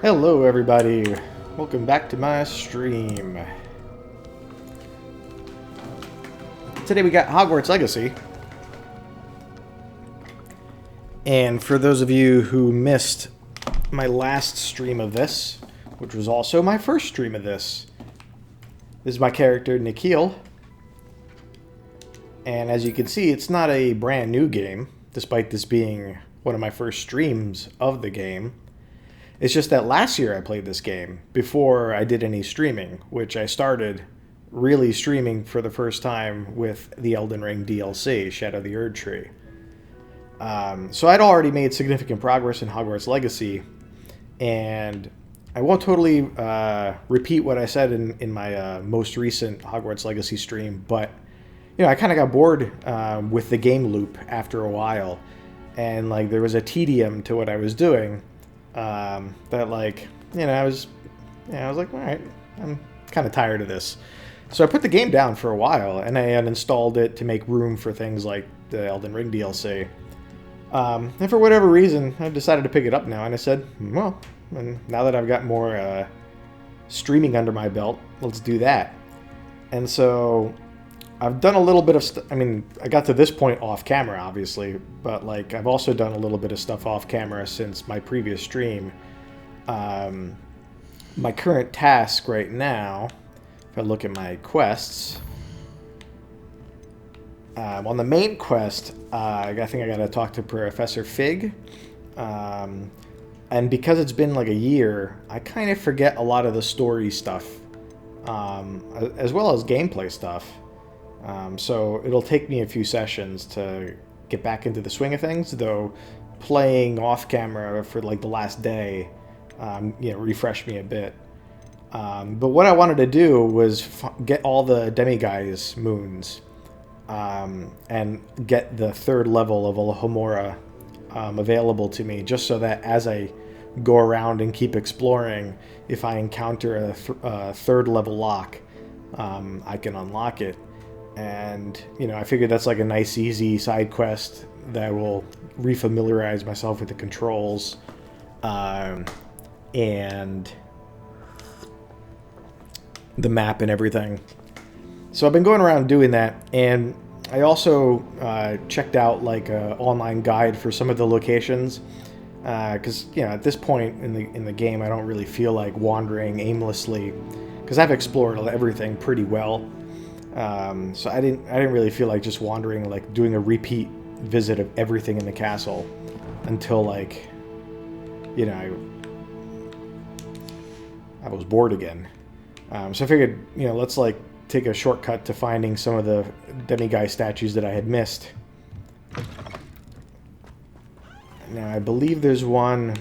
Hello everybody, welcome back to my stream. Today we got Hogwarts Legacy. And for those of you who missed my last stream of this, which was also my first stream of this is my character Nikhil. And as you can see, it's not a brand new game, despite this being one of my first streams of the game. It's just that last year I played this game before I did any streaming, which I started really streaming for the first time with the Elden Ring DLC, Shadow of the Erdtree. So I'd already made significant progress in Hogwarts Legacy, and I won't totally repeat what I said in my most recent Hogwarts Legacy stream, but you know, I kind of got bored with the game loop after a while, and like there was a tedium to what I was doing. That like, you know, I was like, all right, I'm kind of tired of this. So I put the game down for a while, and I uninstalled it to make room for things like the Elden Ring DLC. And for whatever reason, I decided to pick it up now, and I said, well, and now that I've got more streaming under my belt, let's do that. And so I've done a little bit of I mean, I got to this point off camera, obviously, but like I've also done a little bit of stuff off camera since my previous stream. My current task right now, if I look at my quests, on the main quest, I think I got to talk to Professor Fig. And because it's been like a year, I kind of forget a lot of the story stuff, as well as gameplay stuff. So it'll take me a few sessions to get back into the swing of things, though playing off camera for like the last day, you know, refreshed me a bit. But what I wanted to do was get all the Demiguise moons, and get the third level of Alohomora available to me, just so that as I go around and keep exploring, if I encounter a third level lock, I can unlock it. And, you know, I figured that's like a nice, easy side quest that will refamiliarize myself with the controls, and the map and everything. So I've been going around doing that, and I also checked out like an online guide for some of the locations, because you know, at this point in the game, I don't really feel like wandering aimlessly, because I've explored everything pretty well. So I didn't really feel like just wandering, like doing a repeat visit of everything in the castle until, like, you know, I was bored again. So I figured, you know, let's like take a shortcut to finding some of the Demiguise statues that I had missed. Now I believe there's one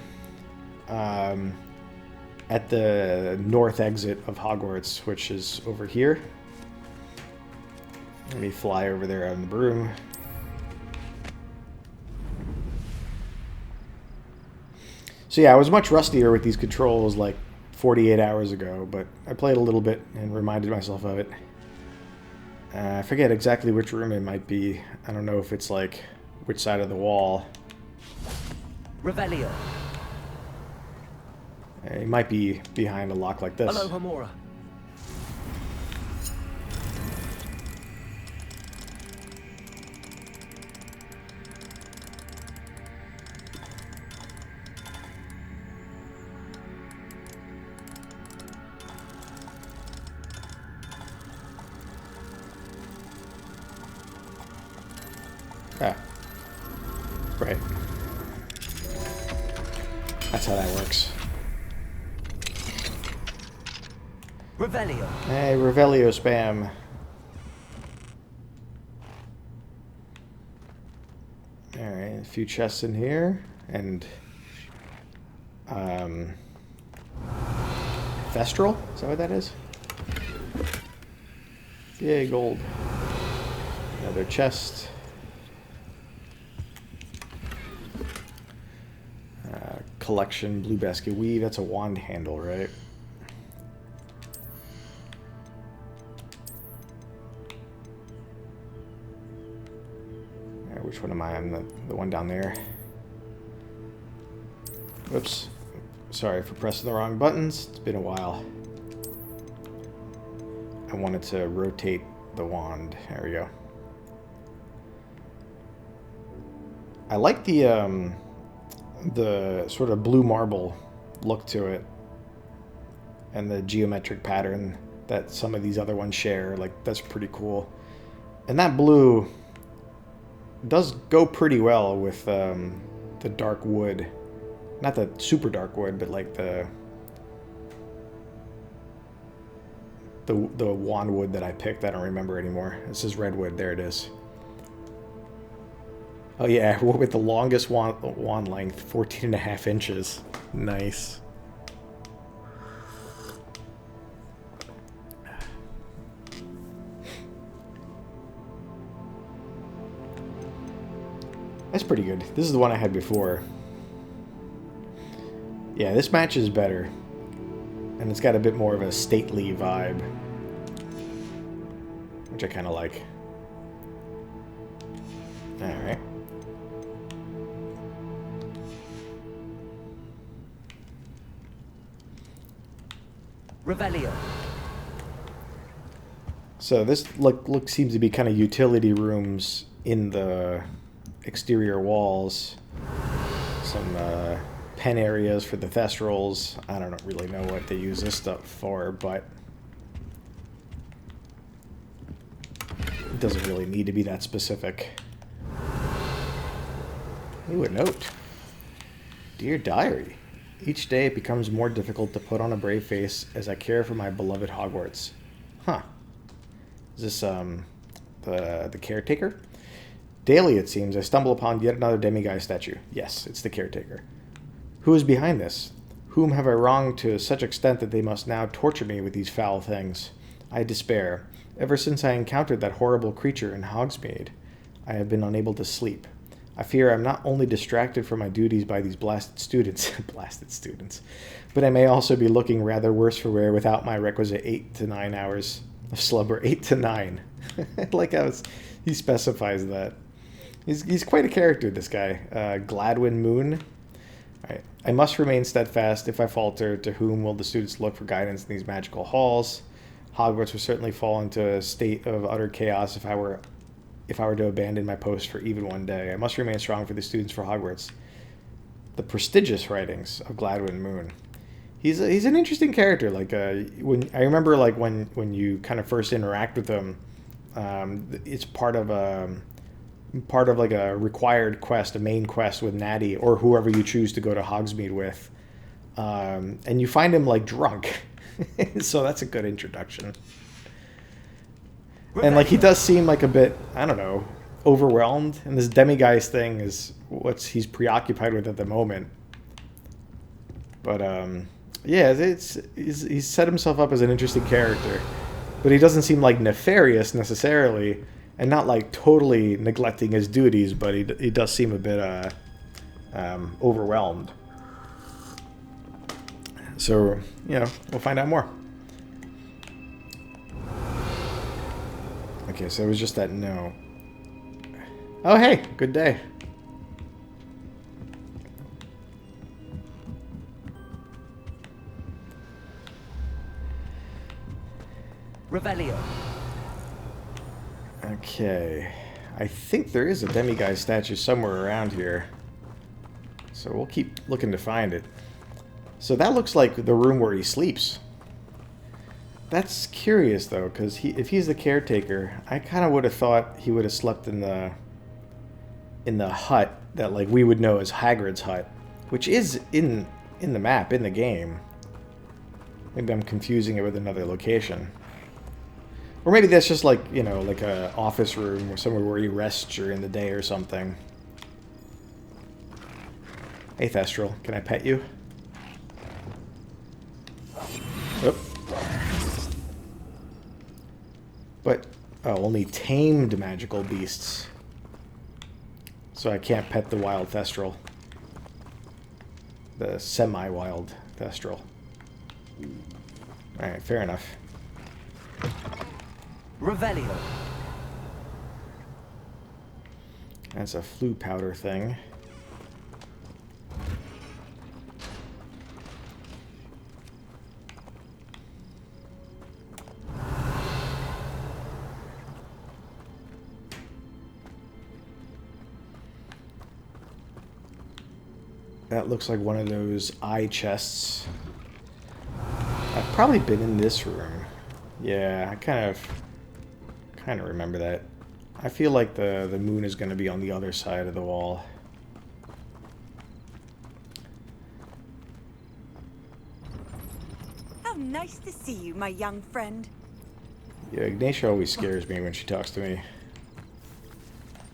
at the north exit of Hogwarts, which is over here. Let me fly over there on the broom. So yeah, I was much rustier with these controls like 48 hours ago, but I played a little bit and reminded myself of it. I forget exactly which room it might be. I don't know if it's like which side of the wall. Revelio. It might be behind a lock like this. Alohomora. Ah. Right. That's how that works. Revelio. Hey, Revelio spam. Alright, a few chests in here. And... Thestral? Is that what that is? Yay, gold. Another chest. Collection, blue basket weave. That's a wand handle, right? Alright, which one am I? I'm the one down there. Whoops. Sorry for pressing the wrong buttons. It's been a while. I wanted to rotate the wand. There we go. I like the sort of blue marble look to it, and the geometric pattern that some of these other ones share. Like, that's pretty cool. And that blue does go pretty well with the dark wood. Not the super dark wood, but like the wand wood that I picked. I don't remember anymore. This is redwood. There it is. Oh yeah, with the longest wand length, 14.5 inches. Nice. That's pretty good. This is the one I had before. Yeah, this match is better. And it's got a bit more of a stately vibe, which I kind of like. Alright. Revelio. So this look seems to be kind of utility rooms in the exterior walls. Some pen areas for the Thestrals. I don't really know what they use this stuff for, but it doesn't really need to be that specific. Ooh, a note. Dear Diary, each day it becomes more difficult to put on a brave face as I care for my beloved Hogwarts. Huh. Is this the caretaker? Daily, it seems, I stumble upon yet another demiguise statue. Yes, it's the caretaker. Who is behind this? Whom have I wronged to such extent that they must now torture me with these foul things? I despair. Ever since I encountered that horrible creature in Hogsmeade, I have been unable to sleep. I fear I'm not only distracted from my duties by these blasted students, but I may also be looking rather worse for wear without my requisite 8 to 9 hours of slumber. 8 to 9. Like he specifies that. He's quite a character, this guy. Gladwin Moon. Right. I must remain steadfast. If I falter, to whom will the students look for guidance in these magical halls? Hogwarts would certainly fall into a state of utter chaos if I were to abandon my post for even one day. I must remain strong for the students for Hogwarts. The prestigious writings of Gladwin Moon. He's an interesting character. Like when I remember, like when you kind of first interact with him, it's part of like a required quest, a main quest with Natty or whoever you choose to go to Hogsmeade with, and you find him like drunk, so that's a good introduction. And like he does seem like a bit, I don't know, overwhelmed, and this demiguise thing is what he's preoccupied with at the moment. But yeah, he's set himself up as an interesting character, but he doesn't seem like nefarious necessarily. And not like totally neglecting his duties, but he does seem a bit overwhelmed. So, you know, we'll find out more. Okay, so it was just that no. Oh, hey, good day. Revelio. Okay, I think there is a demiguise statue somewhere around here, so we'll keep looking to find it. So that looks like the room where he sleeps. That's curious though, because if he's the caretaker, I kind of would have thought he would have slept in the hut that like we would know as Hagrid's hut, which is in the map in the game. Maybe I'm confusing it with another location. Or maybe that's just like, you know, like a office room or somewhere where he rests during the day or something. Hey, Thestral, can I pet you? Oh. But, oh, only tamed magical beasts. So I can't pet the wild Thestral. The semi-wild Thestral. Alright, fair enough. Revelio. That's a flu powder thing. That looks like one of those eye chests. I've probably been in this room. Yeah, I kind of remember that. I feel like the moon is going to be on the other side of the wall. How nice to see you, my young friend. Yeah, Ignatia always scares me when she talks to me.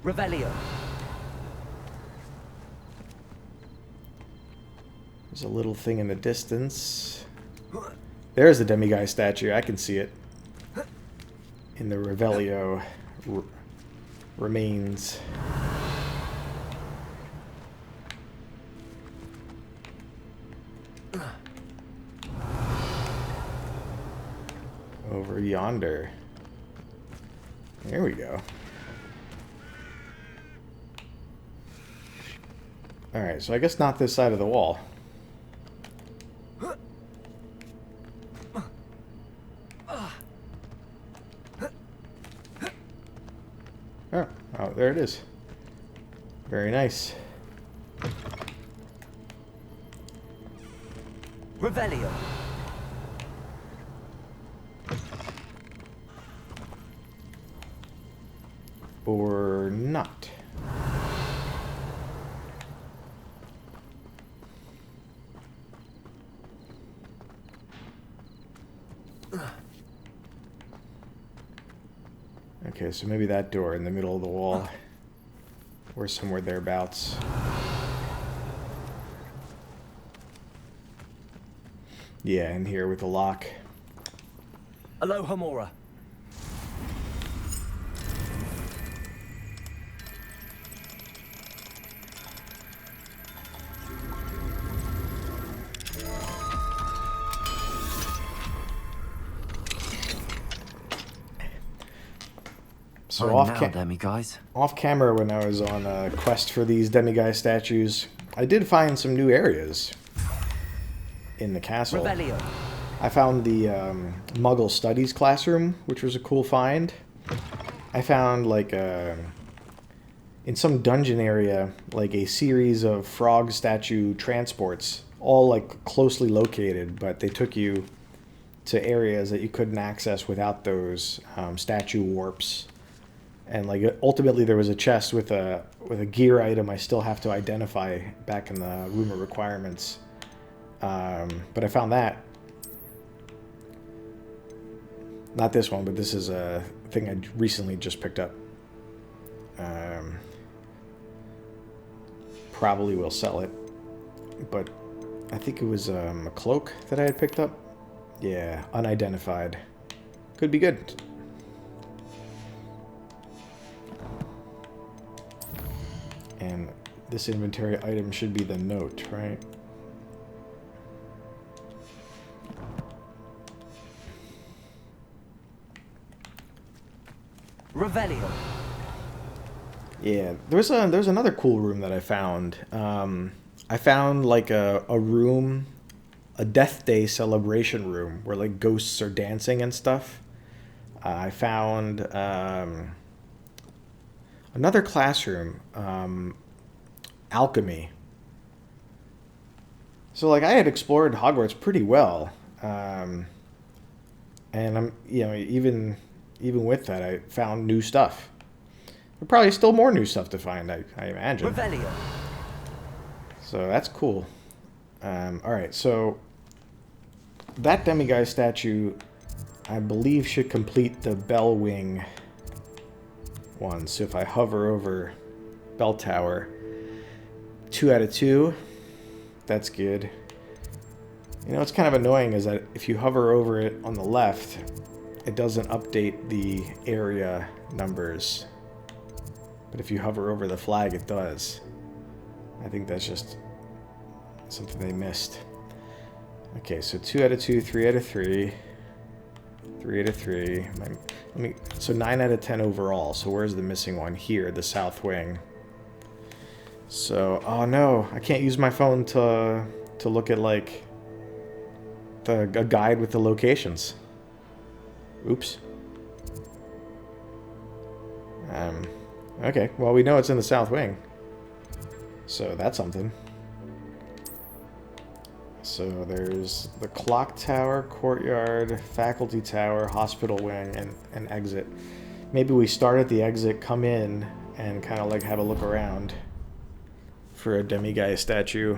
Revelio. There's a little thing in the distance. There's the demiguise statue. I can see it. In the Revelio remains. Over yonder. There we go. Alright, so I guess not this side of the wall. Oh, there it is. Very nice. Revelio. Or not. Okay, so maybe that door in the middle of the wall. Or somewhere thereabouts. Yeah, in here with the lock. Aloha Mora. So demiguise. off camera, when I was on a quest for these demiguise statues, I did find some new areas in the castle. Revelio. I found the Muggle Studies classroom, which was a cool find. I found like in some dungeon area, like a series of frog statue transports, all like closely located, but they took you to areas that you couldn't access without those statue warps. And like ultimately there was a chest with a gear item I still have to identify back in the room of requirements. But I found that. Not this one, but this is a thing I recently just picked up. Probably will sell it. But I think it was a cloak that I had picked up. Yeah, unidentified. Could be good. And this inventory item should be the note, right? Revelio. Yeah, there's another cool room that I found. I found like a room, a Death Day celebration room where like ghosts are dancing and stuff. I found another classroom, alchemy. So like I had explored Hogwarts pretty well, and I'm even with that I found new stuff. There's probably still more new stuff to find, I imagine. Revelio. So that's cool. All right, so that demiguise statue, I believe, should complete the bell wing one. So if I hover over bell tower, 2 out of 2, that's good. You know, what's kind of annoying is that if you hover over it on the left, it doesn't update the area numbers. But if you hover over the flag, it does. I think that's just something they missed. Okay, so 2 out of 2, 3 out of 3, 3 out of 3. So 9 out of 10 overall. So where's the missing one? Here, the south wing. So, oh no, I can't use my phone to look at like a guide with the locations. Oops. Okay, well we know it's in the south wing. So that's something. So there's the clock tower, courtyard, faculty tower, hospital wing, and exit. Maybe we start at the exit, come in, and kind of like have a look around for a demiguise statue.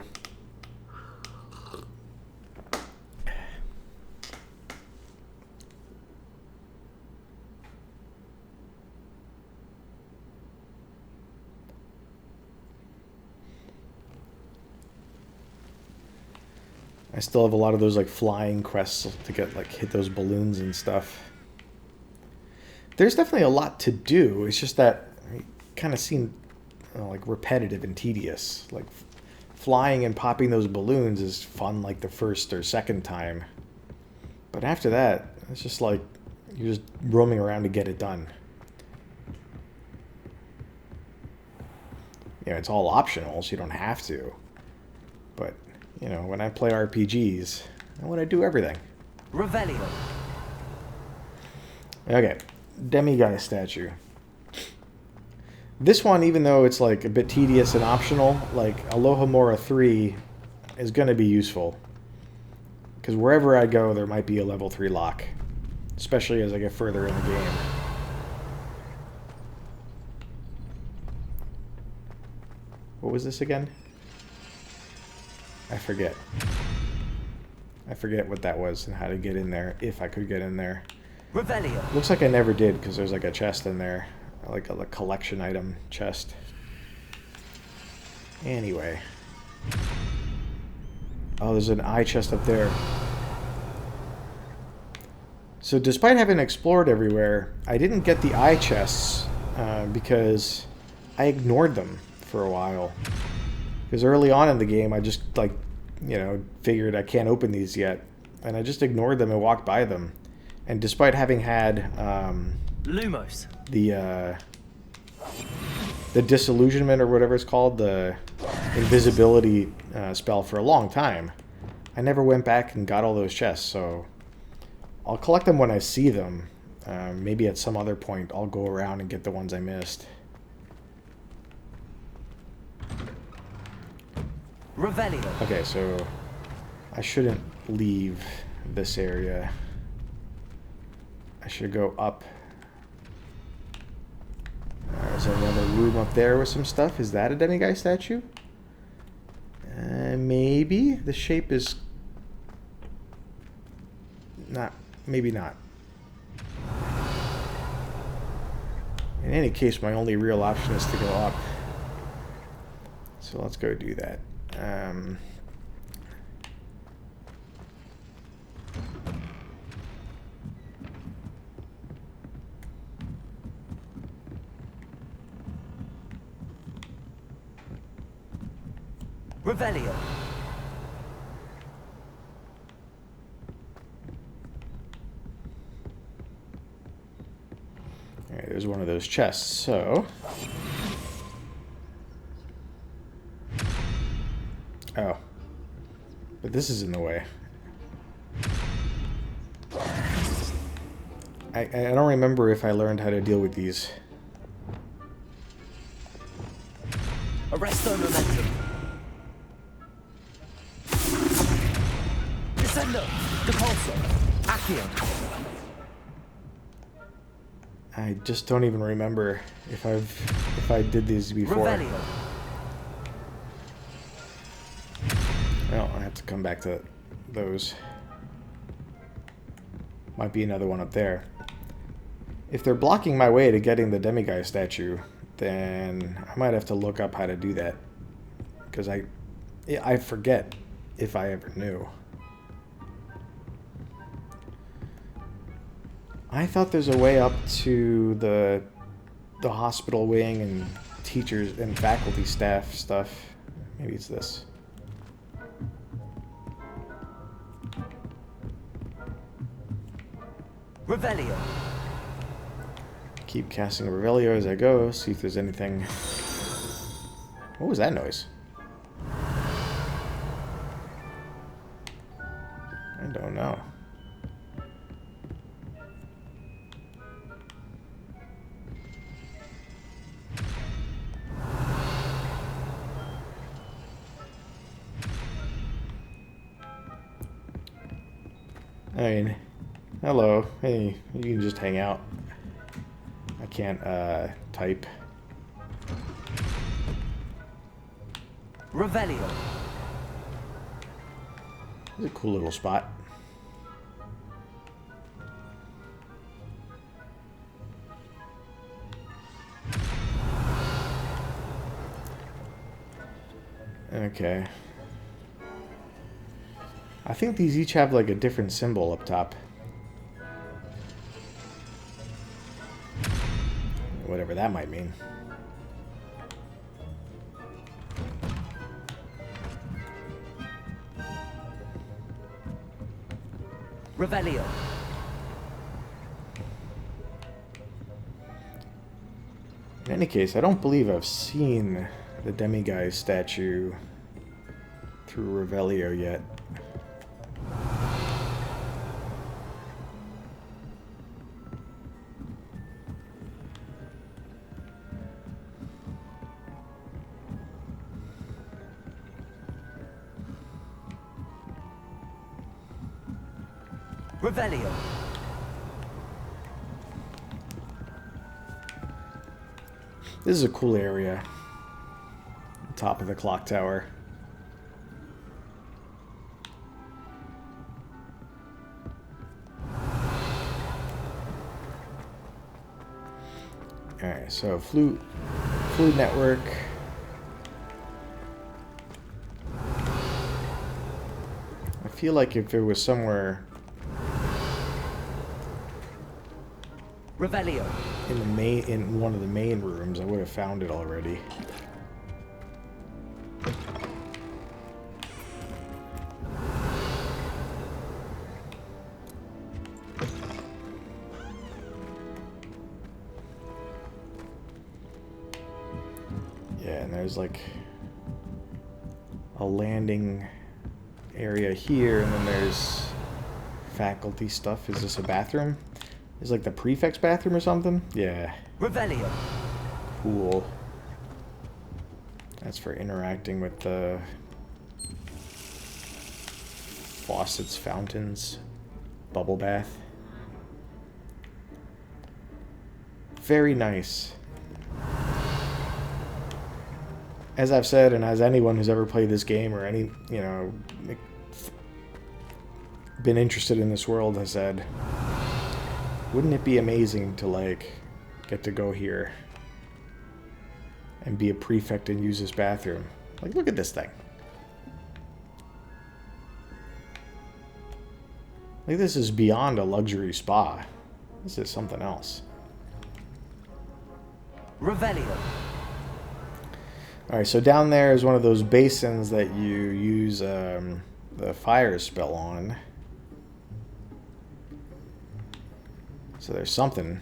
I still have a lot of those like flying quests to get like hit those balloons and stuff. There's definitely a lot to do. It's just that it kind of seemed like repetitive and tedious. Like flying and popping those balloons is fun like the first or second time. But after that, it's just like you're just roaming around to get it done. You know, it's all optional, so you don't have to. But, you know, when I play RPGs, I want to do everything. Revelio. Okay, demiguise statue. This one, even though it's like a bit tedious and optional, like Alohomora 3 is going to be useful. Because wherever I go, there might be a level 3 lock. Especially as I get further in the game. What was this again? I forget. I forget what that was and how to get in there, if I could get in there. Revelio. Looks like I never did, because there's like a chest in there. Like a collection item chest. Anyway. Oh, there's an eye chest up there. So despite having explored everywhere, I didn't get the eye chests because I ignored them for a while. Because early on in the game, I just, like, you know, figured I can't open these yet. And I just ignored them and walked by them. And despite having had Lumos. The disillusionment or whatever it's called, the invisibility spell for a long time, I never went back and got all those chests. So I'll collect them when I see them. Maybe at some other point I'll go around and get the ones I missed. Revelio. Okay, so I shouldn't leave this area. I should go up. There's another room up there with some stuff. Is that a demiguise statue? Maybe. The shape is not. Maybe not. In any case, my only real option is to go up. So let's go do that. Revelio. Alright, there's one of those chests, so... Oh. But this is in the way. I don't remember if I learned how to deal with these. Arresto momentum. Descendo. Depulso. Accio. I just don't even remember if I did these before. Revelio. Well, I have to come back to those. Might be another one up there. If they're blocking my way to getting the demiguise statue, then I might have to look up how to do that. Because I forget if I ever knew. I thought there's a way up to the hospital wing and teachers and faculty staff stuff. Maybe it's this. Revelio. Keep casting Revelio as I go, see if there's anything... What was that noise? I don't know. I mean, hello. Hey, you can just hang out. I can't type. Revelio. It's a cool little spot. Okay. I think these each have like a different symbol up top. Whatever that might mean. Revelio. In any case, I don't believe I've seen the demiguise statue through Revelio yet. Revelio. This is a cool area. Top of the clock tower. Alright, so flute network. I feel like if it was somewhere Revelio. in one of the main rooms, I would have found it already. Yeah, and there's like a landing area here, and then there's faculty stuff. Is this a bathroom? Is like the prefect's bathroom or something? Yeah. Revelio. Cool. That's for interacting with the faucets, fountains, bubble bath. Very nice. As I've said, and as anyone who's ever played this game or any, you know, been interested in this world has said, wouldn't it be amazing to, like, get to go here and be a prefect and use this bathroom? Like, look at this thing. Like, this is beyond a luxury spa. This is something else. Revelio. Alright, so down there is one of those basins that you use the fire spell on. So there's something.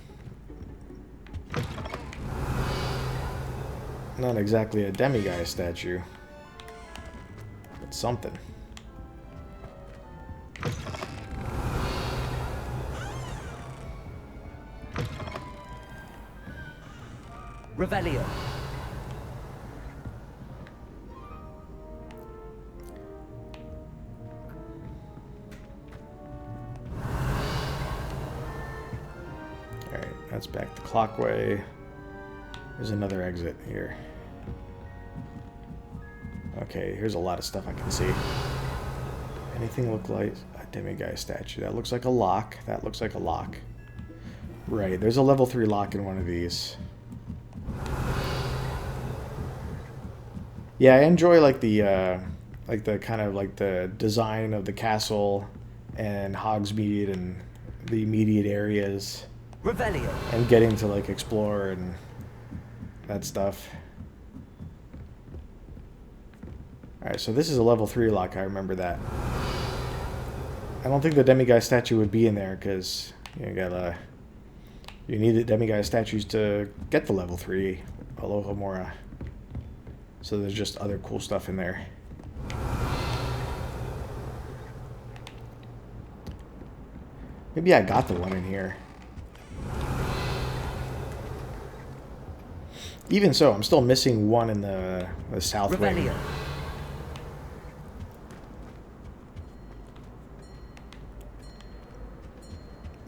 Not exactly a demiguise statue, but something. Revelio. That's back the clockway. There's another exit here. Okay, here's a lot of stuff I can see. Anything look like a demiguise statue? That looks like a lock. That looks like a lock. Right, there's a level 3 lock in one of these. Yeah, I enjoy like the kind of like the design of the castle and Hogsmeade and the immediate areas. Revelio. And getting to like explore and that stuff. Alright, so this is a level 3 lock, I remember that. I don't think the demiguise statue would be in there because you need the demiguise statues to get the level 3 Alohomora. So there's just other cool stuff in there. Maybe I got the one in here. Even so, I'm still missing one in the south wing.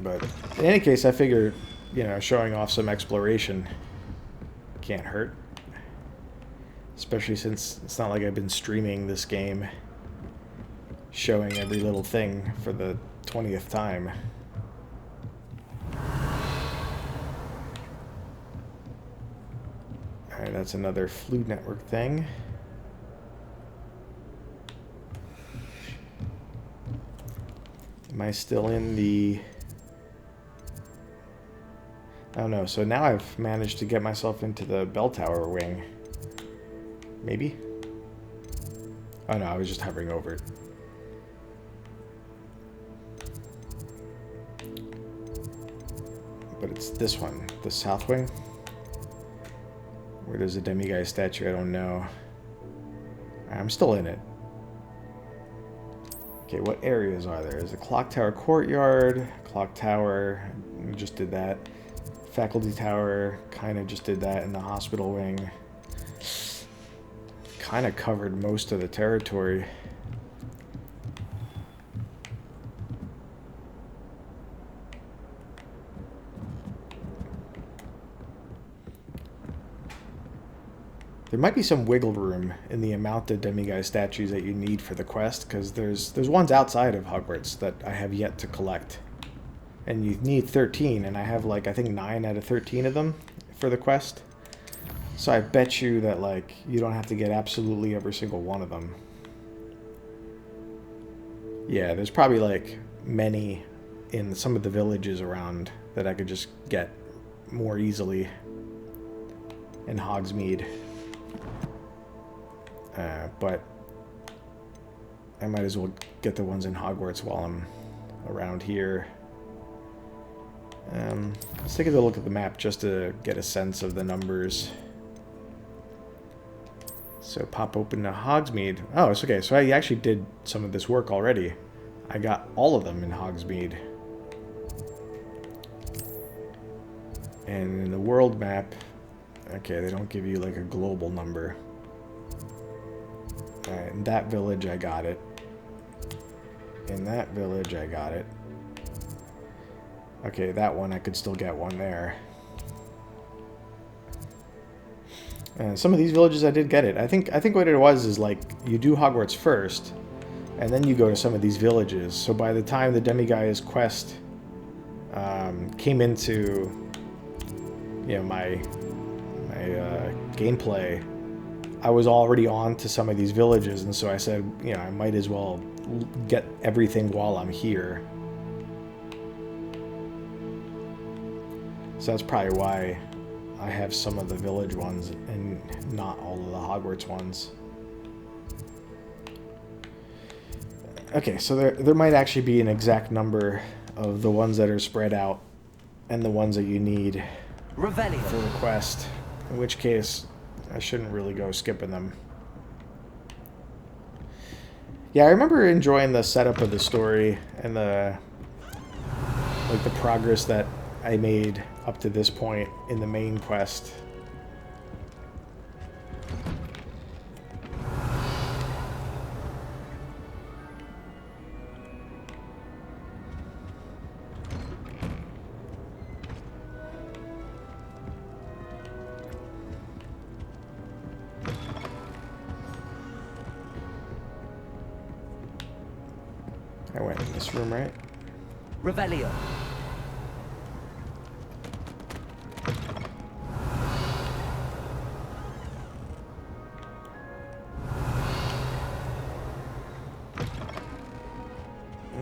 But in any case, I figure, you know, showing off some exploration can't hurt. Especially since it's not like I've been streaming this game, showing every little thing for the 20th time. Alright, that's another Flu Network thing. Am I still in the... Oh no, so now I've managed to get myself into the bell tower wing. Maybe? Oh no, I was just hovering over it. But it's this one, the south wing. Where there's a demiguise statue, I don't know. I'm still in it. Okay, what areas are there? There's a clock tower courtyard, clock tower, we just did that. Faculty tower, kind of just did that in the hospital wing. Kind of covered most of the territory. There might be some wiggle room in the amount of demiguise statues that you need for the quest, because there's ones outside of Hogwarts that I have yet to collect. And you need 13, and I have like, I think 9 out of 13 of them for the quest. So I bet you that, like, you don't have to get absolutely every single one of them. Yeah, there's probably, like, many in some of the villages around that I could just get more easily in Hogsmeade. But I might as well get the ones in Hogwarts while I'm around here. Let's take a look at the map just to get a sense of the numbers. So pop open to Hogsmeade. Oh, it's okay. So I actually did some of this work already. I got all of them in Hogsmeade. And in the world map, okay, they don't give you like a global number. Alright, in that village I got it. In that village I got it. Okay, that one I could still get one there. And some of these villages I did get it. I think what it was is like you do Hogwarts first, and then you go to some of these villages. So by the time the demiguise quest came into, you know, my gameplay, I was already on to some of these villages, and so I said, you know, I might as well get everything while I'm here. So that's probably why I have some of the village ones and not all of the Hogwarts ones. Okay, so there might actually be an exact number of the ones that are spread out and the ones that you need for the quest. In which case, I shouldn't really go skipping them. Yeah, I remember enjoying the setup of the story and the progress that I made up to this point in the main quest. I went in this room, right? Revelio.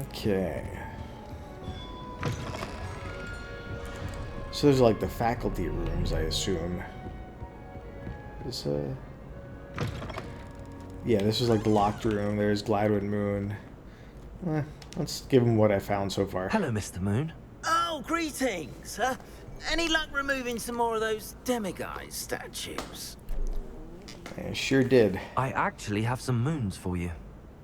Okay. So there's like the faculty rooms, I assume. This, yeah, this is like the locked room. There's Gladwin Moon. Let's give him what I found so far. Hello, Mr. Moon. Oh, greetings. Any luck removing some more of those demiguise statues? I sure did. I actually have some moons for you.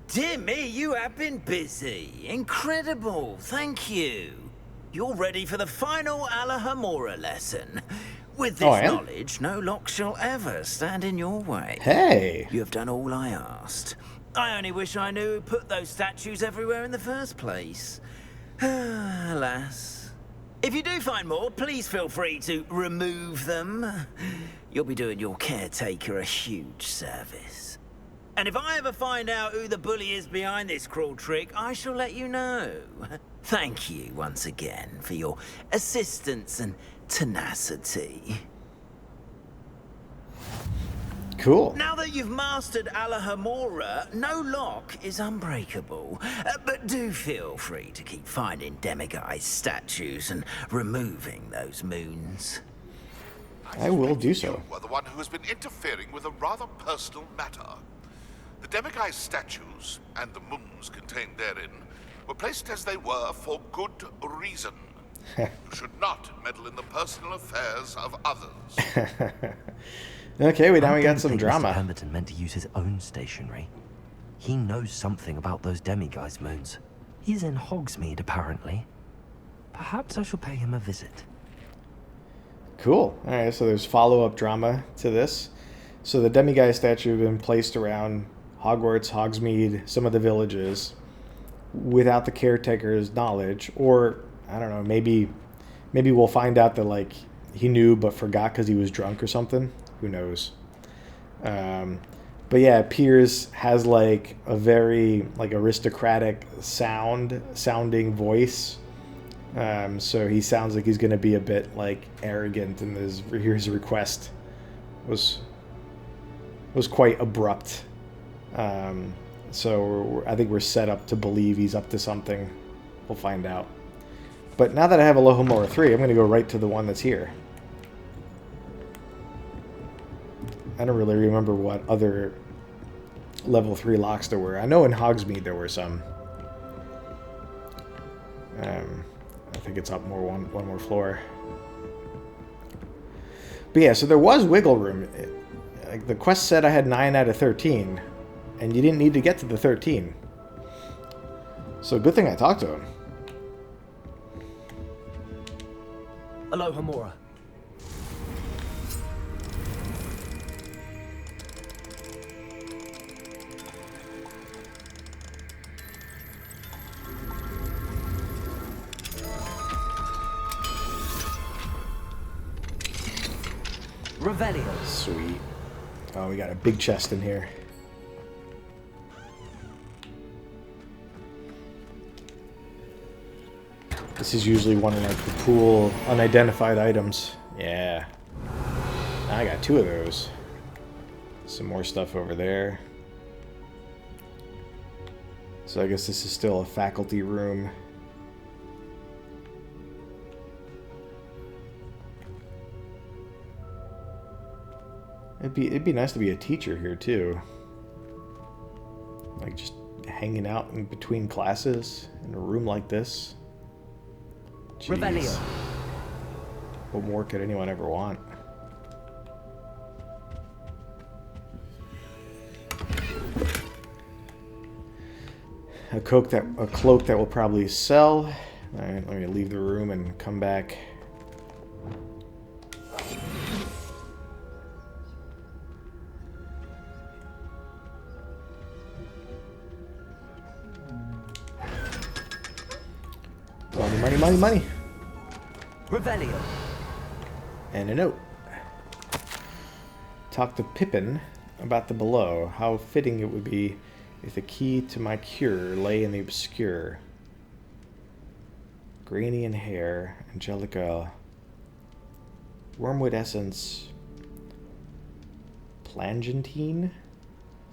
Dear me, you have been busy. Incredible, thank you. You're ready for the final Alahamora lesson. With this knowledge, no lock shall ever stand in your way. Hey! You have done all I asked. I only wish I knew who put those statues everywhere in the first place. Alas. If you do find more, please feel free to remove them. You'll be doing your caretaker a huge service. And if I ever find out who the bully is behind this cruel trick, I shall let you know. Thank you once again for your assistance and tenacity. Cool. Now that you've mastered Alahamora, no lock is unbreakable. But do feel free to keep finding demiguise statues and removing those moons. I will do so. You are the one who has been interfering with a rather personal matter. The demiguise statues and the moons contained therein were placed as they were for good reason. You should not meddle in the personal affairs of others. Okay, now we got some Mr. drama. Pemberton meant to use his own stationery. He knows something about those demiguise moons. He's in Hogsmeade, apparently. Perhaps I shall pay him a visit. Cool. Alright, so there's follow-up drama to this. So the demiguise statue has been placed around Hogwarts, Hogsmeade, some of the villages, without the caretaker's knowledge. Or, I don't know, maybe we'll find out that, like, he knew but forgot because he was drunk or something. Who knows? But yeah, Piers has like a very like aristocratic sounding voice. So he sounds like he's gonna be a bit like arrogant, and his request was quite abrupt. So I think we're set up to believe he's up to something. We'll find out. But now that I have Alohomora 3, I'm gonna go right to the one that's here. I don't really remember what other level 3 locks there were. I know in Hogsmeade there were some. I think it's up one more floor. But yeah, so there was wiggle room. Like the quest said I had 9 out of 13, and you didn't need to get to the 13. So good thing I talked to him. Alohomora. Revelio. Sweet. Oh, we got a big chest in here. This is usually one of like the cool unidentified items. Yeah. I got 2 of those. Some more stuff over there. So I guess this is still a faculty room. It'd be nice to be a teacher here too. Like just hanging out in between classes in a room like this. Jeez. Revelio. What more could anyone ever want? A cloak that will probably sell. Alright, let me leave the room and come back. Money. Revelio. And a note. Talk to Pippin about the below. How fitting it would be if the key to my cure lay in the obscure. Granian hair, Angelica, wormwood essence, plangentine,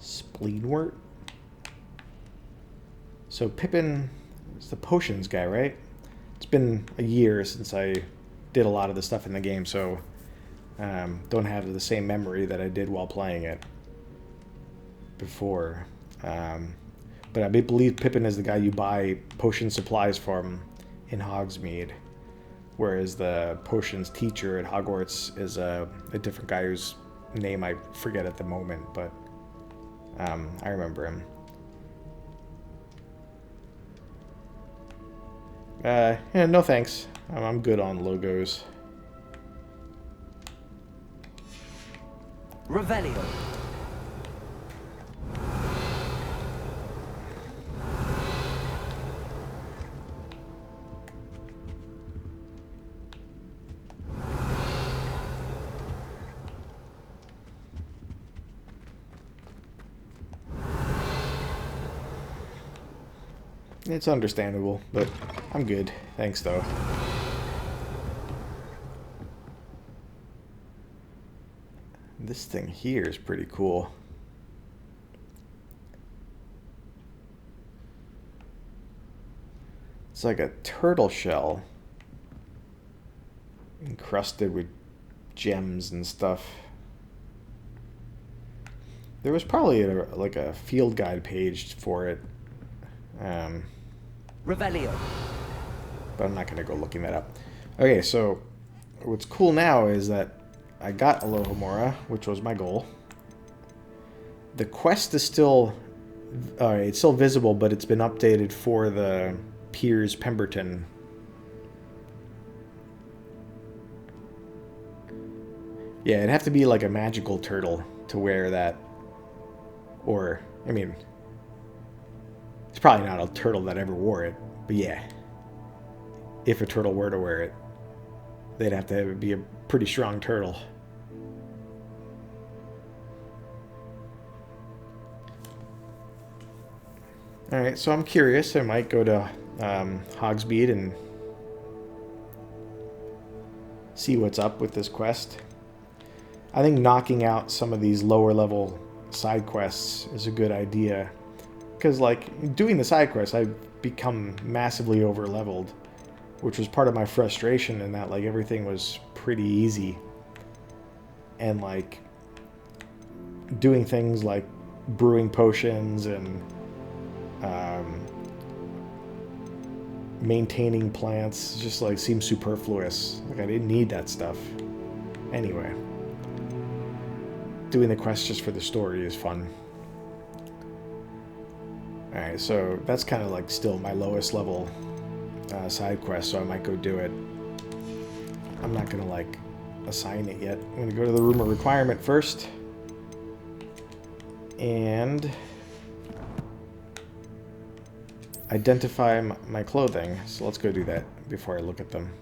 spleenwort. So Pippin is the potions guy, right? It's been a year since I did a lot of the stuff in the game, so don't have the same memory that I did while playing it before. But I believe Pippin is the guy you buy potion supplies from in Hogsmeade, whereas the potions teacher at Hogwarts is a different guy whose name I forget at the moment, but I remember him. Yeah, no thanks. I'm good on logos. Revelio. It's understandable, but I'm good. Thanks, though. This thing here is pretty cool. It's like a turtle shell encrusted with gems and stuff. There was probably like a field guide page for it. Revelio. But I'm not going to go looking that up. Okay, so what's cool now is that I got Alohomora, which was my goal. The quest is still... it's still visible, but it's been updated for the Piers Pemberton. Yeah, it'd have to be like a magical turtle to wear that. Or, I mean... It's probably not a turtle that ever wore it, but yeah. If a turtle were to wear it, they'd have to be a pretty strong turtle. Alright, so I'm curious. I might go to Hogsmeade and see what's up with this quest. I think knocking out some of these lower level side quests is a good idea. Because, like, doing the side quests, I've become massively over leveled. Which was part of my frustration in that, like, everything was pretty easy. And, like, doing things like brewing potions and maintaining plants just, like, seemed superfluous. Like, I didn't need that stuff. Anyway. Doing the quests just for the story is fun. Alright, so that's kind of, like, still my lowest level side quest, so I might go do it. I'm not gonna like assign it yet. I'm gonna go to the room of requirement first and identify my clothing. So let's go do that before I look at them.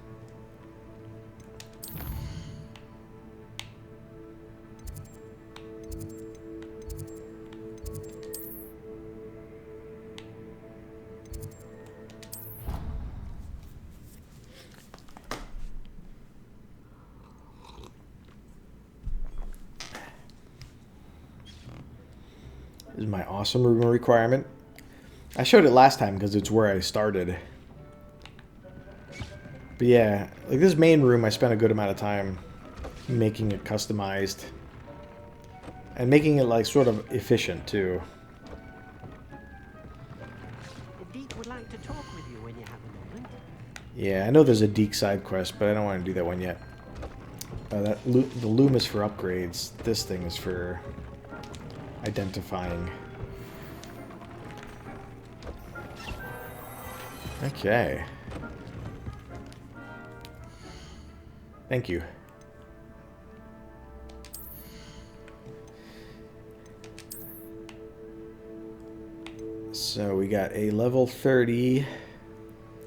This is my awesome room requirement. I showed it last time because it's where I started. But yeah, like this main room I spent a good amount of time making it customized. And making it like sort of efficient too. The Deek would like to talk with you when you have a moment. Yeah, I know there's a Deke side quest, but I don't want to do that one yet. The loom is for upgrades. This thing is for identifying. Okay. Thank you. So we got a level 30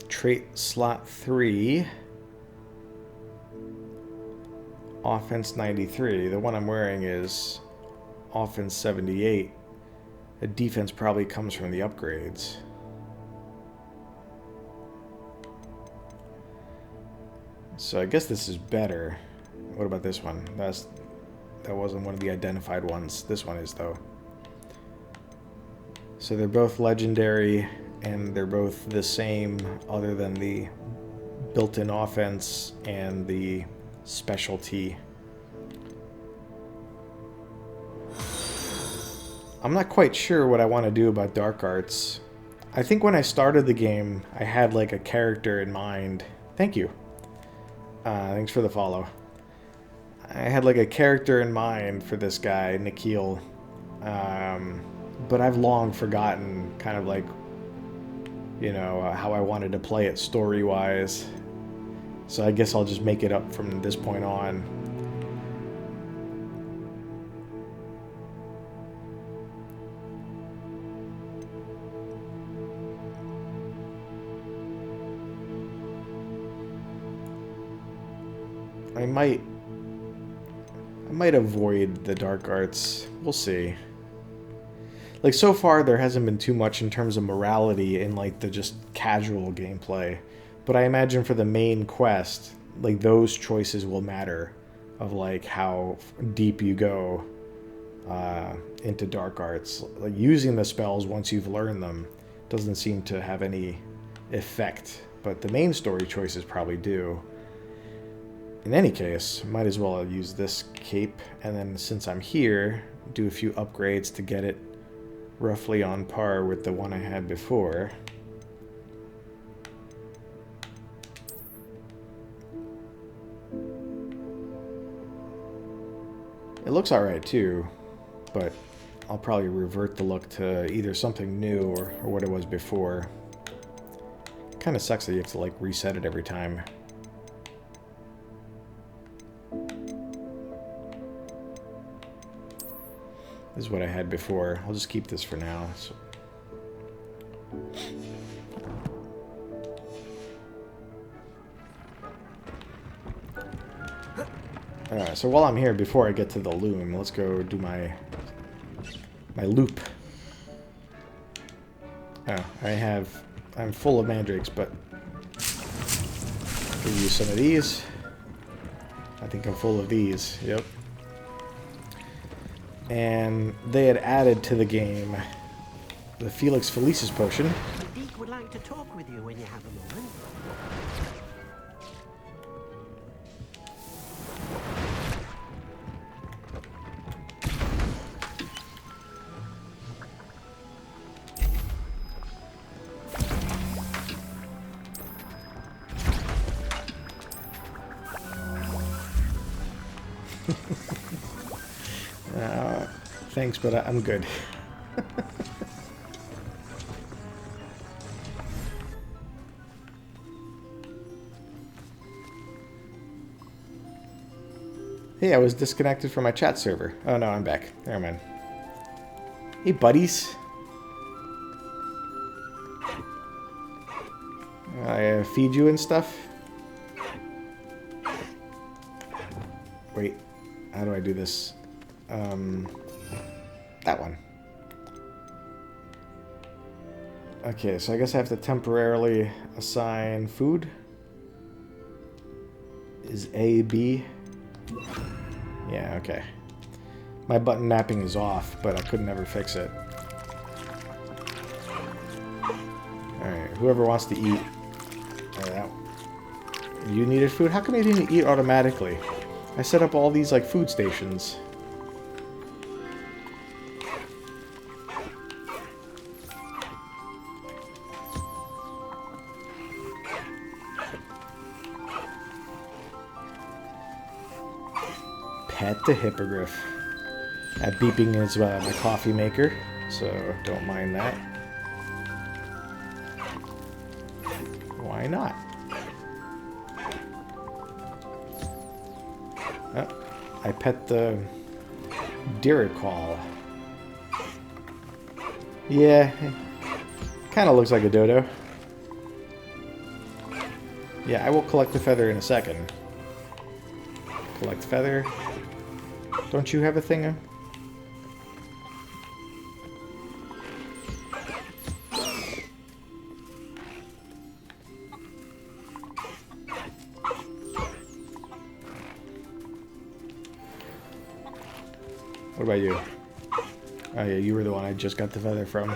trait slot 3. Offense 93. The one I'm wearing is offense 78. The defense probably comes from the upgrades. So I guess this is better. What about this one? That wasn't one of the identified ones. This one is, though. So they're both legendary, and they're both the same, other than the built-in offense and the specialty. I'm not quite sure what I want to do about dark arts. I think when I started the game, I had like a character in mind. Thank you. Thanks for the follow. I had like a character in mind for this guy, Nikhil. But I've long forgotten kind of like, you know, how I wanted to play it story-wise. So I guess I'll just make it up from this point on. I might avoid the dark arts. We'll see. Like, so far, there hasn't been too much in terms of morality in, like, the just casual gameplay. But I imagine for the main quest, like, those choices will matter of, like, how deep you go into dark arts. Like, using the spells once you've learned them doesn't seem to have any effect. But the main story choices probably do. In any case, might as well use this cape. And then since I'm here, do a few upgrades to get it roughly on par with the one I had before. It looks alright too, but I'll probably revert the look to either something new or what it was before. Kind of sucks that you have to like reset it every time. This is what I had before. I'll just keep this for now. So. Alright, so while I'm here, before I get to the loom, let's go do my loop. Oh, I'm full of mandrakes, but I'll use some of these. I think I'm full of these, yep. And they had added to the game the Felix Felicis potion. The Geek would like to talk with you when you have a moment. Thanks, but I'm good. Hey, I was disconnected from my chat server. Oh no, I'm back. Never mind. Hey, buddies. I feed you and stuff. Wait, how do I do this? That one. Okay, so I guess I have to temporarily assign food. Is A, B? Yeah, okay. My button mapping is off, but I could never fix it. Alright, whoever wants to eat. You needed food? How come you didn't eat automatically? I set up all these, like, food stations. Pet the hippogriff. That beeping is my coffee maker, so don't mind that. Why not? Oh, I pet the Diricol. Yeah, kind of looks like a dodo. Yeah, I will collect the feather in a second. Collect feather. Don't you have a thing? What about you? Oh yeah, you were the one I just got the feather from.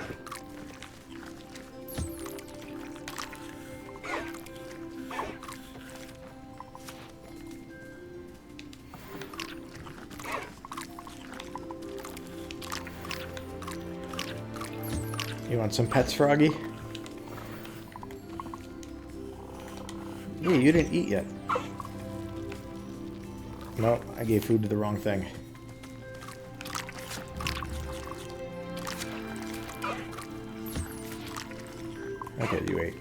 You want some pets, Froggy? Hey, you didn't eat yet. No, I gave food to the wrong thing. Okay, you ate.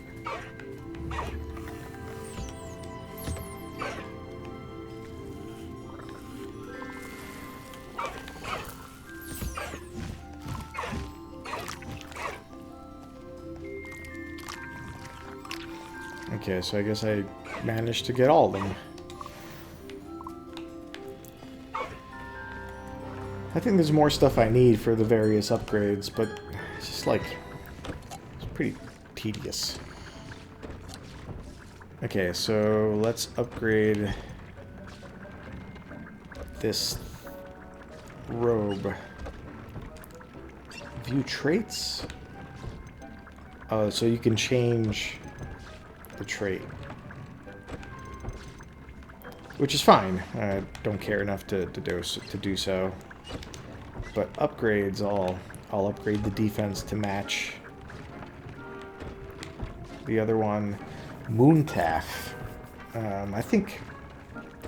Okay, so I guess I managed to get all of them. I think there's more stuff I need for the various upgrades, but it's just like, it's pretty tedious. Okay, so let's upgrade this robe. View traits? Oh, so you can change the trait. Which is fine. I don't care enough to do so. But upgrades, I'll upgrade the defense to match the other one. Moontaff. I think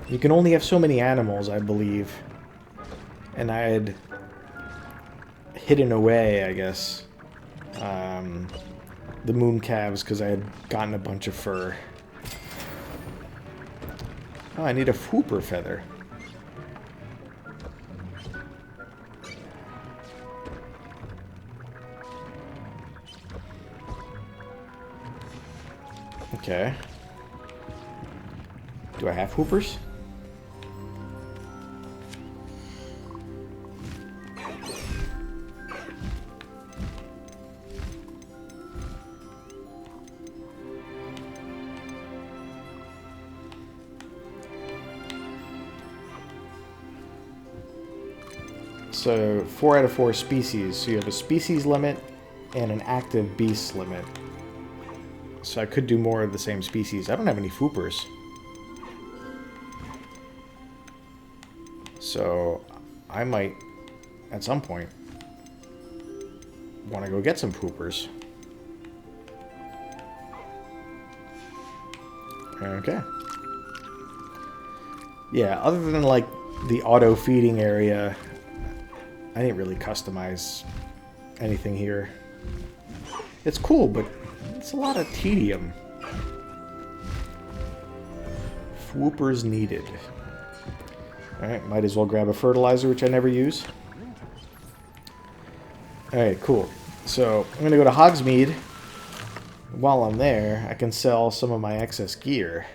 you can only have so many animals, I believe. And I had hidden away, I guess, the moon calves because I had gotten a bunch of fur. Oh, I need a Hooper feather. Okay. Do I have Hoopers? So 4 out of 4 species. So you have a species limit and an active beast limit. So I could do more of the same species. I don't have any Foopers. So I might, at some point, want to go get some Foopers. Okay. Yeah, other than like the auto feeding area, I didn't really customize anything here. It's cool, but it's a lot of tedium. Swoopers needed. Alright, might as well grab a fertilizer, which I never use. Alright, cool. So, I'm going to go to Hogsmeade. While I'm there, I can sell some of my excess gear.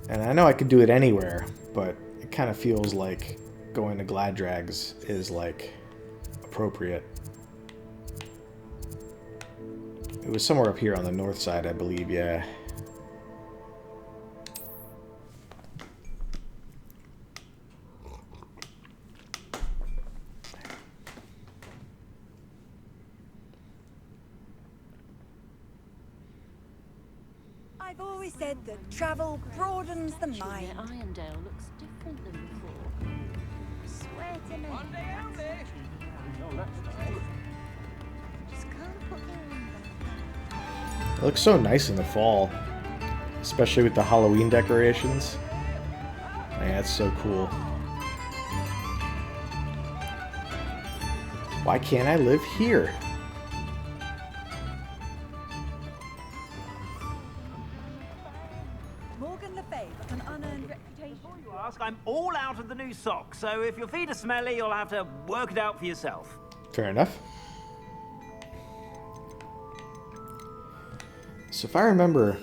And I know I could do it anywhere, but it kind of feels like going to Gladrags is, like, appropriate. It was somewhere up here on the north side, I believe, yeah. I've always said that travel broadens the mind. Irondale looks different than before. Swear to me. Just can't put them It looks so nice in the fall. Especially with the Halloween decorations. Man, that's so cool. Why can't I live here? Morgan Le Fay with an unearned reputation. Before you ask, I'm all out of the new socks, so if your feet are smelly, you'll have to work it out for yourself. Fair enough. So if I remember,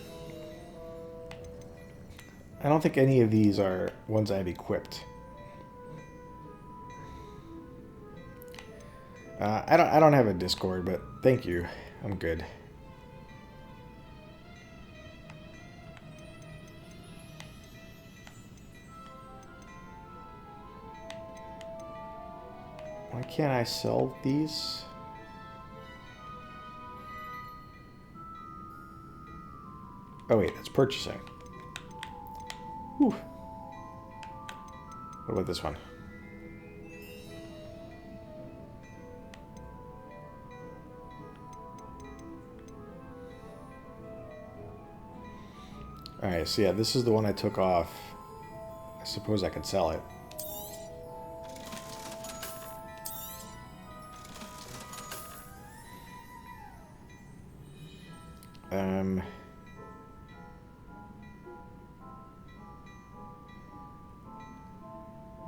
I don't think any of these are ones I've equipped. I don't have a Discord, but thank you. I'm good. Why can't I sell these? Oh wait, that's purchasing. Whew. What about this one? Alright, so yeah, this is the one I took off. I suppose I could sell it.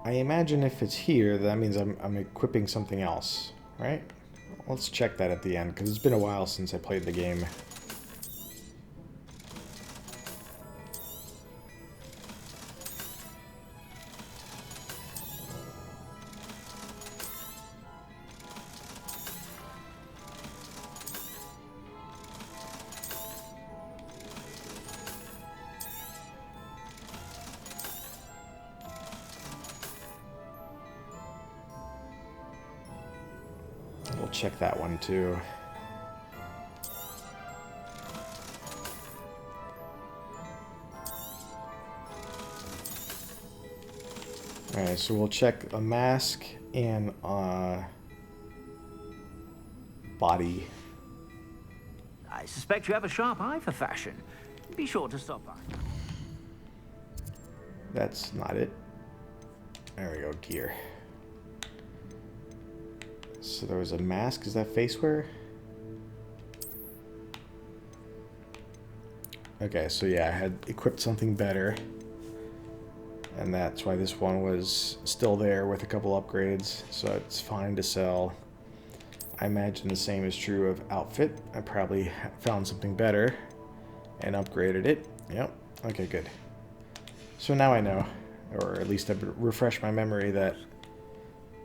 I imagine if it's here, that means I'm equipping something else, right? Let's check that at the end, because it's been a while since I played the game. check that one too. Alright, so we'll check a mask and body. I suspect you have a sharp eye for fashion. Be sure to stop by. That's not it. There we go, gear. So there was a mask. Is that face wear? Okay, so yeah, I had equipped something better. And that's why this one was still there with a couple upgrades. So it's fine to sell. I imagine the same is true of outfit. I probably found something better and upgraded it. Yep. Okay, good. So now I know, or at least I've refreshed my memory, that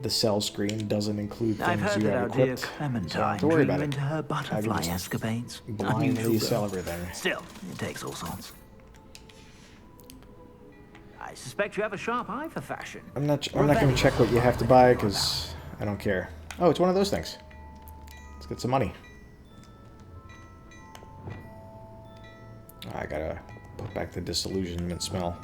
the sell screen doesn't include things you have equipped. So I don't have to worry about it. Into her I butterfly can just escapades. blindly sell everything. Still, it takes all sorts. I suspect you have a sharp eye for fashion. I'm not going to check what you have to buy because I don't care. Oh, it's one of those things. Let's get some money. I gotta put back the disillusionment smell.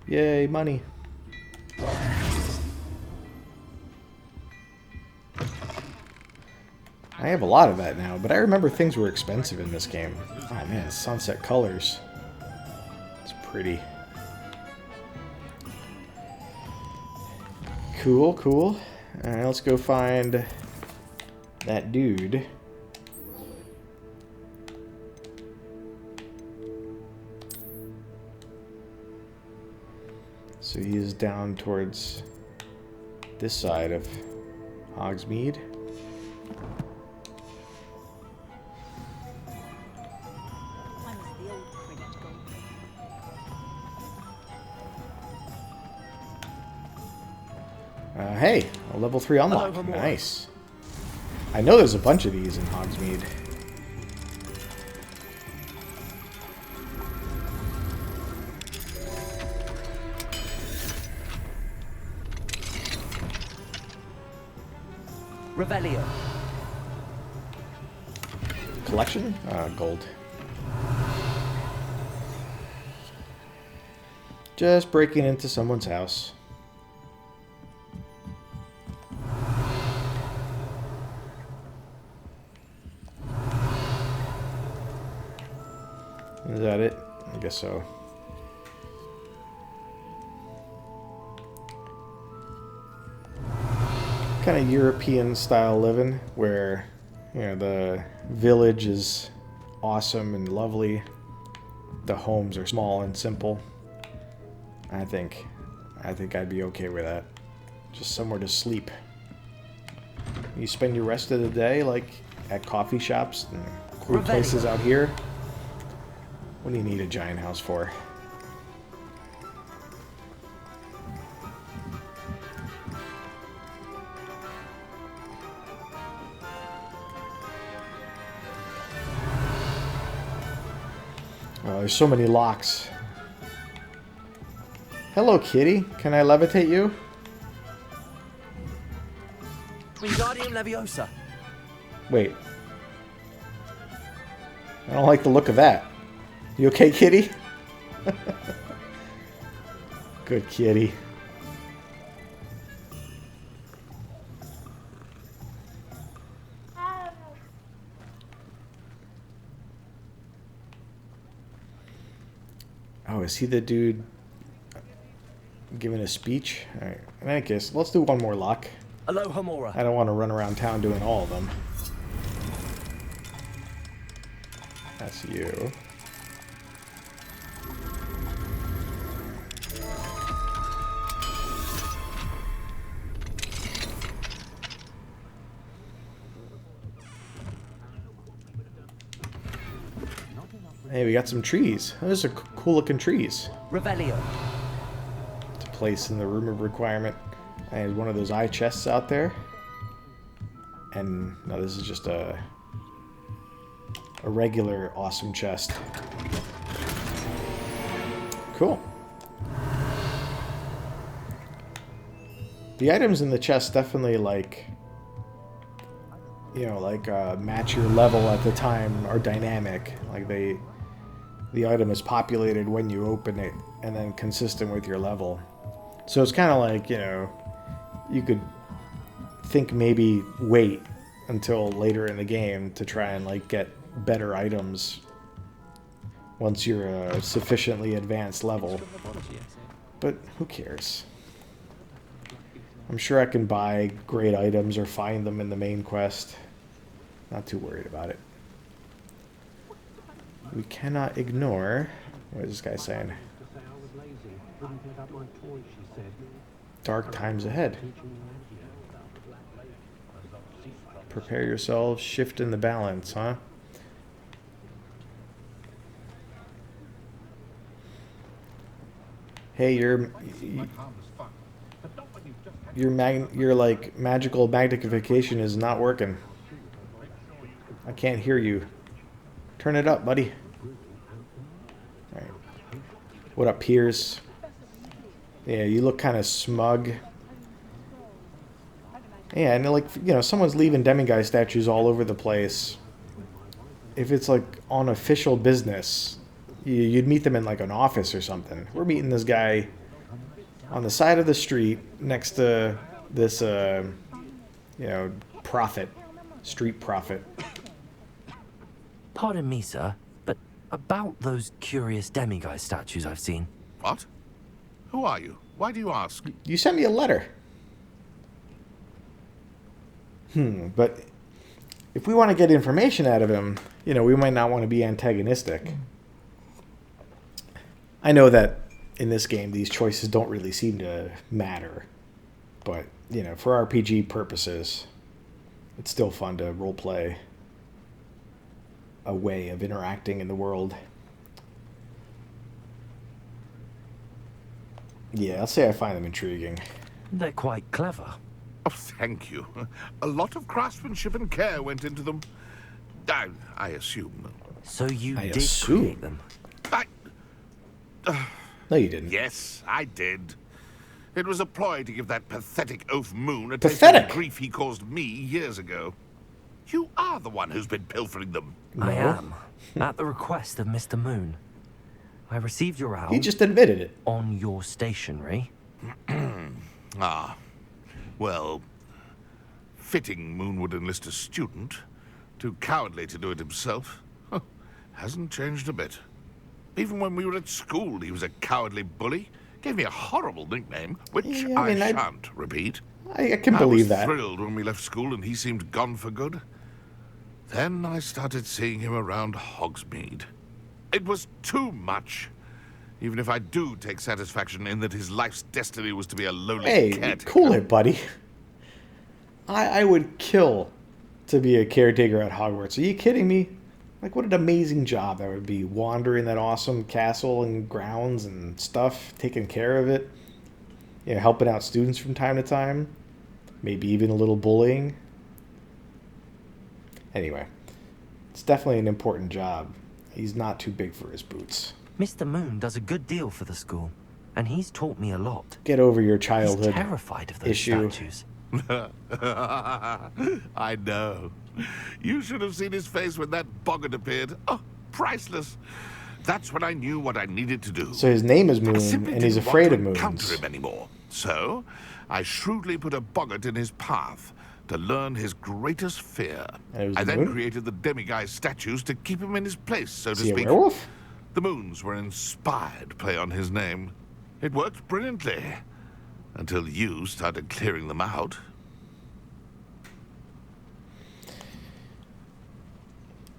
Yay, money. I have a lot of that now, but I remember things were expensive in this game. Oh man, sunset colors. It's pretty. Cool, cool. Alright, let's go find that dude. So he is down towards this side of Hogsmeade. Hey, a level 3 unlock. Nice. I know there's a bunch of these in Hogsmeade. Revelio. Collection? Gold. Just breaking into someone's house. Is that it? I guess so. Kind of European style living where, you know, the village is awesome and lovely. The homes are small and simple. I think I'd be okay with that. Just somewhere to sleep. You spend your rest of the day like at coffee shops and cool places out here. What do you need a giant house for? Oh, there's so many locks. Hello, kitty. Can I levitate you? Wingardium Leviosa. Wait. I don't like the look of that. You okay, kitty? Good kitty. Oh, is he the dude giving a speech? Alright, in any case, let's do one more lock. Alohomora. I don't want to run around town doing all of them. That's you. Hey, we got some trees. Those are cool looking trees. Revelio. place in the room of requirement. And one of those eye chests out there. And no, this is just a regular awesome chest. Cool. The items in the chest definitely, like, you know, like match your level at the time, are dynamic. Like the item is populated when you open it and then consistent with your level. So it's kind of like, you know, you could think maybe wait until later in the game to try and like get better items once you're a sufficiently advanced level. But who cares? I'm sure I can buy great items or find them in the main quest. Not too worried about it. We cannot ignore... What is this guy saying? Dark times ahead. Prepare yourselves, shift in the balance, huh? Hey, your like magical magnification is not working. I can't hear you. Turn it up, buddy. All right. What up, Piers? Yeah, you look kind of smug. Yeah, and like, you know, someone's leaving demiguise statues all over the place. If it's like on official business, you'd meet them in like an office or something. We're meeting this guy on the side of the street next to this, you know, prophet, street prophet. Pardon me, sir, but about those curious demiguise statues I've seen. What? Who are you? Why do you ask? You sent me a letter. But if we want to get information out of him, you know, we might not want to be antagonistic. I know that in this game, these choices don't really seem to matter. But, you know, for RPG purposes, it's still fun to roleplay a way of interacting in the world. Yeah, I'll say I find them intriguing. They're quite clever. Oh, thank you. A lot of craftsmanship and care went into them. I assume. So you I did assume. create them? No, you didn't. Yes, I did. It was a ploy to give that pathetic oaf Moon a taste of the grief he caused me years ago. You are the one who's been pilfering them. No. I am. At the request of Mr. Moon. I received your owl. He just admitted it. On your stationery. Ah. Well, fitting Moon would enlist a student. Too cowardly to do it himself. Hasn't changed a bit. Even when we were at school, he was a cowardly bully. Gave me a horrible nickname, which Yeah, I mean, I shan't repeat. I can believe that. I was thrilled when we left school and he seemed gone for good. Then I started seeing him around Hogsmeade. It was too much. Even if I do take satisfaction in that his life's destiny was to be a lowly caretaker. Cool it, buddy. I would kill to be a caretaker at Hogwarts. Are you kidding me? Like, what an amazing job that would be. Wandering that awesome castle and grounds and stuff. Taking care of it. You know, helping out students from time to time. Maybe even a little bullying. Anyway. It's definitely an important job. He's not too big for his boots. Mr. Moon does a good deal for the school, and he's taught me a lot. Get over your childhood He's terrified of those statues. I know. You should have seen his face when that boggart appeared. Oh, priceless. That's when I knew what I needed to do. So his name is Moon, and he's afraid of moons. I simply didn't want to encounter him anymore. So I shrewdly put a boggart in his path to learn his greatest fear. I then created the demiguise statues to keep him in his place, so to speak. Is he a werewolf? The moons were an inspired play on his name. It worked brilliantly. Until you started clearing them out.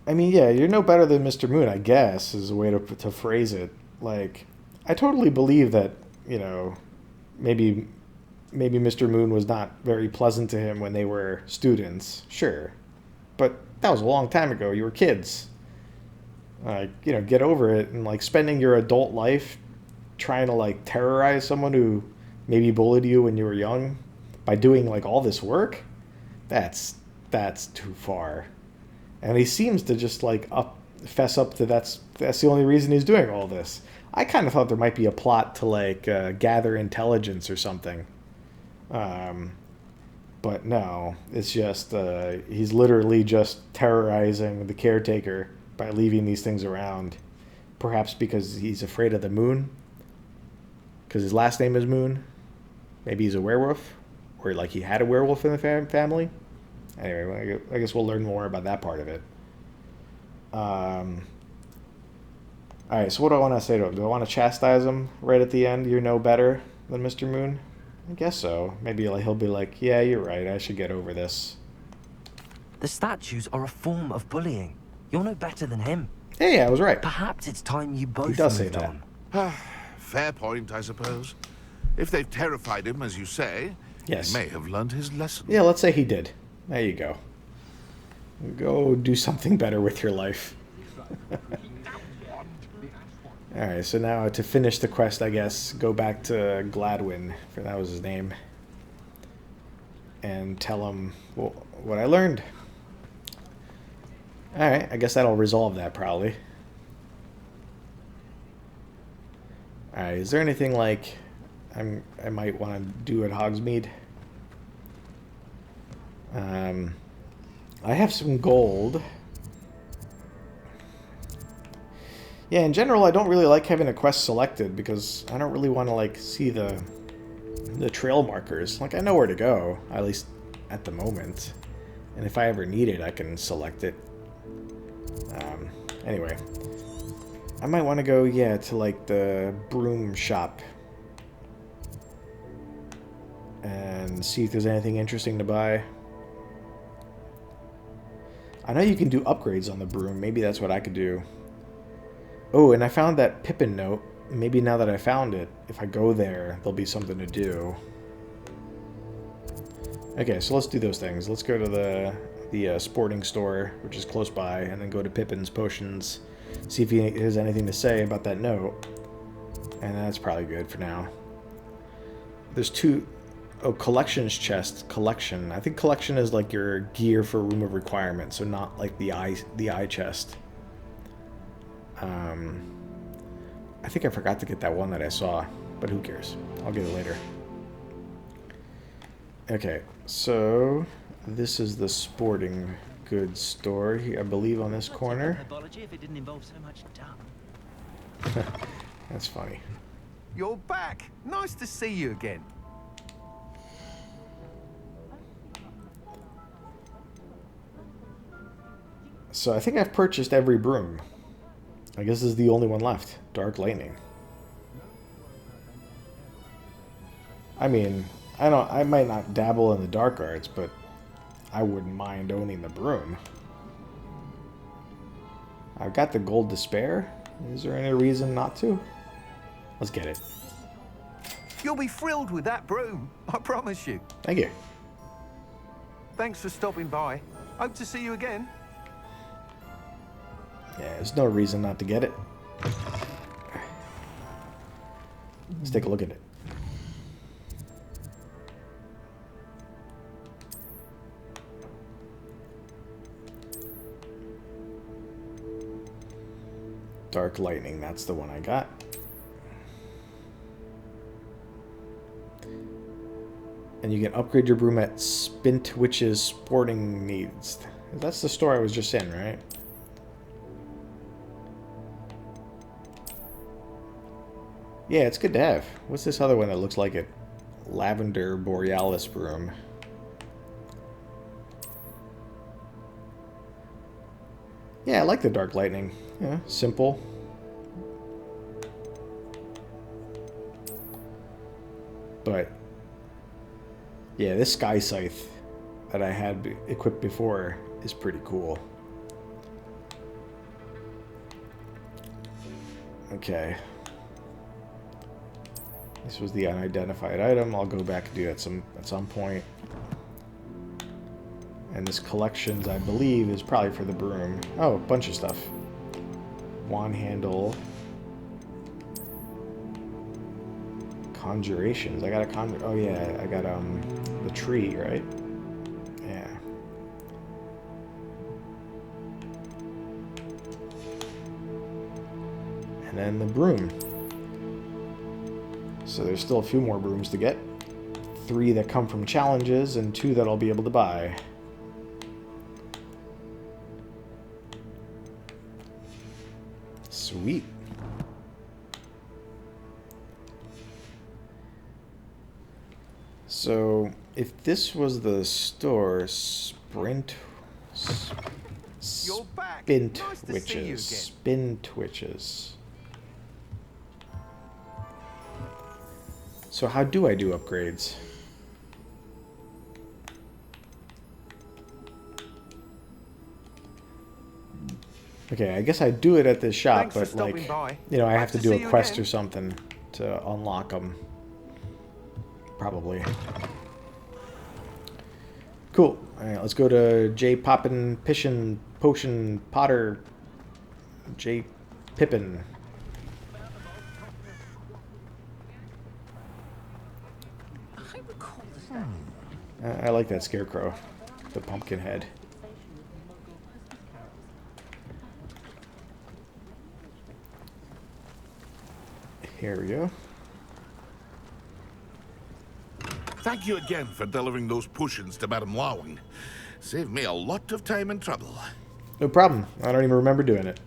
I mean, yeah, you're no better than Mr. Moon, I guess, is a way to phrase it. Like, I totally believe that, you know, maybe Mr. Moon was not very pleasant to him when they were students. Sure. But that was a long time ago. You were kids. You know, get over it. And, like, spending your adult life trying to, like, terrorize someone who maybe bullied you when you were young by doing like all this work, that's too far. And he seems to just like fess up to that's the only reason he's doing all this. I kind of thought there might be a plot to like gather intelligence or something. But no, it's just he's literally just terrorizing the caretaker by leaving these things around. Perhaps because he's afraid of the moon. Because his last name is Moon. Maybe he's a werewolf. Or like he had a werewolf in the family. Anyway, I guess we'll learn more about that part of it. Alright, so what do I want to say to him? Do I want to chastise him right at the end? You're no better than Mr. Moon? I guess so. Maybe he'll be like, yeah, you're right. I should get over this. The statues are a form of bullying. You're no better than him. Hey, I was right. Perhaps it's time you both He does say moved that. on. Fair point, I suppose. If they've terrified him, as you say, Yes. he may have learned his lesson. Yeah, let's say he did. There you go. Go do something better with your life. Alright, so now to finish the quest, I guess, go back to Gladwin, for that was his name, and tell him what I learned. Alright, I guess that'll resolve that, probably. Alright, is there anything, like, I might want to do at Hogsmeade? I have some gold. Yeah, in general, I don't really like having a quest selected because I don't really want to, like, see the trail markers. Like, I know where to go, at least at the moment. And if I ever need it, I can select it. Anyway. I might want to go, yeah, to, like, the broom shop. And see if there's anything interesting to buy. I know you can do upgrades on the broom. Maybe that's what I could do. Oh, and I found that Pippin note. Maybe now that I found it, if I go there, there'll be something to do. Okay, so let's do those things. Let's go to the sporting store, which is close by, and then go to Pippin's Potions. See if he has anything to say about that note. And that's probably good for now. There's two... Oh, collections chest. Collection. I think collection is like your gear for Room of Requirement, so not like the eye chest. I think I forgot to get that one that I saw, but who cares? I'll get it later. Okay, so this is the sporting goods store here, I believe, on this corner. If it didn't involve so much dung. That's funny. You're back. Nice to see you again. So I think I've purchased every broom. I guess this is the only one left. Dark Lightning. I mean, I might not dabble in the dark arts, but I wouldn't mind owning the broom. I've got the gold to spare. Is there any reason not to? Let's get it. You'll be thrilled with that broom, I promise you. Thank you. Thanks for stopping by. Hope to see you again. Yeah, there's no reason not to get it. Let's take a look at it. Dark Lightning, that's the one I got. And you can upgrade your broom at Spintwitch's Sporting Needs. That's the store I was just in, right? Yeah, it's good to have. What's this other one that looks like it? Lavender Borealis broom. Yeah, I like the Dark Lightning. Yeah, simple. But yeah, this Sky Scythe that I had equipped before is pretty cool. Okay. This was the unidentified item. I'll go back and do that at some point. And this collections, I believe, is probably for the broom. Oh, a bunch of stuff. Wand handle. Conjurations. I got a oh yeah, I got the tree, right? Yeah. And then the broom. So there's still a few more brooms to get. 3 that come from challenges and 2 that I'll be able to buy. Sweet. So if this was the store, Sprint... You're back. Spint Nice to see you witches. again. Spint witches. So how do I do upgrades? Okay, I guess I do it at this shop, Thanks for but like, stopping by. you know, I Nice have to to do see a you quest again. or something to unlock them. Probably. Cool. All right, let's go to J. Poppin' Pishin Potion Potter J. Pippin. I like that scarecrow, the pumpkin head. Here we go. Thank you again for delivering those potions to Madame Lawing. Saved me a lot of time and trouble. No problem. I don't even remember doing it.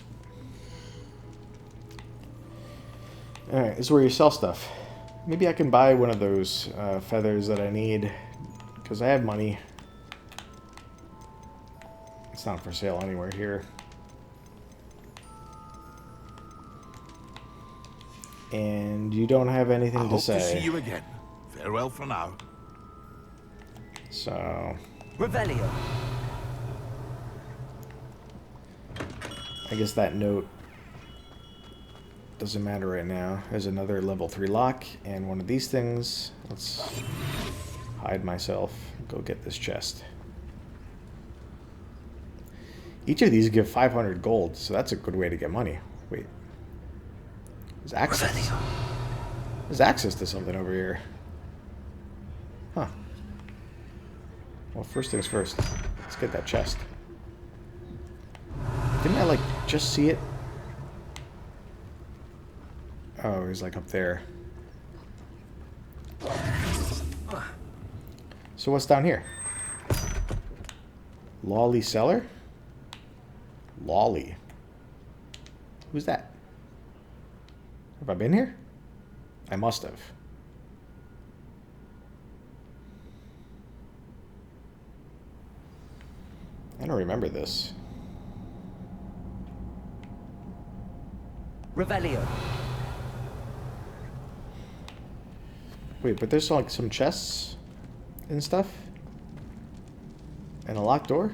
Alright, this is where you sell stuff. Maybe I can buy one of those feathers that I need, because I have money. It's not for sale anywhere here. And you don't have anything I to hope say. to see you again. Farewell for now. So, Revelio. I guess that note doesn't matter right now. There's another level 3 lock and one of these things. Let's hide myself. Go get this chest. Each of these give 500 gold, so that's a good way to get money. Wait. There's access. There's access to something over here. Huh. Well, first things first. Let's get that chest. Didn't I, like, just see it? Oh, he's, like, up there. So what's down here? Lolly Cellar? Lolly. Who's that? Have I been here? I must have. I don't remember this. Revelio. Wait, but there's like some chests and stuff? And a locked door?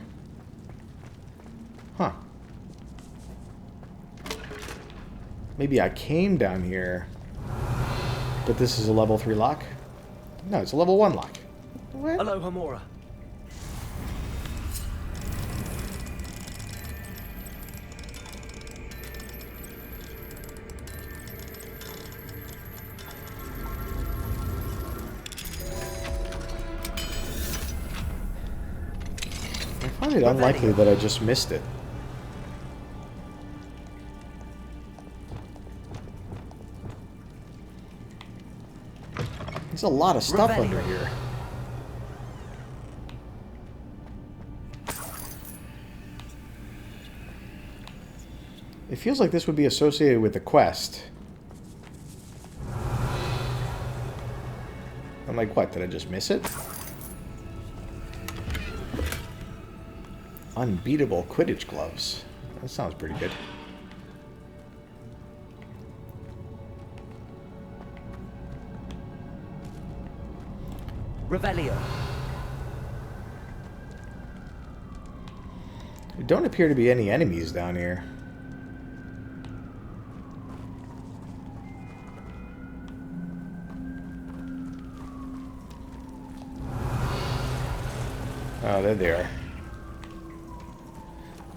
Huh. Maybe I came down here, but this is a level 3 lock? No, it's a level 1 lock. What? Aloha Mora. I find it unlikely that I just missed it. There's a lot of stuff under here. It feels like this would be associated with the quest. I'm like, what? Did I just miss it? Unbeatable Quidditch gloves. That sounds pretty good. Revelio. There don't appear to be any enemies down here. Oh, there they are.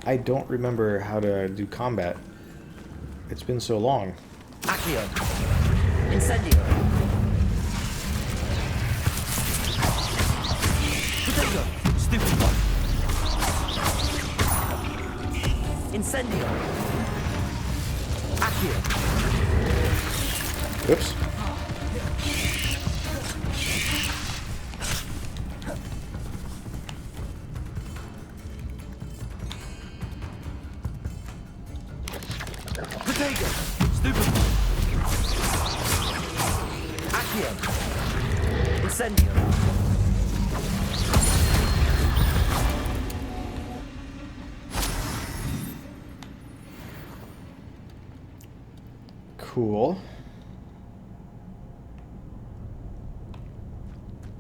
I don't remember how to do combat. It's been so long. Accio. Incendio. Protego! Stupid one! Incendio! Accio! Oops. Protego! Stupid one! Accio! Incendio! Cool.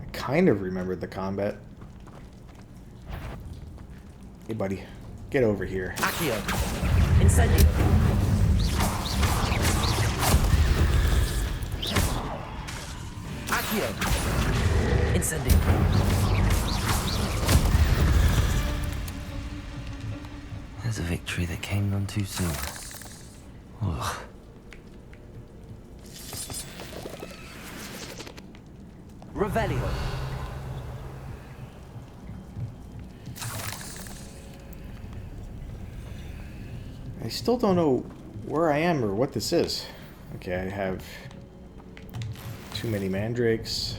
I kind of remembered the combat. Hey, buddy. Get over here. Accio! Incendio! Accio! Incendio! There's a victory that came none too soon. Ugh. Revelio. I still don't know where I am or what this is. Okay, I have too many mandrakes.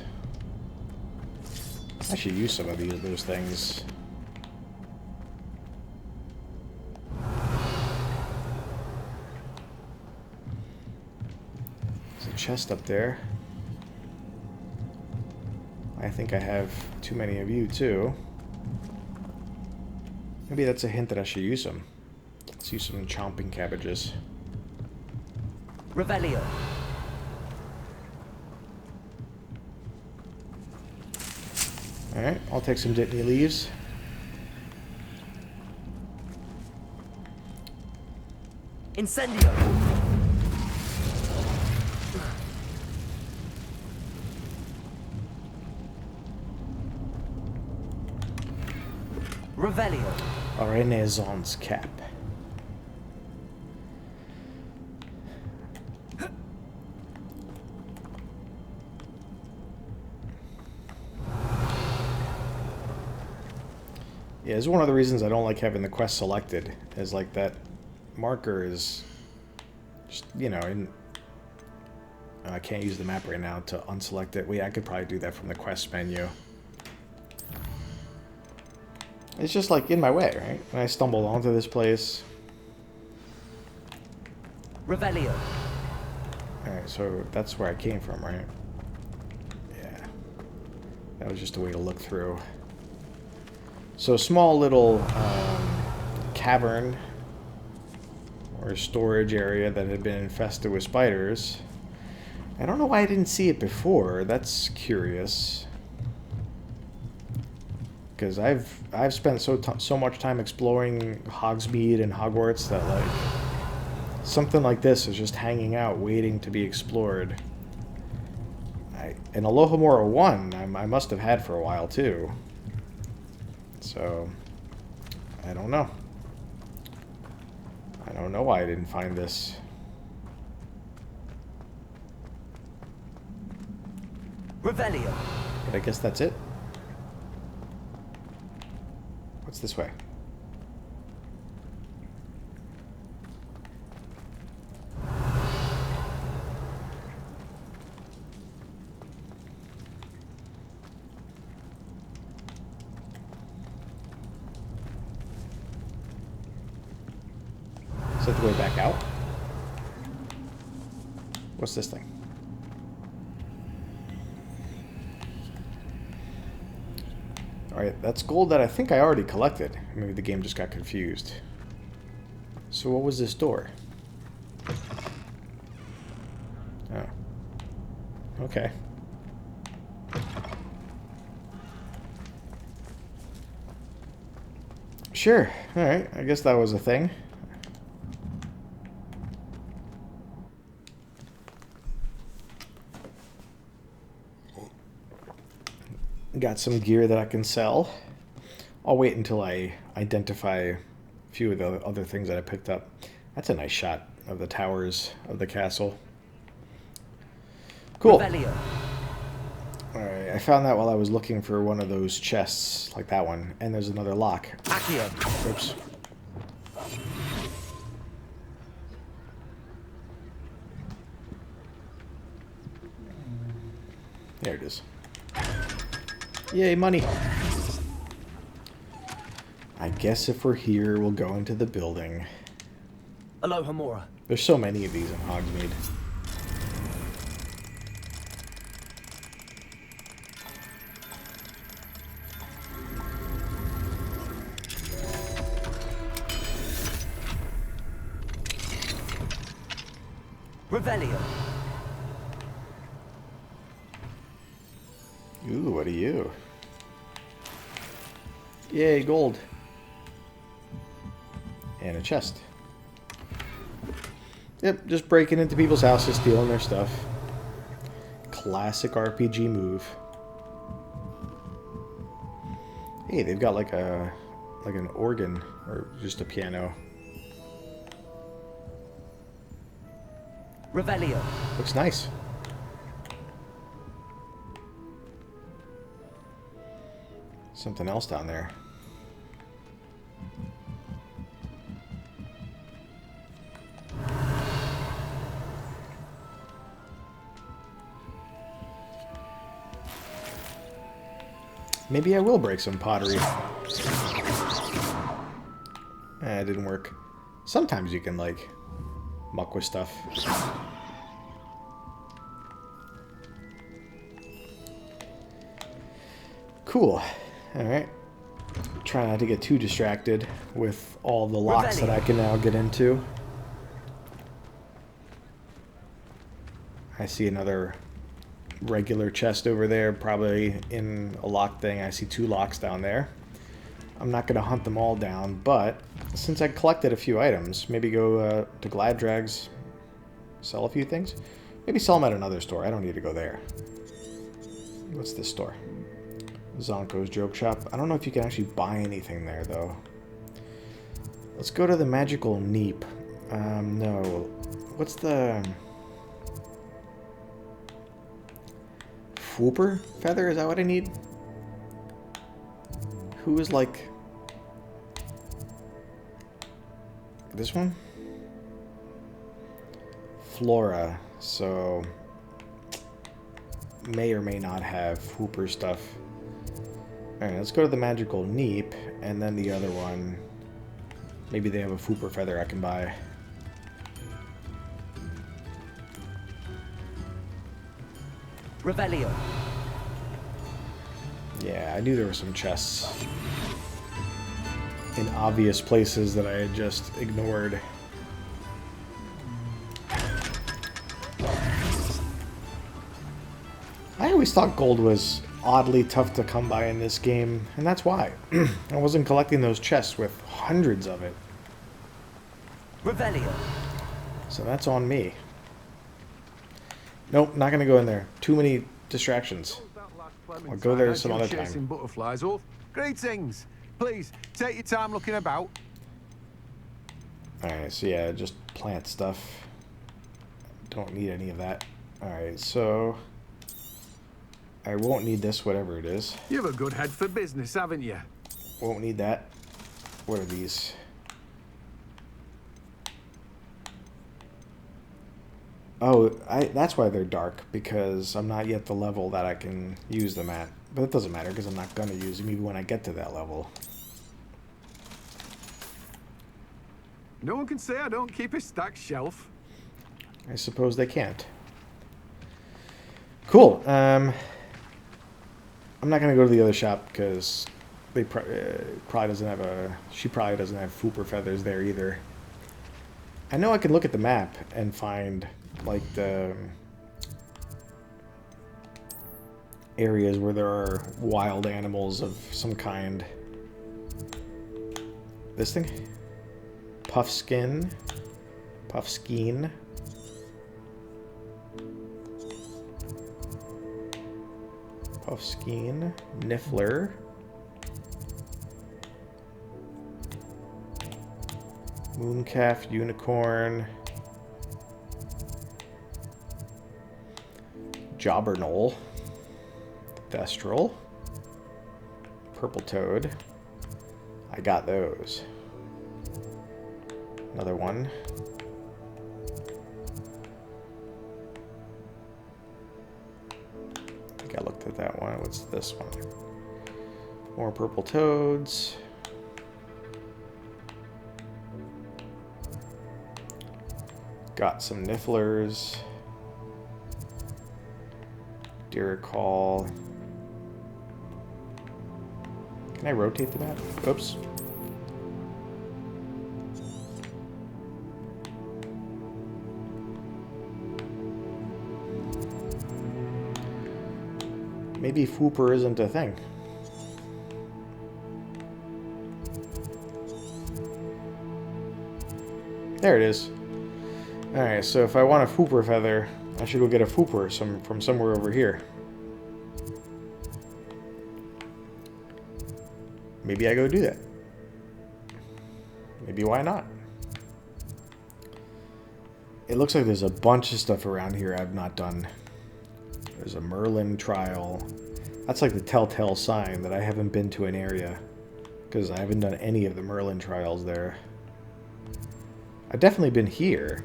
I should use some of those things. There's a chest up there. I think I have too many of you too. Maybe that's a hint that I should use them. Let's use some chomping cabbages. Revelio. Alright, I'll take some Dittany leaves. Incendio. Revelio. A Renaissance cap. Yeah, this is one of the reasons I don't like having the quest selected, is like that marker is just, you know, in... I can't use the map right now to unselect it. Wait, I could probably do that from the quest menu. It's just like in my way, right? And I stumbled onto this place. Revelio. Alright, so that's where I came from, right? Yeah. That was just a way to look through. So a small little cavern or storage area that had been infested with spiders. I don't know why I didn't see it before. That's curious. Because I've spent so much time exploring Hogsmeade and Hogwarts that like something like this is just hanging out, waiting to be explored. And Alohomora 1, I must have had for a while too. So I don't know. I don't know why I didn't find this. Revelio. But I guess that's it. What's this way? Is that the way back out? What's this thing? Alright, that's gold that I think I already collected. Maybe the game just got confused. So what was this door? Oh. Okay. Sure. Alright, I guess that was a thing. Got some gear that I can sell. I'll wait until I identify a few of the other things that I picked up. That's a nice shot of the towers of the castle. Cool. Revelio. Alright, I found that while I was looking for one of those chests, like that one, and there's another lock. Accio. Oops. There it is. Yay, money! I guess if we're here, we'll go into the building. Alohomora. There's so many of these in Hogsmeade. Revelio. Ooh, what are you? Yay, gold. And a chest. Yep, just breaking into people's houses, stealing their stuff. Classic RPG move. Hey, they've got like an organ or just a piano. Revelio. Looks nice. Something else down there. Maybe I will break some pottery. It didn't work. Sometimes you can, like, muck with stuff. Cool. Alright. Try not to get too distracted with all the locks that I can now get into. I see another regular chest over there, probably in a lock thing. I see 2 locks down there. I'm not going to hunt them all down, but since I collected a few items, maybe go to Gladdrag's, sell a few things. Maybe sell them at another store. I don't need to go there. What's this store? Zonko's Joke Shop. I don't know if you can actually buy anything there, though. Let's go to the Magical Neep. No. What's the... Whooper feather? Is that what I need? Who is like... This one? Flora. So... May or may not have Whooper stuff. Alright, let's go to the Magical Neep, and then the other one. Maybe they have a Whooper feather I can buy. Revelio. Yeah, I knew there were some chests in obvious places that I had just ignored. I always thought gold was oddly tough to come by in this game, and that's why. I wasn't collecting those chests with hundreds of it. Revelio. So that's on me. Nope, not gonna go in there. Too many distractions. I'll go there some other time. Butterflies off. Greetings. Please, take your time looking about. Alright, so yeah, just plant stuff. Don't need any of that. Alright, so... I won't need this, whatever it is. You have a good head for business, haven't you? Won't need that. What are these? Oh, that's why they're dark, because I'm not yet the level that I can use them at. But it doesn't matter, because I'm not going to use them even when I get to that level. No one can say I don't keep a stacked shelf. I suppose they can't. Cool. I'm not going to go to the other shop, because they probably doesn't have a... She probably doesn't have Whooper feathers there either. I know I can look at the map and find... like the areas where there are wild animals of some kind. This thing? Puffskin. Puffskein. Puffskein. Niffler. Mooncalf, unicorn. Jobberknoll. Thestral. Purple toad. I got those. Another one. I think I looked at that one. What's this one? More purple toads. Got some nifflers. Call. Can I rotate the map? Oops. Maybe Fooper isn't a thing. There it is. Alright, so if I want a Fooper feather, I should go get a Fooper from somewhere over here. Maybe I go do that. Maybe why not? It looks like there's a bunch of stuff around here I've not done. There's a Merlin trial. That's like the telltale sign that I haven't been to an area, because I haven't done any of the Merlin trials there. I've definitely been here.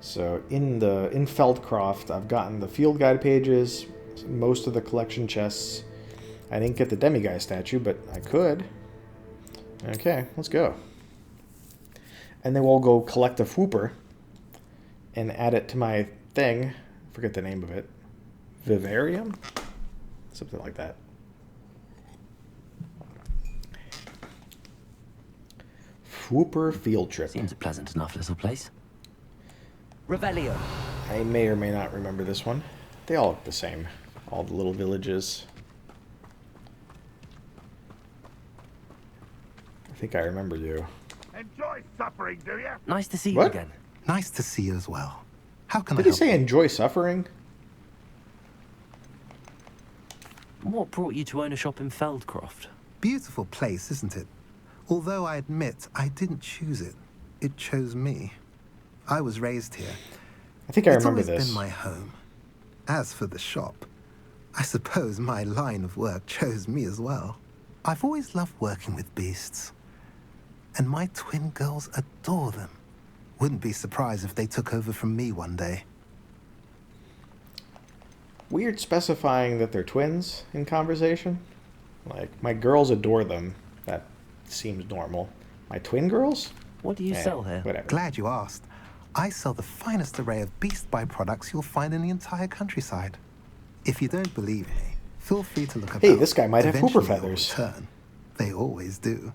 So in Feldcroft, I've gotten the field guide pages, most of the collection chests. I didn't get the demiguy statue, but I could. Okay, let's go. And then we'll go collect a Fooper and add it to my thing. I forget the name of it. Vivarium? Something like that. Fooper field trip. Seems a pleasant enough little place. Revelio. I may or may not remember this one. They all look the same. All the little villages. I think I remember you. Enjoy suffering, do you? Nice to see you What? again. Nice to see you as well. How can Did I he help say you? enjoy suffering? What brought you to own a shop in Feldcroft? Beautiful place, isn't it? Although I admit I didn't choose it. It chose me. I was raised here. I think I It's remember always this. been my home. As for the shop, I suppose my line of work chose me as well. I've always loved working with beasts. And my twin girls adore them. Wouldn't be surprised if they took over from me one day. Weird specifying that they're twins in conversation. Like, my girls adore them. That seems normal. My twin girls? What do you sell here? Whatever. Glad you asked. I sell the finest array of beast byproducts you'll find in the entire countryside. If you don't believe me, feel free to look about. Hey, this guy might have Eventually Fooper feathers. they'll return. They always do.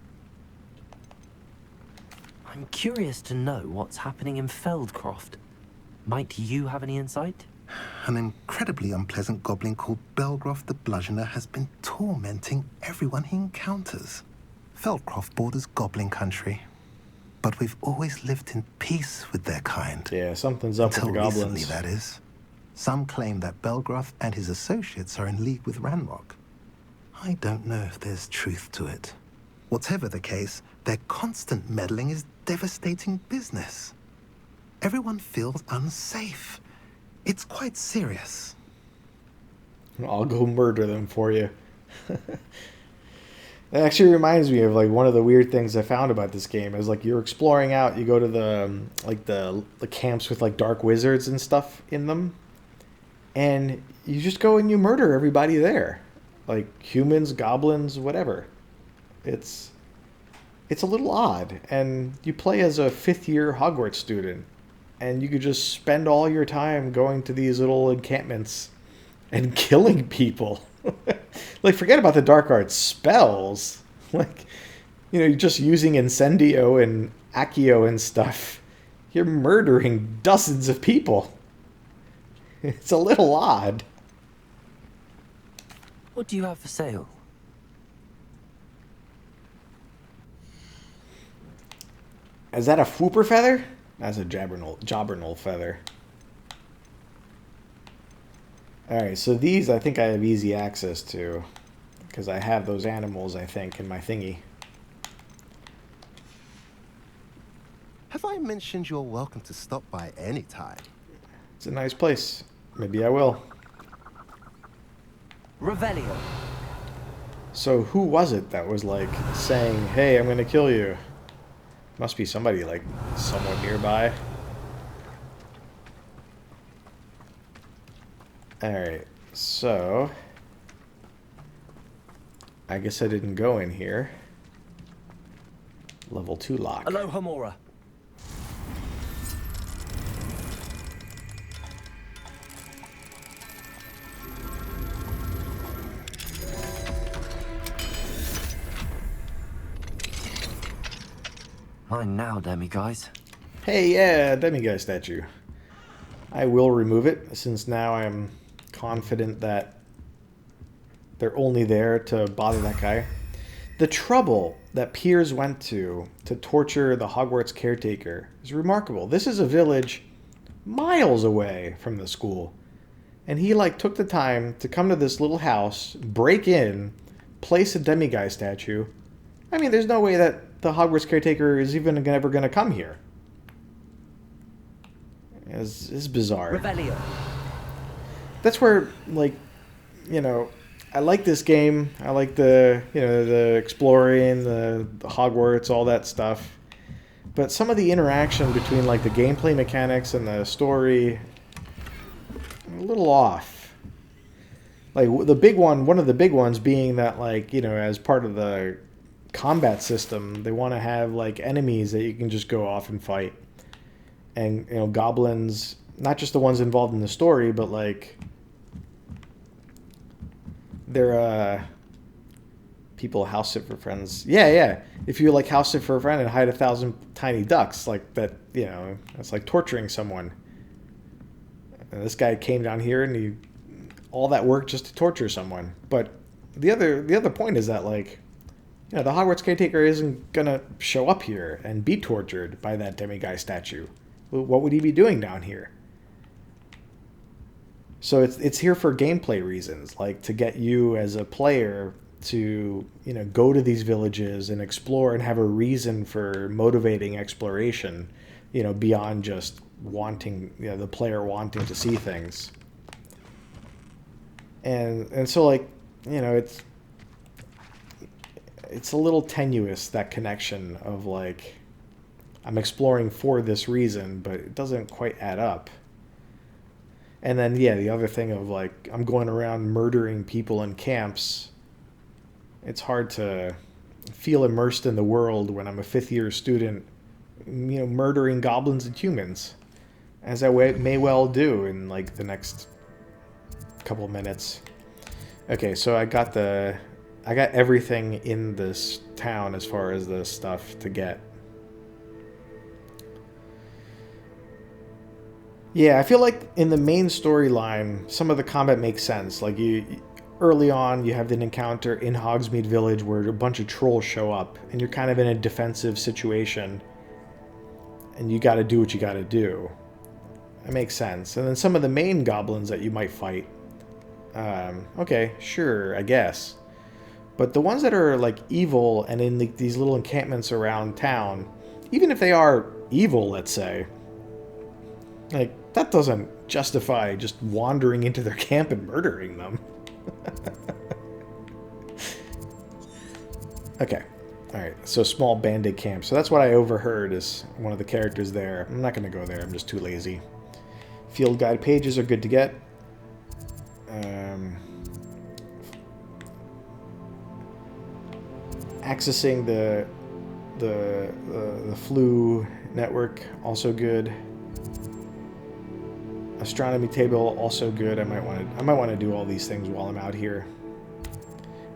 I'm curious to know what's happening in Feldcroft. Might you have any insight? An incredibly unpleasant goblin called Belgroth the Bludgeoner has been tormenting everyone he encounters. Feldcroft borders goblin country, but we've always lived in peace with their kind. Yeah, something's up Until with the goblins. recently, that is. Some claim that Belgroth and his associates are in league with Ranrock. I don't know if there's truth to it. Whatever the case, their constant meddling is devastating business. Everyone feels unsafe. It's quite serious. I'll go murder them for you. It actually reminds me of like one of the weird things I found about this game is like you're exploring out, you go to the like the camps with like dark wizards and stuff in them, and you just go and you murder everybody there, like humans, goblins, whatever. It's a little odd, and you play as a 5th-year Hogwarts student, and you could just spend all your time going to these little encampments and killing people. Like, forget about the dark arts spells. Like, you know, you're just using Incendio and Accio and stuff. You're murdering dozens of people. It's a little odd. What do you have for sale? Is that a Fooper feather? That's a Jobbernal feather. Alright, so these I think I have easy access to, because I have those animals, I think, in my thingy. Have I mentioned you're welcome to stop by any time? It's a nice place. Maybe I will. Revelio. So who was it that was like saying, hey, I'm gonna kill you? Must be somebody like somewhat nearby. Alright, so I guess I didn't go in here. Level 2 lock. Aloha Mora. Mine now, demiguise. Hey, yeah, demiguise statue. I will remove it, since now I'm confident that they're only there to bother that guy. The trouble that Piers went to torture the Hogwarts caretaker is remarkable. This is a village miles away from the school. And he, like, took the time to come to this little house, break in, place a demiguise statue. I mean, there's no way that the Hogwarts caretaker is even ever going to come here. It's bizarre. Revelio. That's where, like, you know, I like this game. I like the, you know, the exploring, the Hogwarts, all that stuff. But some of the interaction between, like, the gameplay mechanics and the story, a little off. Like, the big one, one of the big ones being that, like, you know, as part of the combat system, they want to have, like, enemies that you can just go off and fight. And, you know, goblins, not just the ones involved in the story, but, like, they're, people house sit for friends. Yeah, yeah. If you, like, house sit for a friend and hide 1,000 tiny ducks, like, that, you know, that's like torturing someone. And this guy came down here and he, all that work just to torture someone. But the other point is that, like, you know, the Hogwarts caretaker isn't gonna show up here and be tortured by that demiguise statue. What would he be doing down here? So it's here for gameplay reasons, like to get you as a player to, you know, go to these villages and explore and have a reason for motivating exploration, you know, beyond just wanting, you know, the player wanting to see things. And so, like, you know, it's a little tenuous, that connection of, like, I'm exploring for this reason, but it doesn't quite add up. And then, yeah, the other thing of, like, I'm going around murdering people in camps. It's hard to feel immersed in the world when I'm a fifth-year student, you know, murdering goblins and humans, as I may well do in, like, the next couple minutes. Okay, so I got everything in this town as far as the stuff to get. Yeah, I feel like in the main storyline, some of the combat makes sense. Like, early on, you have an encounter in Hogsmeade Village where a bunch of trolls show up, and you're kind of in a defensive situation, and you got to do what you got to do. That makes sense. And then some of the main goblins that you might fight, okay, sure, I guess. But the ones that are, like, evil and in these little encampments around town, even if they are evil, let's say, like, that doesn't justify just wandering into their camp and murdering them. Okay. Alright, so small bandit camp. So that's what I overheard as one of the characters there. I'm not going to go there. I'm just too lazy. Field guide pages are good to get. Accessing the flu network, also good. Astronomy table, also good. I might want to do all these things while I'm out here.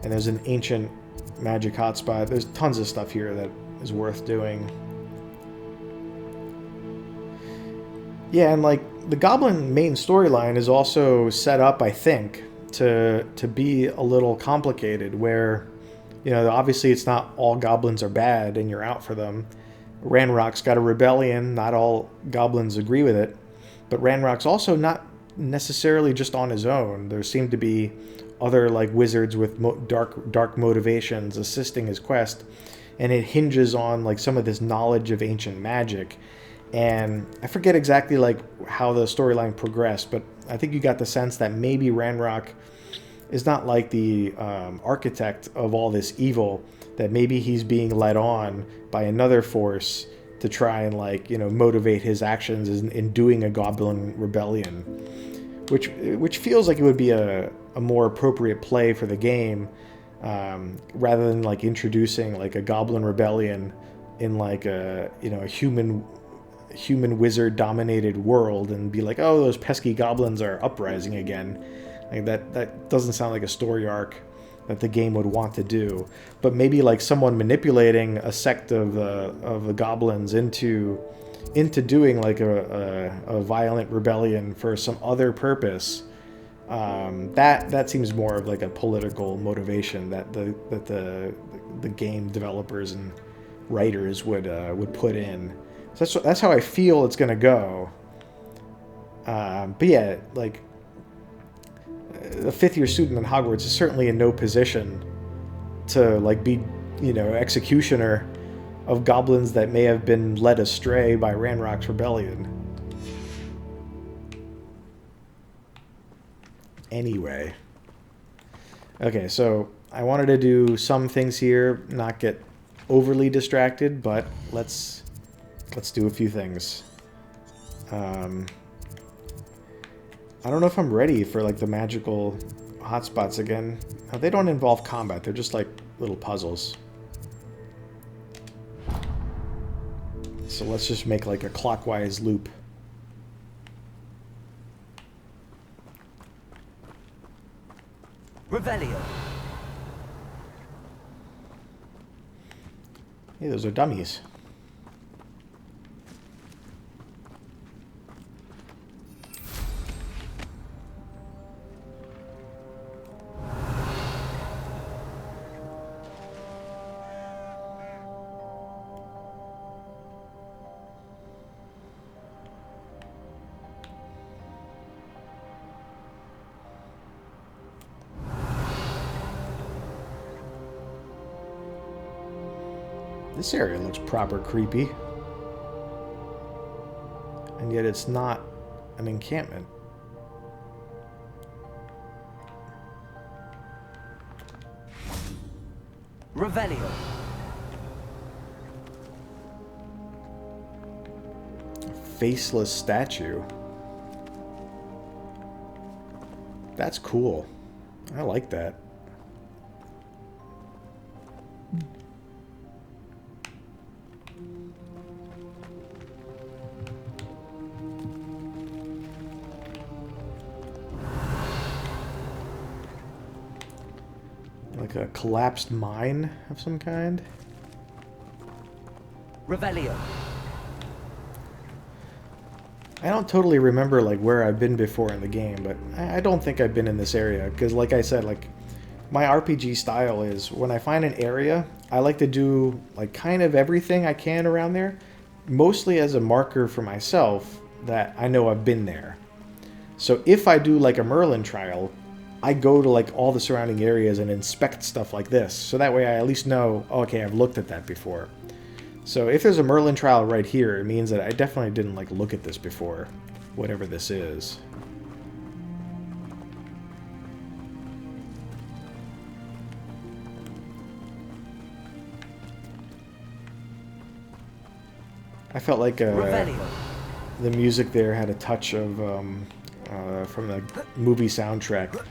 And there's an ancient magic hotspot. There's tons of stuff here that is worth doing. Yeah, and, like, the Goblin main storyline is also set up, I think, to be a little complicated, where, you know, obviously it's not all goblins are bad and you're out for them. Ranrock's got a rebellion. Not all goblins agree with it. But Ranrock's also not necessarily just on his own. There seem to be other, like, wizards with dark motivations assisting his quest. and it hinges on like some of this knowledge of ancient magic. And I forget exactly like how the storyline progressed, but I think you got the sense that maybe Ranrock is not like the architect of all this evil, that maybe he's being led on by another force to try and like, you know, motivate his actions in doing a goblin rebellion, which feels like it would be a more appropriate play for the game, rather than like introducing like a goblin rebellion in like a, you know, a human wizard dominated world and be like, oh, those pesky goblins are uprising again. Like that doesn't sound like a story arc that the game would want to do. But maybe like someone manipulating a sect of the goblins into doing like a violent rebellion for some other purpose. That seems more of like a political motivation that the game developers and writers would put in. So that's how I feel it's gonna go. But yeah, like a fifth-year student in Hogwarts is certainly in no position to like be, you know, executioner of goblins that may have been led astray by Ranrock's rebellion. Anyway. Okay, so I wanted to do some things here, not get overly distracted, but let's do a few things. I don't know if I'm ready for like the magical hotspots again. No, they don't involve combat. They're just like little puzzles. So let's just make like a clockwise loop. Revelio. Hey, those are dummies. This area looks proper creepy. And yet it's not an encampment. Revelio. Faceless statue. That's cool. I like that. Like a collapsed mine of some kind. Revelio. I don't totally remember like where I've been before in the game, but I don't think I've been in this area because, like I said, like my RPG style is when I find an area, I like to do like kind of everything I can around there, mostly as a marker for myself that I know I've been there. So if I do like a Merlin trial, I go to like all the surrounding areas and inspect stuff like this. So that way I at least know, oh, okay, I've looked at that before. So if there's a Merlin trial right here, it means that I definitely didn't like look at this before, whatever this is. I felt like the music there had a touch of from the movie soundtrack.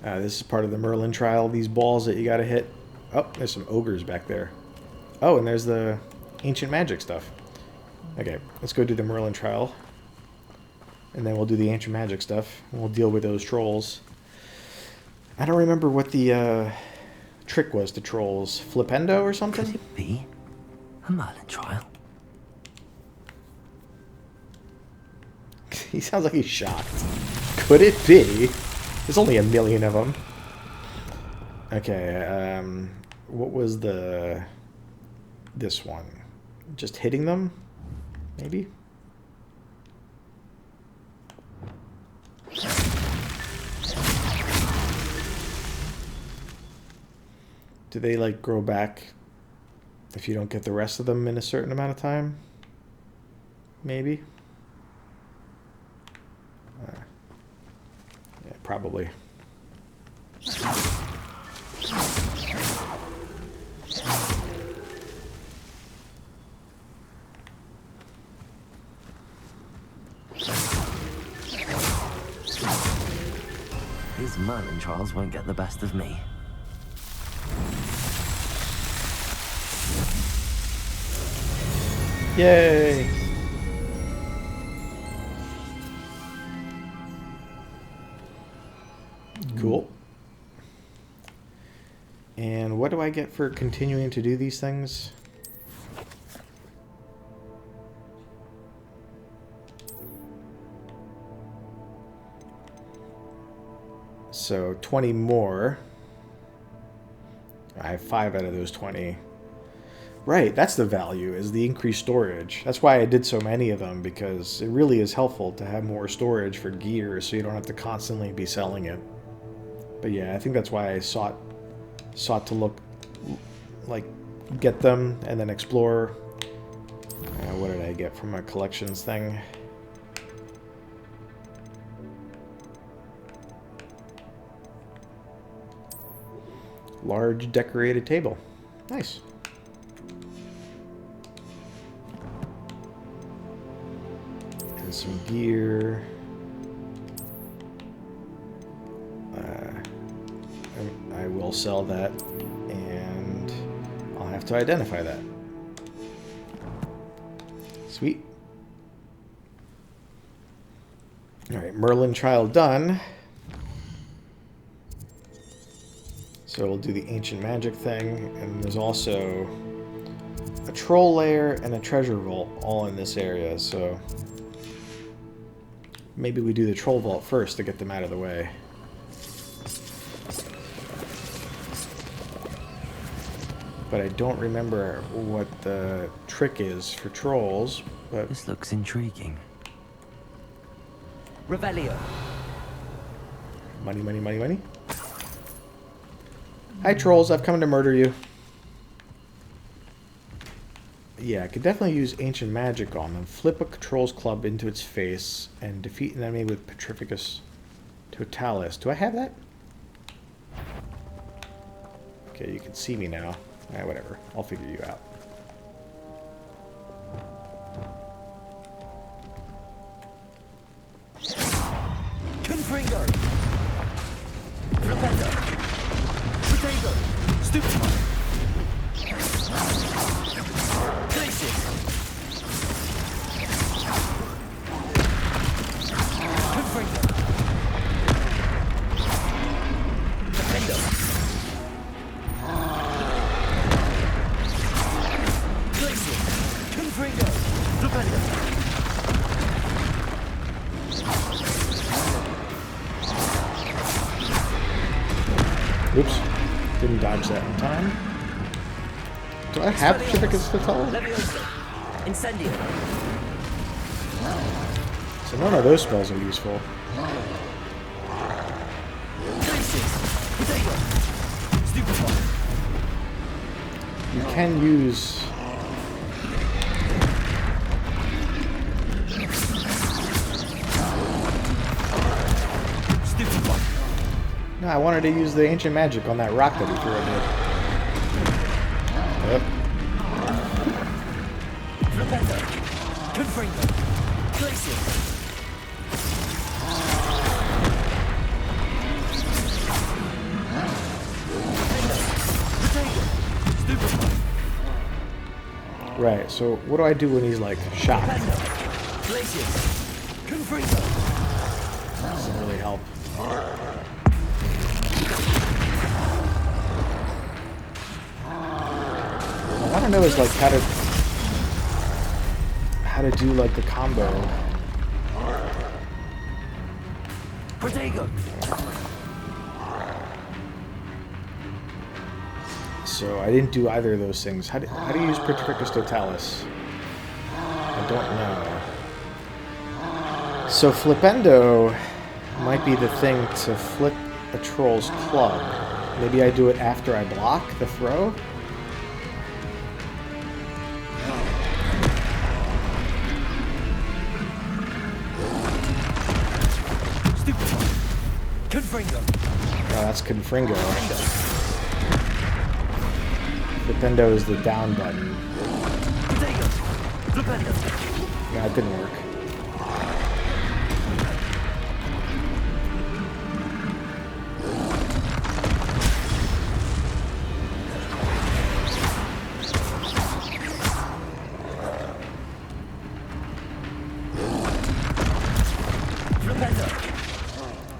This is part of the Merlin trial. These balls that you gotta hit. Oh, there's some ogres back there. Oh, and there's the ancient magic stuff. Okay, let's go do the Merlin trial. And then we'll do the ancient magic stuff. And we'll deal with those trolls. I don't remember what the trick was to trolls. Flipendo or something? Could it be a Merlin trial? He sounds like he's shocked. Could it be? There's only a million of them. Okay, what was this one? Just hitting them? Maybe? Do they like grow back if you don't get the rest of them in a certain amount of time? Maybe. Yeah, probably. His Merlin trials won't get the best of me. Yay! Cool. And what do I get for continuing to do these things? So 20 more. I have 5 out of those 20. Right, that's the value, is the increased storage. That's why I did so many of them, because it really is helpful to have more storage for gear so you don't have to constantly be selling it. But yeah, I think that's why I sought to look, like, get them and then explore. What did I get from my collections thing? Large decorated table. Nice. And some gear. I will sell that, and I'll have to identify that. Sweet. Alright, Merlin trial done. So we'll do the ancient magic thing, and there's also a troll lair and a treasure vault all in this area, so maybe we do the troll vault first to get them out of the way. But I don't remember what the trick is for trolls, but... This looks intriguing. Revelio. Money, money, money, money. Hi, trolls. I've come to murder you. Yeah, I could definitely use ancient magic on them. Flip a troll's club into its face and defeat an enemy with Petrificus Totalis. Do I have that? Okay, you can see me now. Whatever. I'll figure you out. Confringo. Flipendo. Potato. Stupefy. Glacius. Confringo. Defendo. Glacius. Confringo. Flipendo. Oops. Didn't dodge that in time. Do I have Petrificus Totalis? Incendio. So none of those spells are useful. You can use... No, I wanted to use the ancient magic on that rock that he threw at me. Yep. Right, so what do I do when he's like shot? Doesn't really help. I want to know is like how to do like the combo. So I didn't do either of those things. How do you use Petrificus Totalis? I don't know. So Flipendo might be the thing to flip a troll's club. Maybe I do it after I block the throw? Oh, that's Confringo. Flipendo is the down button. Yeah, it didn't work.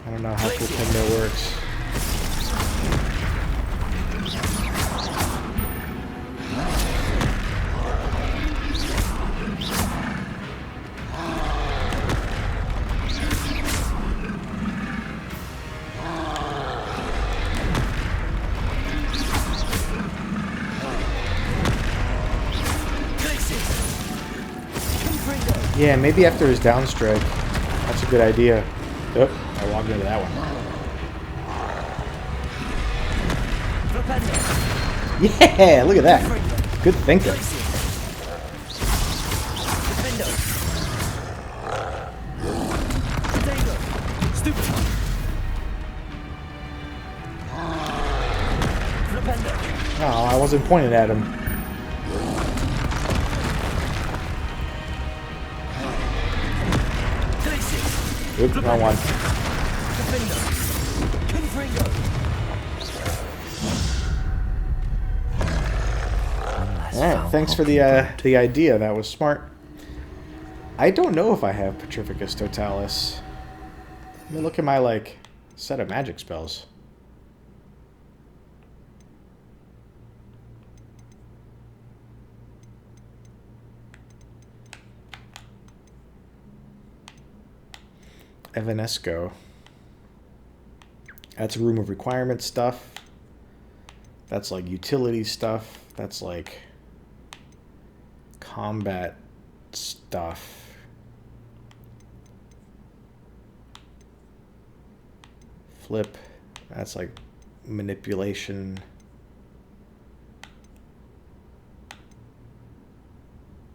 I don't know how Flipendo works. Yeah, maybe after his down strike. That's a good idea. Oh, I walked into that one. Yeah, look at that. Good thinking. Oh, I wasn't pointing at him. Oops, wrong one. Alright, thanks for the idea. That was smart. I don't know if I have Petrificus Totalis. Let me look at my, like, set of magic spells. Evanesco. That's room of requirement stuff. That's like utility stuff. That's like combat stuff. Flip. That's like manipulation.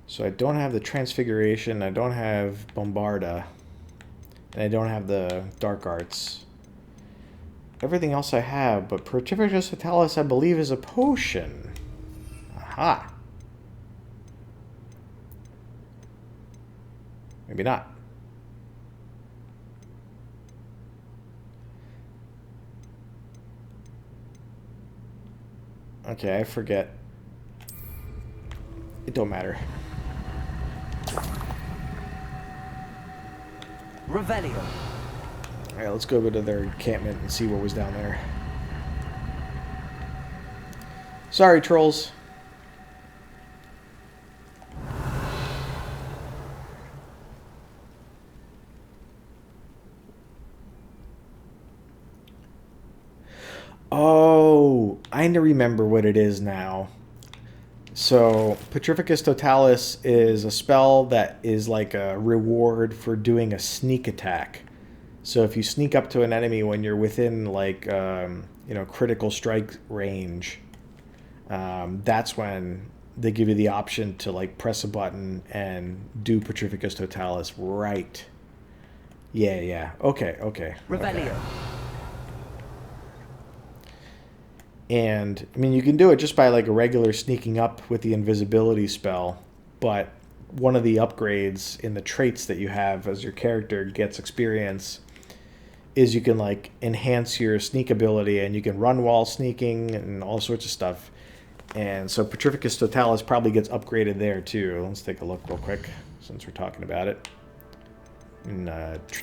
So I don't have the Transfiguration. I don't have Bombarda. And I don't have the Dark Arts. Everything else I have, but Petrificus Totalis, I believe, is a potion. Aha. Maybe not. Okay, I forget. It don't matter. Revelio. Alright, let's go to their encampment and see what was down there. Sorry, trolls. Oh, I remember what it is now. So, Petrificus Totalis is a spell that is like a reward for doing a sneak attack. So if you sneak up to an enemy when you're within like, critical strike range, that's when they give you the option to like press a button and do Petrificus Totalis. Right. Yeah. Okay. Revelio. Okay. And, I mean, you can do it just by, like, a regular sneaking up with the invisibility spell, but one of the upgrades in the traits that you have as your character gets experience is you can, like, enhance your sneak ability, and you can run while sneaking and all sorts of stuff. And so Petrificus Totalis probably gets upgraded there, too. Let's take a look real quick, since we're talking about it. And,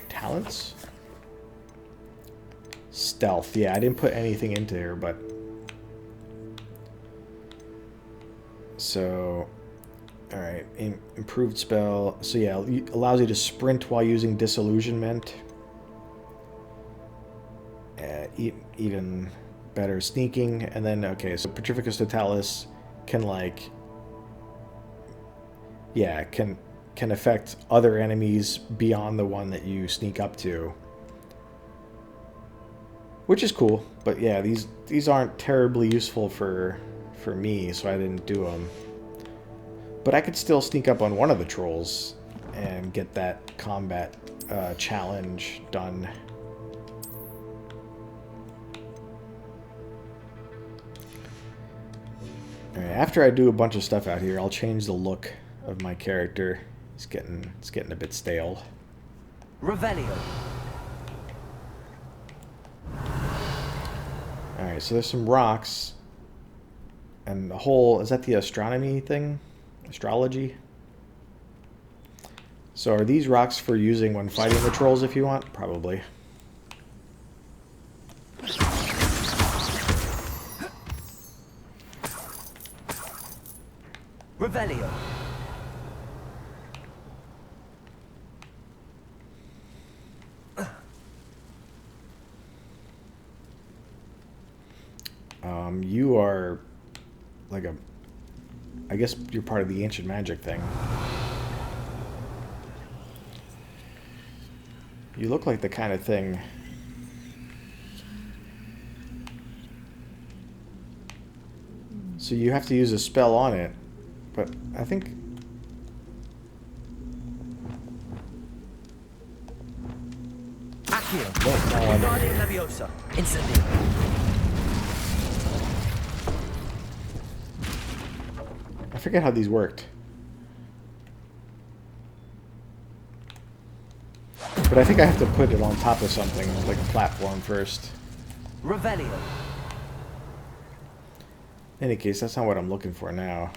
talents? Stealth. Yeah, I didn't put anything into here, but... So, alright, improved spell. So yeah, allows you to sprint while using disillusionment. Even better sneaking. And then, okay, so Petrificus Totalis can like, yeah, can affect other enemies beyond the one that you sneak up to. which is cool. But yeah, these aren't terribly useful for me, so I didn't do them. But I could still sneak up on one of the trolls and get that combat challenge done. Alright, after I do a bunch of stuff out here, I'll change the look of my character. It's getting a bit stale. Revelio. Alright, so there's some rocks. And the whole... Is that the astronomy thing? Astrology? So are these rocks for using when fighting the trolls if you want? Probably. Revelio. You are like a... I guess you're part of the ancient magic thing. You look like the kind of thing... So you have to use a spell on it, but I think... Accio. No, Leviosa. Instantly. I forget how these worked. But I think I have to put it on top of something, like a platform first. Revelio. In any case, that's not what I'm looking for now.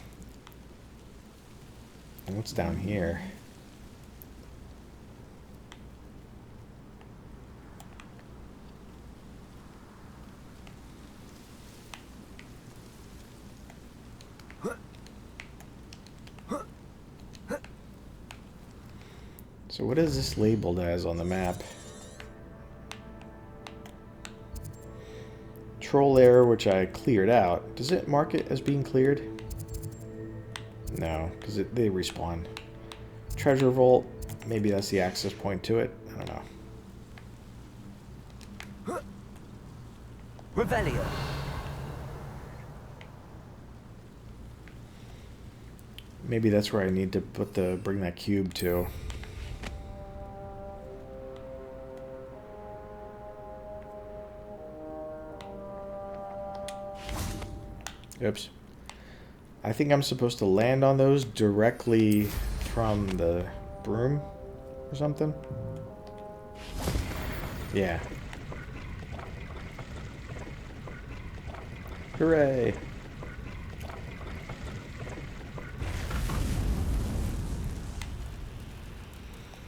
And what's down here? So what is this labeled as on the map? Troll error, which I cleared out. Does it mark it as being cleared? No, because they respawn. Treasure vault, maybe that's the access point to it. I don't know. Revelio. Maybe that's where I need to put bring that cube to. Oops. I think I'm supposed to land on those directly from the broom or something. Yeah. Hooray.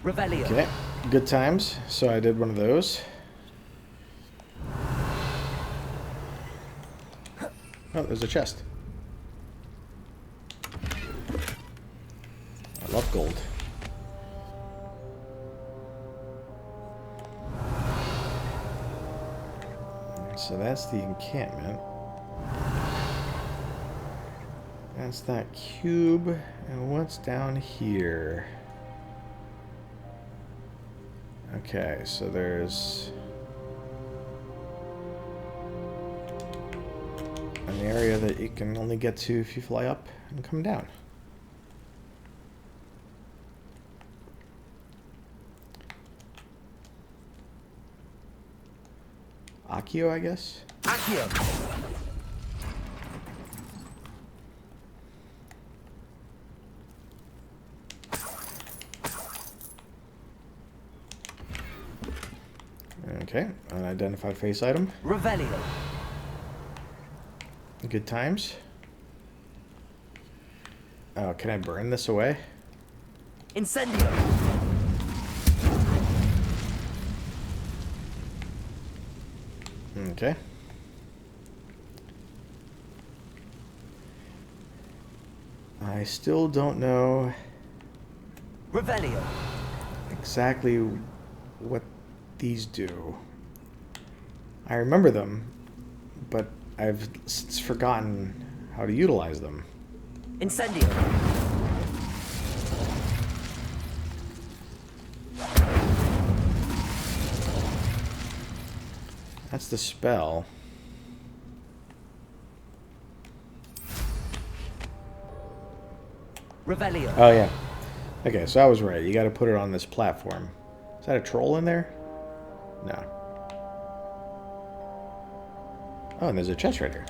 Revelio. Okay. Good times. So I did one of those. Oh, there's a chest. I love gold. So that's the encampment. That's that cube. And what's down here? Okay, so there's an area that you can only get to if you fly up and come down. Accio, I guess? Accio. Okay, unidentified face item. Revelio. Good times. Oh, can I burn this away? Incendio. Okay. I still don't know Revelio. exactly what these do. I remember them, but I've since forgotten how to utilize them. Incendio. That's the spell. Revelio. Oh, yeah. Okay, so I was right. You got to put it on this platform. Is that a troll in there? No. Oh, and there's a chest right here.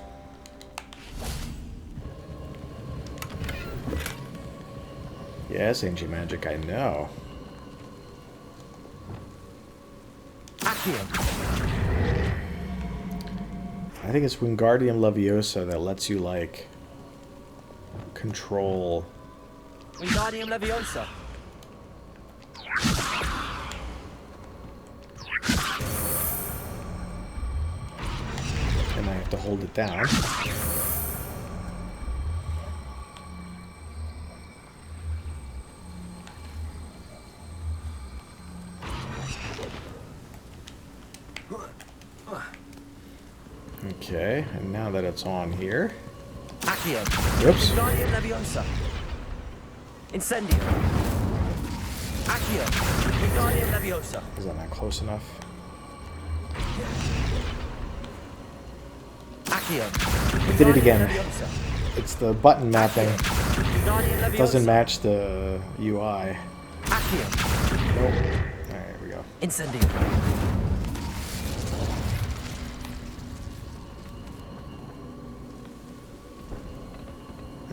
Yes, ancient magic, I know. Accio. I think it's Wingardium Leviosa that lets you, like, control... Wingardium Leviosa. And I have to hold it down. Okay, and now that it's on here... Accio. Whoops. Wingardium Leviosa. Incendio. Accio. Wingardium Leviosa. Is that not close enough? Accio. I did it again. Leviosa. It's the button mapping. Wingardium Leviosa. It doesn't match the UI. Accio. Nope. Alright, here we go. Incendio.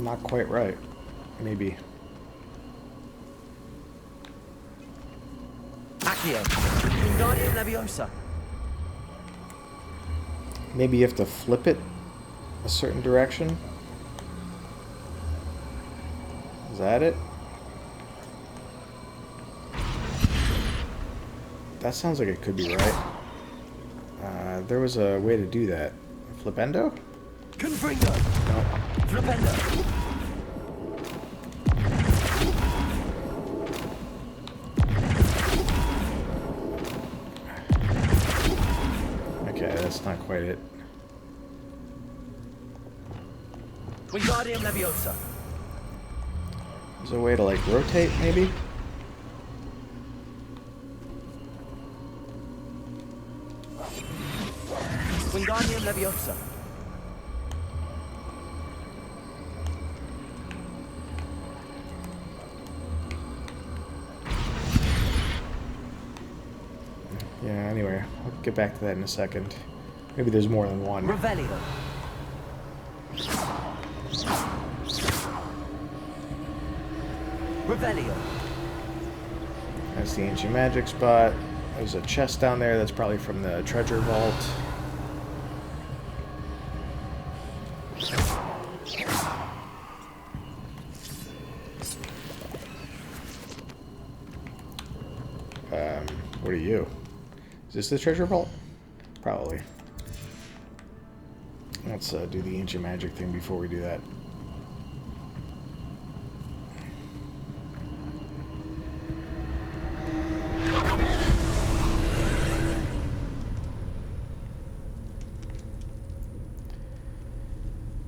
Not quite right. Maybe. Accio. Wingardium Leviosa. Maybe you have to flip it a certain direction. Is that it? That sounds like it could be right. There was a way to do that. Flipendo? Confringo. No. Flipendo. Okay, that's not quite it. Wingardium Leviosa. There's a way to, like, rotate, maybe? Wingardium Leviosa. Yeah, anyway, I'll get back to that in a second. Maybe there's more than one. Revelio. Revelio. That's the ancient magic spot. There's a chest down there that's probably from the treasure vault. What are you? Is this the treasure vault? Probably. Let's do the ancient magic thing before we do that.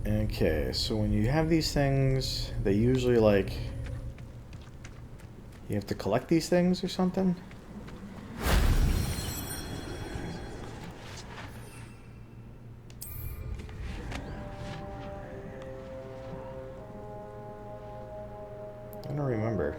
Okay, so when you have these things, they usually, like, you have to collect these things or something? I don't remember.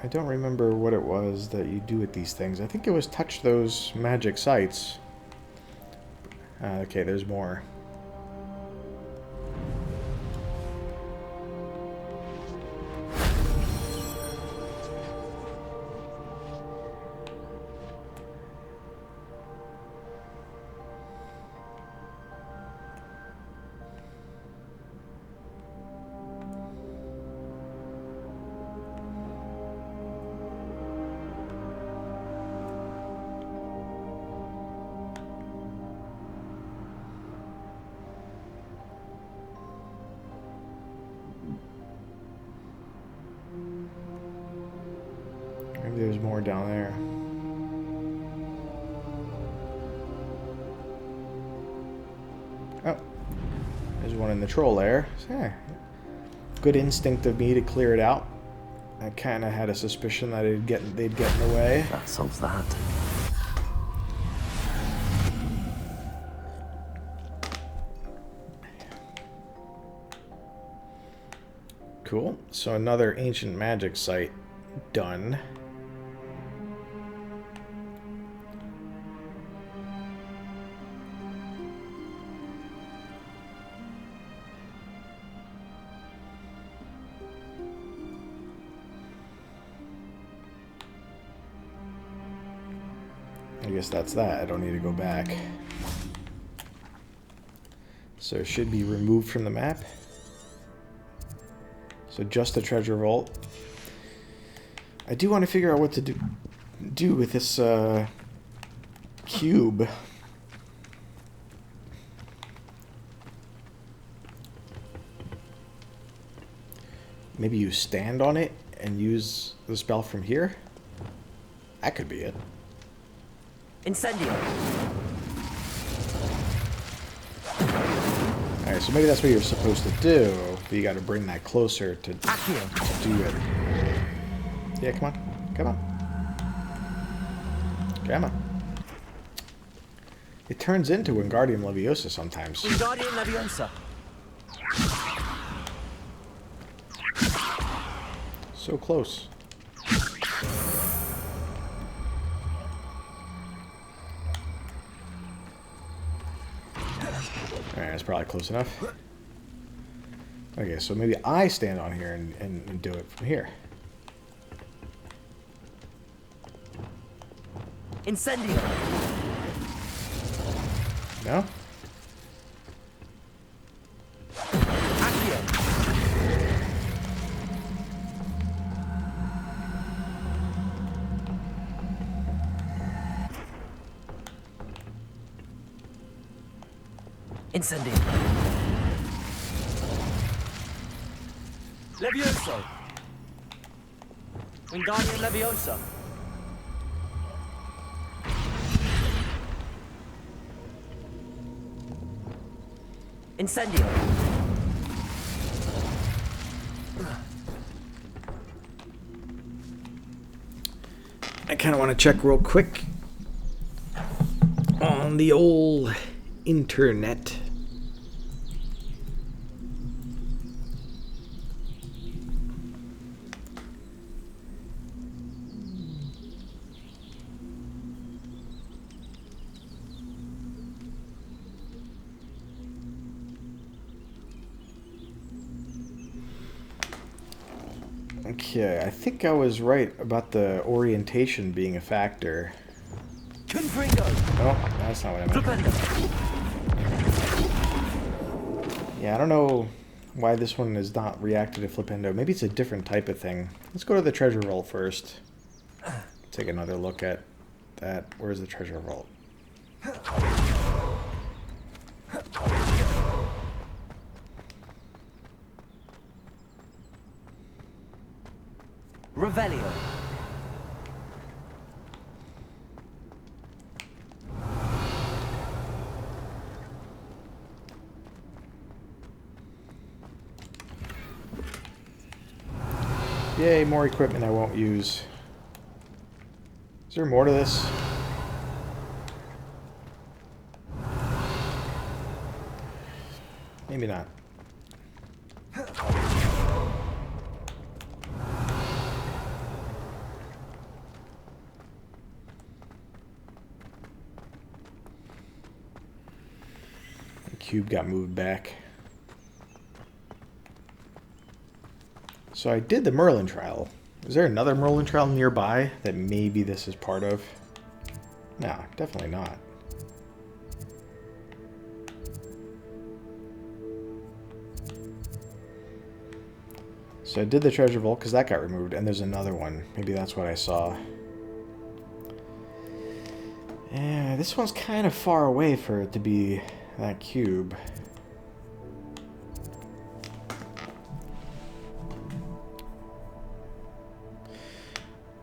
I don't remember what it was that you do with these things. I think it was touch those magic sites. Okay, there's more. there's more down there. Oh, there's one in the troll lair. Yeah. Good instinct of me to clear it out. I kind of had a suspicion that they'd get in the way. That solves that. Cool. So another ancient magic site done. I guess that's that. I don't need to go back. So it should be removed from the map. So just the treasure vault. I do want to figure out what to do with this cube. Maybe you stand on it and use the spell from here? That could be it. Incendio. Alright, so maybe that's what you're supposed to do, but you gotta bring that closer to do it. Yeah, come on. Come on. Come on. It turns into Wingardium Leviosa sometimes. Wingardium Leviosa. So close. Alright, that's probably close enough. Okay, so maybe I stand on here and do it from here. Incendio. No? Incendio. Levioso. Wingardium Leviosa. Incendio. I kind of want to check real quick on the old internet. Okay, I think I was right about the orientation being a factor. Confringo. Oh, that's not what I meant. Yeah, I don't know why this one is not reacted to Flipendo. Maybe it's a different type of thing. Let's go to the treasure vault first. Take another look at that. Where's the treasure vault? Revelio. Yay, more equipment I won't use. Is there more to this? Maybe not. The cube got moved back. So I did the Merlin trial. Is there another Merlin trial nearby that maybe this is part of? No, definitely not. So I did the treasure vault because that got removed, and there's another one. Maybe that's what I saw. Yeah, this one's kind of far away for it to be that cube.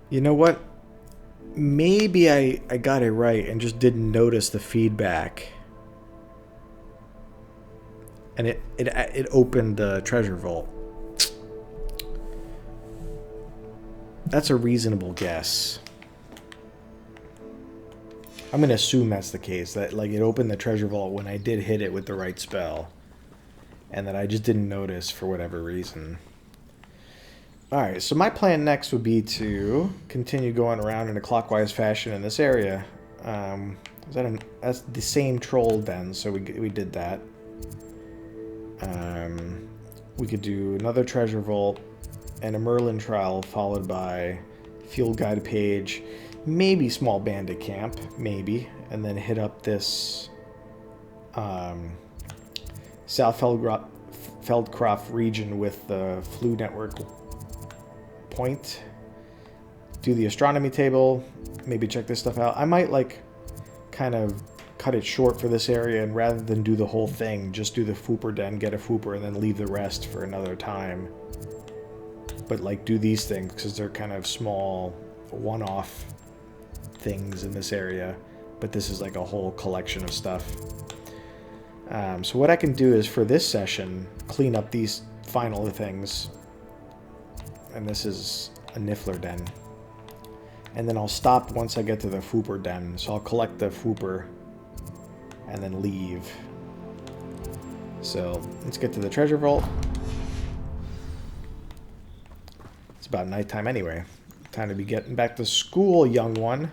You know what? Maybe I got it right and just didn't notice the feedback. And it opened the treasure vault. That's a reasonable guess. I'm gonna assume that's the case. That like it opened the treasure vault when I did hit it with the right spell. And that I just didn't notice for whatever reason. Alright, so my plan next would be to continue going around in a clockwise fashion in this area. That's the same troll den, so we did that. We could do another treasure vault and a Merlin trial followed by field guide page, maybe small bandit camp, maybe, and then hit up this South Feldcroft region with the Flu Network point. Do the astronomy table, maybe check this stuff out. I might like kind of cut it short for this area, and rather than do the whole thing, just do the Fooper den, get a Fooper, and then leave the rest for another time. But like do these things because they're kind of small, one-off things in this area. But this is like a whole collection of stuff. So what I can do is for this session, clean up these final things. And this is a Niffler den. And then I'll stop once I get to the Fooper den. So I'll collect the Fooper and then leave. So let's get to the treasure vault. It's about nighttime anyway. Time to be getting back to school, young one.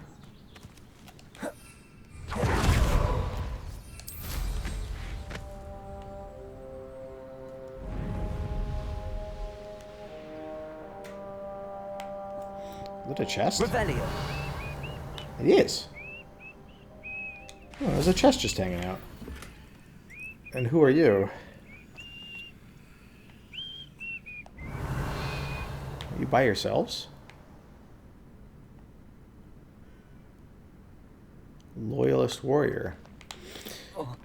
Is it a chest? Revelio. It is. Oh, there's a chest just hanging out. And who are you? Are you by yourselves? Loyalist warrior.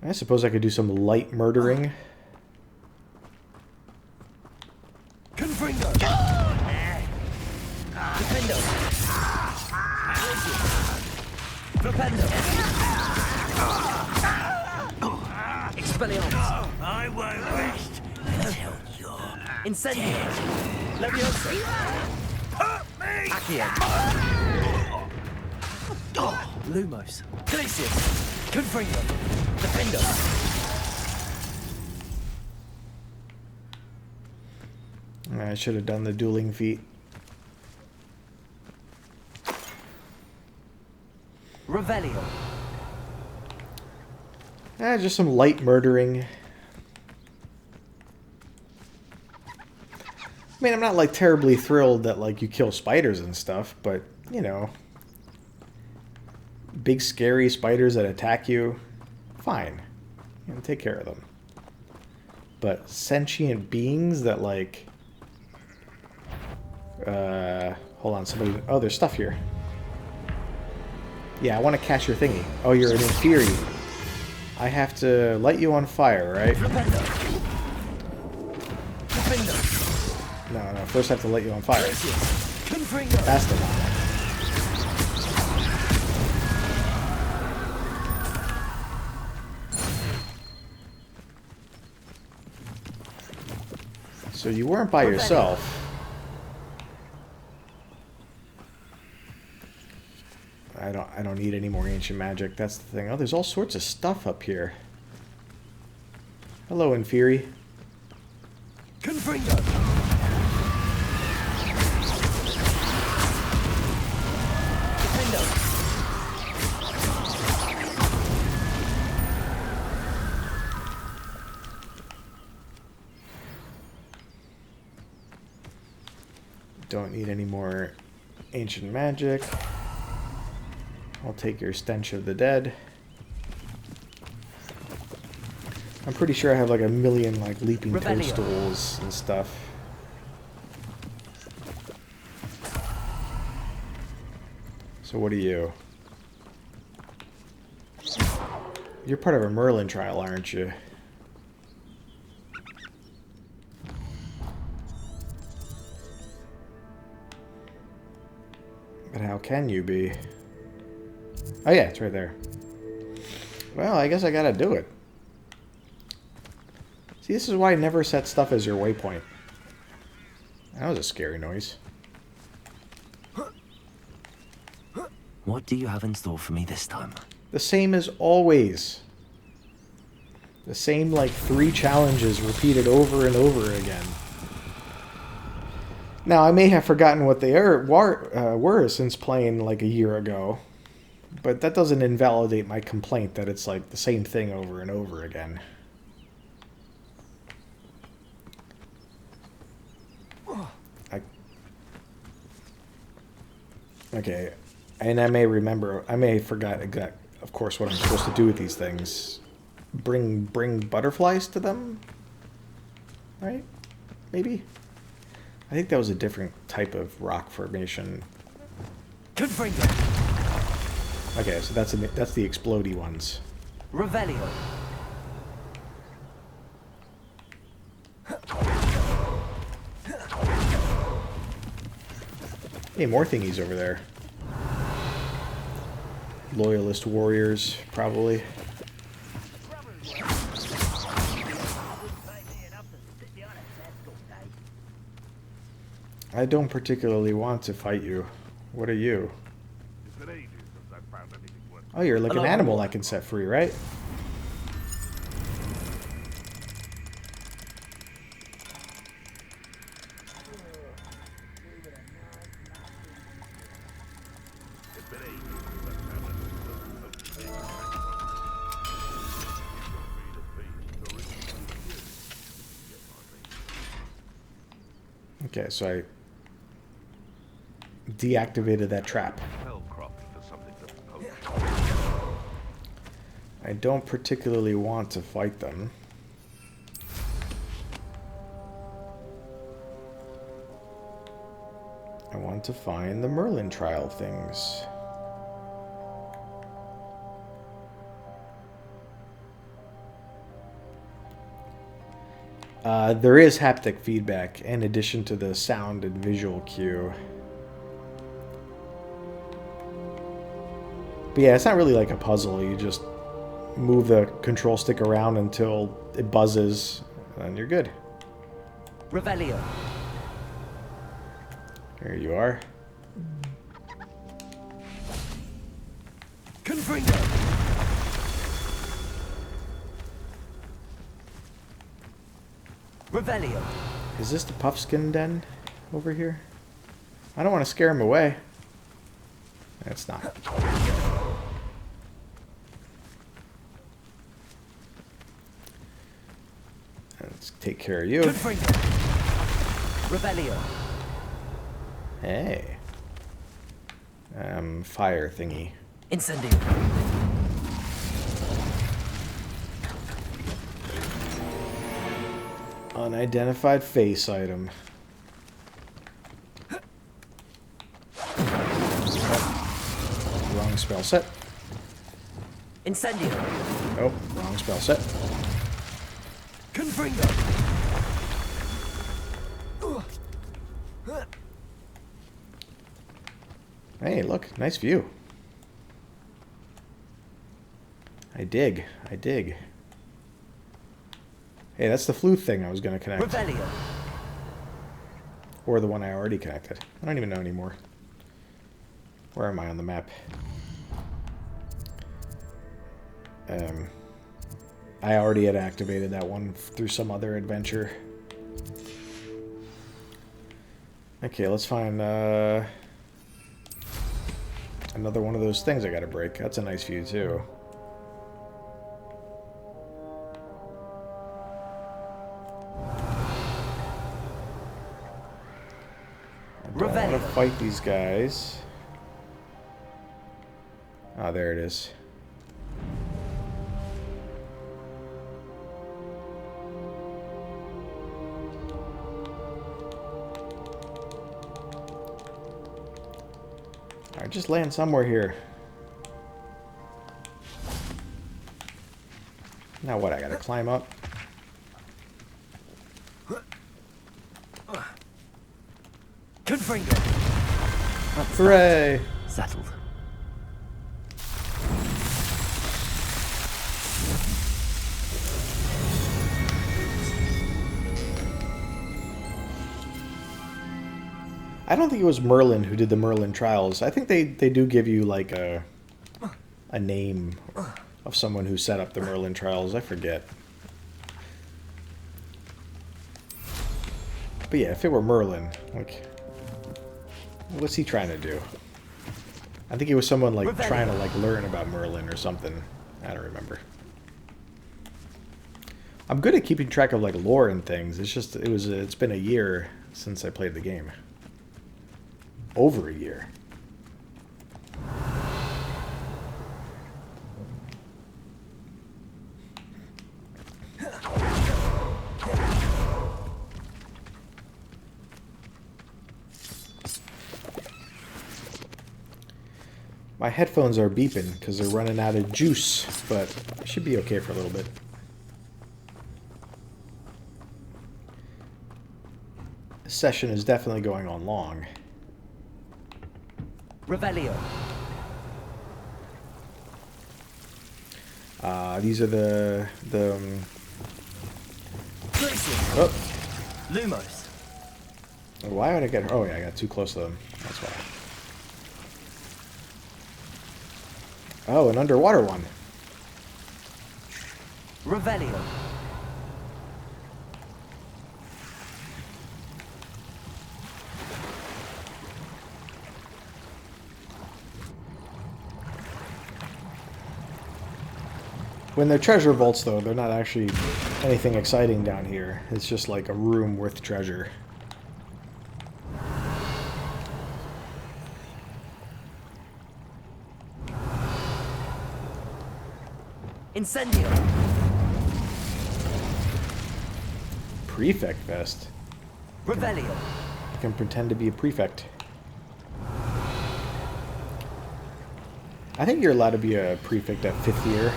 I suppose I could do some light murdering. Confringo. Defendo. Flipendo. Expelliarmus. I won't rest until you're Incendio. Leviosa. hurt me. Accio. Lumos. Glacius. Confringo. Defendo. I should have done the dueling feat. Revelio. Just some light murdering. I mean, I'm not like terribly thrilled that like you kill spiders and stuff, but you know, big scary spiders that attack you, fine, you know, take care of them. But sentient beings that like, hold on, somebody. Oh, there's stuff here. Yeah, I want to catch your thingy. Oh, you're an inferi. I have to light you on fire, right? No, first I have to light you on fire. That's the one. So you weren't by yourself. I don't need any more ancient magic. That's the thing. Oh, there's all sorts of stuff up here. Hello, Inferi. Confringo. Don't need any more ancient magic. I'll take your Stench of the Dead. I'm pretty sure I have like a million like leaping toadstools and stuff. So what are you? You're part of a Merlin trial, aren't you? But how can you be? Oh yeah, it's right there. Well, I guess I gotta do it. See, this is why I never set stuff as your waypoint. That was a scary noise. What do you have in store for me this time? The same as always. The same, like, 3 challenges repeated over and over again. Now, I may have forgotten what they were since playing, like, a year ago. But that doesn't invalidate my complaint that it's, like, the same thing over and over again. Okay, and I may have forgot, of course, what I'm supposed to do with these things. Bring butterflies to them? Right? Maybe? I think that was a different type of rock formation. Okay, so that's the explodey ones. Revelio. Hey, more thingies over there. Loyalist warriors, probably. I don't particularly want to fight you. What are you? Oh, you're like an animal I can set free, right? Okay, so I deactivated that trap. I don't particularly want to fight them. I want to find the Merlin trial things. There is haptic feedback in addition to the sound and visual cue. But yeah, it's not really like a puzzle. You just move the control stick around until it buzzes, and you're good. Revelio. There you are. Confringo. Revelio. Is this the Puffskin Den over here? I don't want to scare him away. It's not. Let's take care of you. Revelio. Hey. Fire thingy. Incendio. Unidentified face item. Oh, wrong spell set. Incendio. Oh, wrong spell set. Confringo. Hey, look, nice view. I dig. I dig. Hey, that's the flute thing I was going to connect. Revelio. Or the one I already connected. I don't even know anymore. Where am I on the map? I already had activated that one through some other adventure. Okay, let's find another one of those things I gotta break. That's a nice view, too. I don't want to fight these guys. Ah, there it is. Alright, just land somewhere here. Now what, I gotta climb up? Confringo. Hooray! Settled. I don't think it was Merlin who did the Merlin trials. I think they do give you like a name of someone who set up the Merlin trials. I forget. But yeah, if it were Merlin, like, what's he trying to do? I think he was someone like trying to like learn about Merlin or something. I don't remember. I'm good at keeping track of like lore and things. It's just it's been a year since I played the game. Over a year. My headphones are beeping because they're running out of juice, but I should be okay for a little bit. This session is definitely going on long. Revelio. These are the oh. Lumos. Why would I get? Oh yeah, I got too close to them. That's why. Oh, an underwater one. Revelio. When they're treasure vaults, though, they're not actually anything exciting down here. It's just like a room with treasure. Incendio. Prefect vest. Revelio. I can pretend to be a prefect. I think you're allowed to be a prefect at 5th year.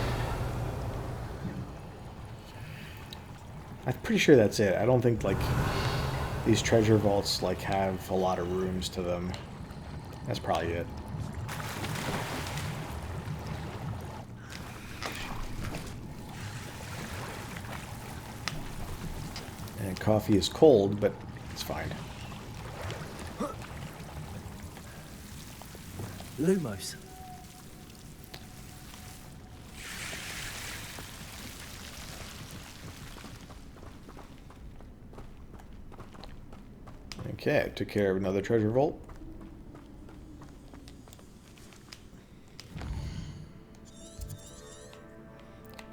I'm pretty sure that's it. I don't think like these treasure vaults like have a lot of rooms to them. That's probably it. And coffee is cold, but it's fine. Lumos. Okay, I took care of another treasure vault.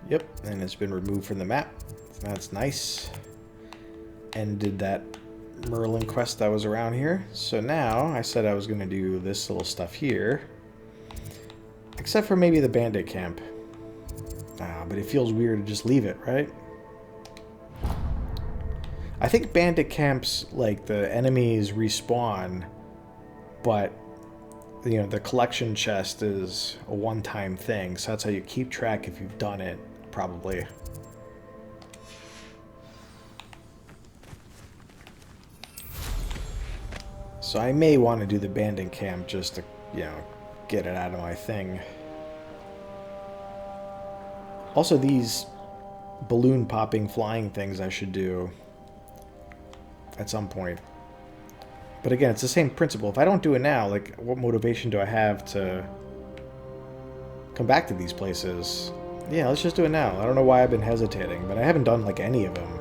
Yep, and it's been removed from the map. That's nice. Ended that Merlin quest that was around here. So now, I said I was going to do this little stuff here. Except for maybe the bandit camp. But it feels weird to just leave it, right? I think bandit camps, like, the enemies respawn, but, you know, the collection chest is a one-time thing, so that's how you keep track if you've done it, probably. So I may want to do the bandit camp just to, you know, get it out of my thing. Also, these balloon popping flying things I should do at some point. But again, it's the same principle. If I don't do it now, like, what motivation do I have to come back to these places? Yeah, let's just do it now. I don't know why I've been hesitating, but I haven't done, like, any of them.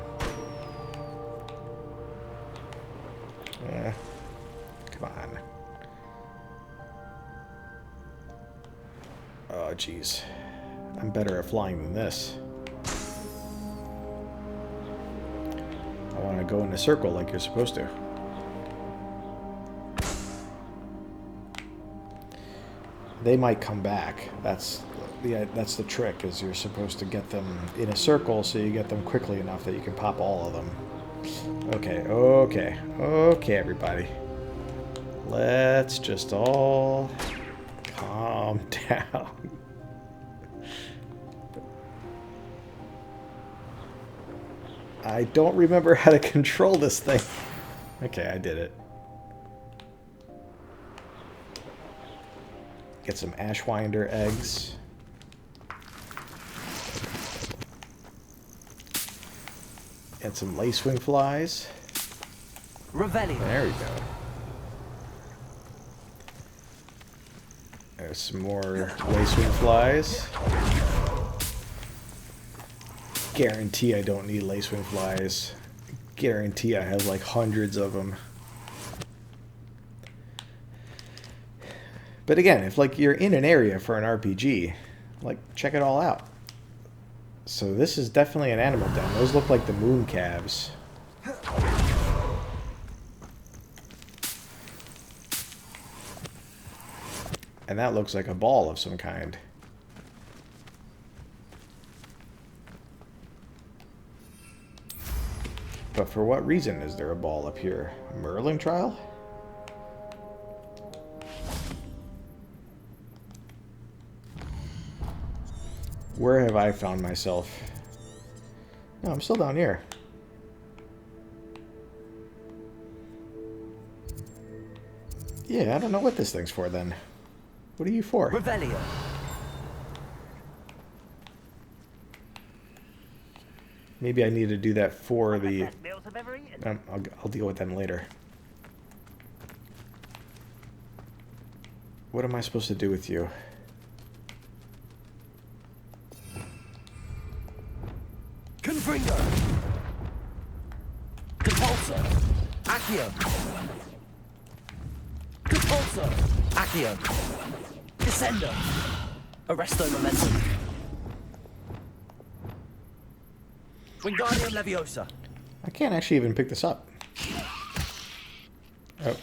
Come on. Oh, jeez. I'm better at flying than this. I want to go in a circle like you're supposed to. They might come back. That's the trick, is you're supposed to get them in a circle so you get them quickly enough that you can pop all of them. Okay, everybody. Let's just all calm down. I don't remember how to control this thing. Okay, I did it. Get some Ashwinder eggs. Get some lacewing flies. Revelio. There we go. There's some more lacewing flies. Guarantee I don't need lacewing flies. Guarantee I have like hundreds of them. But again, if like you're in an area for an RPG, like check it all out. So this is definitely an animal den. Those look like the moon calves. And that looks like a ball of some kind. But for what reason is there a ball up here? Merlin trial? Where have I found myself? No, I'm still down here. Yeah, I don't know what this thing's for then. What are you for? Revelio. Maybe I need to do that for the... Meals I've ever eaten. I'll deal with them later. What am I supposed to do with you? Confringo. Compulsor. Accio. Compulsor. Accio. Descender. Arresto Momentum. Wingardium Leviosa. I can't actually even pick this up. Oh.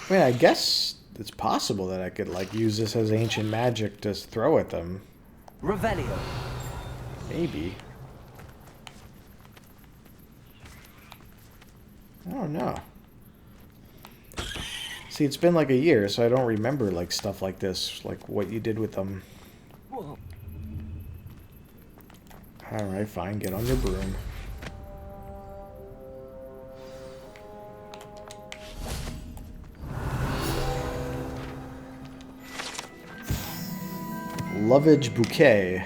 I mean, I guess it's possible that I could, like, use this as ancient magic to throw at them. Revelio. Maybe. I don't know. See, it's been like a year, so I don't remember, like, stuff like this, like what you did with them. Whoa. Alright, fine, get on your broom. Lovage Bouquet.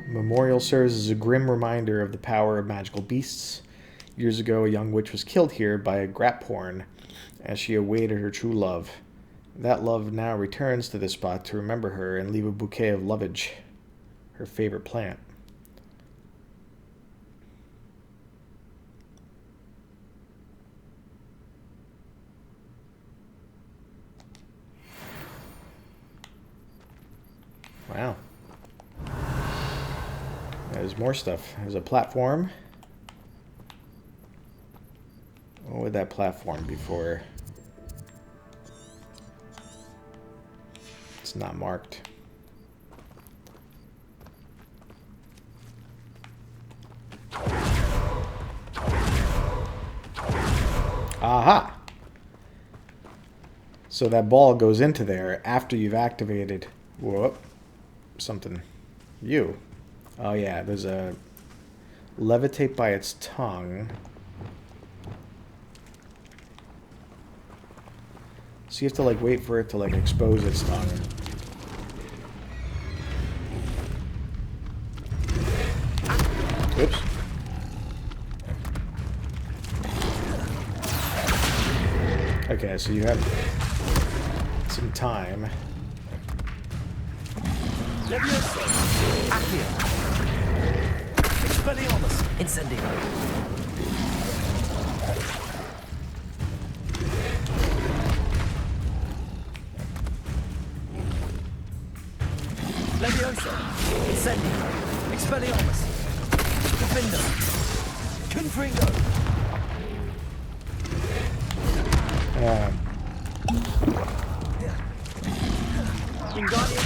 Memorial serves as a grim reminder of the power of magical beasts. Years ago, a young witch was killed here by a grapphorn as she awaited her true love. That love now returns to this spot to remember her and leave a bouquet of lovage, her favorite plant. Wow. There's more stuff. There's a platform. What would that platform be for? It's not marked. Aha! So that ball goes into there after you've activated... Whoop. Something. You. Oh yeah, there's a... Levitate by its tongue. So you have to, like, wait for it to, like, expose its tongue. Oops. Okay, so you have some time. Leviosa. Accio. Expelliarmus. Incendio. Leviosa. Incendio. Expelliarmus. Defender. Confringo. Wingardium.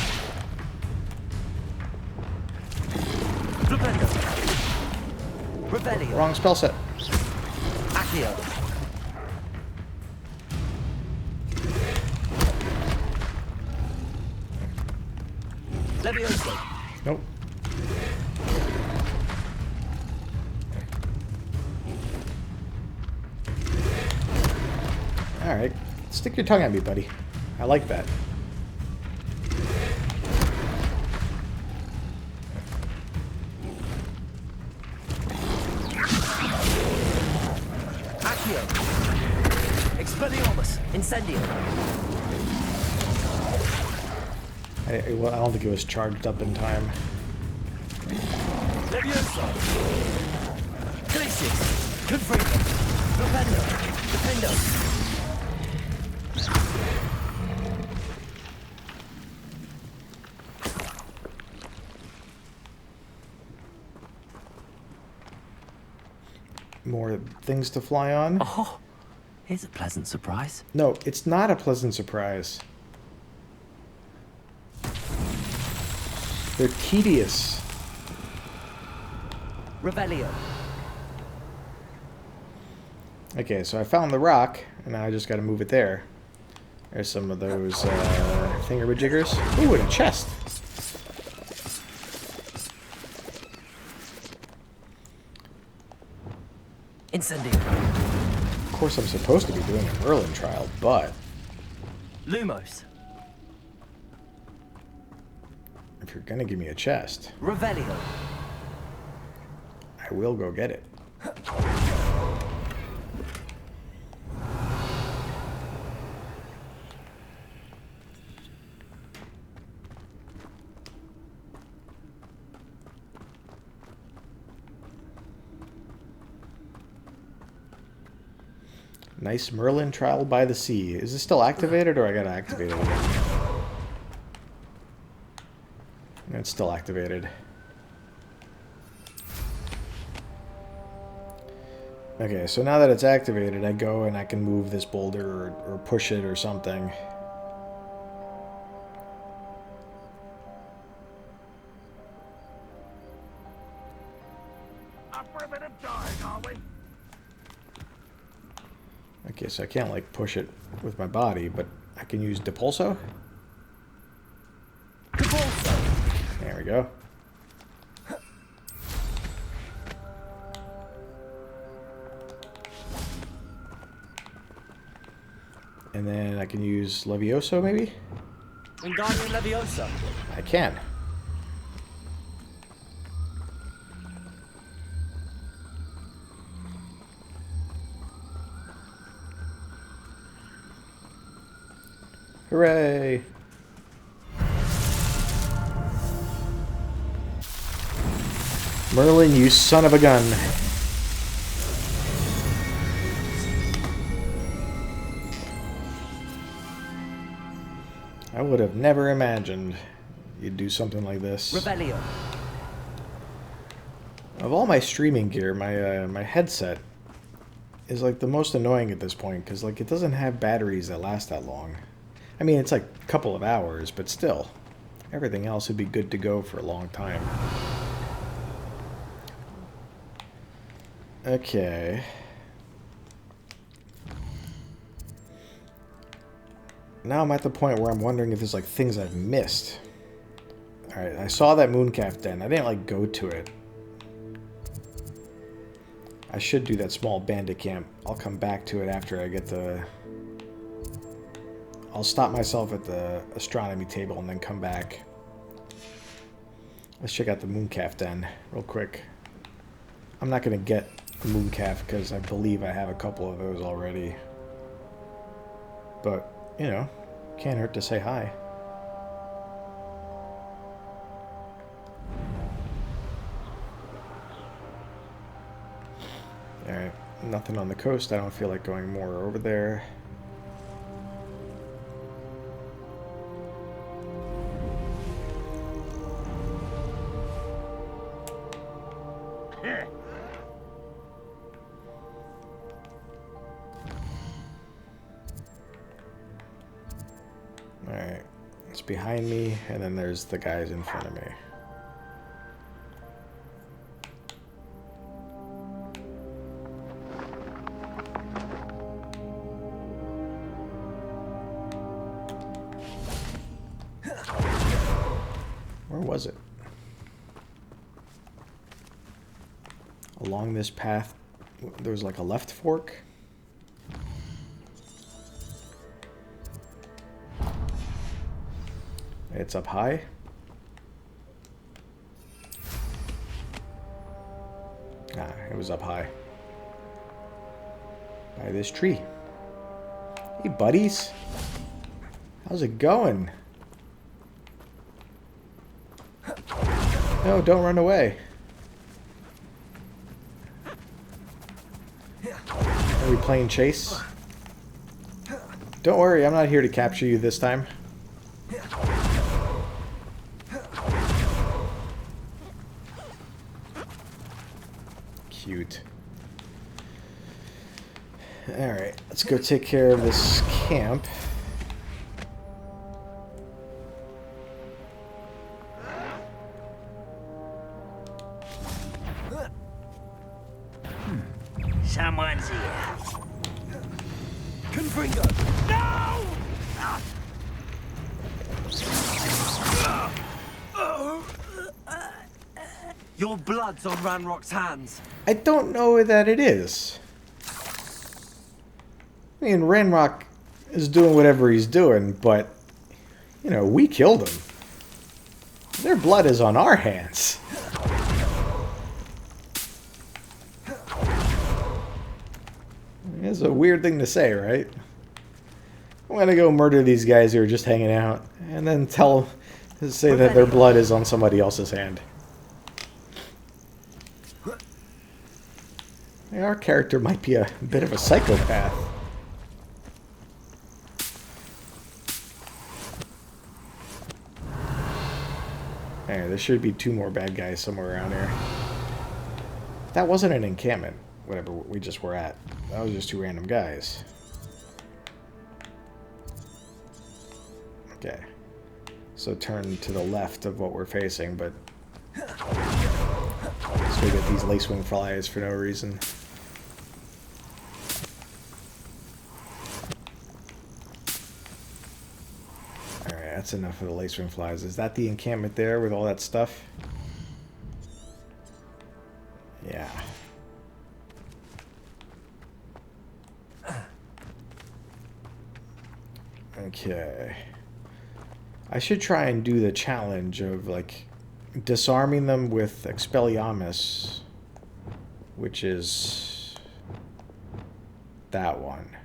Defender. Revelio. Wrong spell set. Accio. Leviosa. Nope. Alright. Stick your tongue at me, buddy. I like that. Accio! Expelliarmus! Incendio! Well, I don't think it was charged up in time. Leviosa! Glacius! Confringo! Defendo! Defendo! More things to fly on. Oh, here's a pleasant surprise. No, it's not a pleasant surprise. They're tedious. Revelio. Okay, so I found the rock, and now I just gotta move it there. There's some of those thingamajiggers. Ooh, and a chest. Incendio. Of course, I'm supposed to be doing a Merlin trial, but Lumos. if you're gonna give me a chest, Revelio. I will go get it. Nice Merlin trial by the sea. Is it still activated, or I gotta activate it again? It's still activated. Okay, so now that it's activated, I go and I can move this boulder or push it or something. Up for a bit of dying, are we? Okay, so I can't like push it with my body, but I can use Depulso. There we go. And then I can use Levioso, maybe? Wingardium Leviosa. I can. Hooray! Merlin, you son of a gun. I would have never imagined you'd do something like this. Revelio. Of all my streaming gear, my headset is like the most annoying at this point, because like it doesn't have batteries that last that long. I mean, it's like a couple of hours, but still, everything else would be good to go for a long time. Okay. Now I'm at the point where I'm wondering if there's like things I've missed. Alright, I saw that Mooncalf Den. I didn't like go to it. I should do that small bandit camp. I'll come back to it after I get the... I'll stop myself at the astronomy table and then come back. Let's check out the Mooncalf Den real quick. I'm not going to get a Mooncalf because I believe I have a couple of those already. But, you know, can't hurt to say hi. Alright, nothing on the coast. I don't feel like going more over there. Alright, it's behind me, and then there's the guys in front of me. Where was it? Along this path, there was like a left fork. It's up high. Ah, it was up high. By this tree. Hey, buddies. How's it going? No, don't run away. Are we playing chase? Don't worry, I'm not here to capture you this time. Cute. Alright, let's go take care of this camp. Someone's here. Confringo! No! Your blood's on Ranrock's hands. I don't know that it is. I mean, Ranrock is doing whatever he's doing, but, you know, we killed him. Their blood is on our hands. It's a weird thing to say, right? I'm gonna go murder these guys who are just hanging out, and then say that their blood is on somebody else's hand. Our character might be a bit of a psychopath. Hey, there should be 2 more bad guys somewhere around here. That wasn't an encampment, whatever we just were at. That was just 2 random guys. Okay. So turn to the left of what we're facing, but... So we get these lacewing flies for no reason. Alright, that's enough of the lacewing flies. Is that the encampment there with all that stuff? Yeah. Okay. I should try and do the challenge of, like, disarming them with Expelliarmus, which is that one,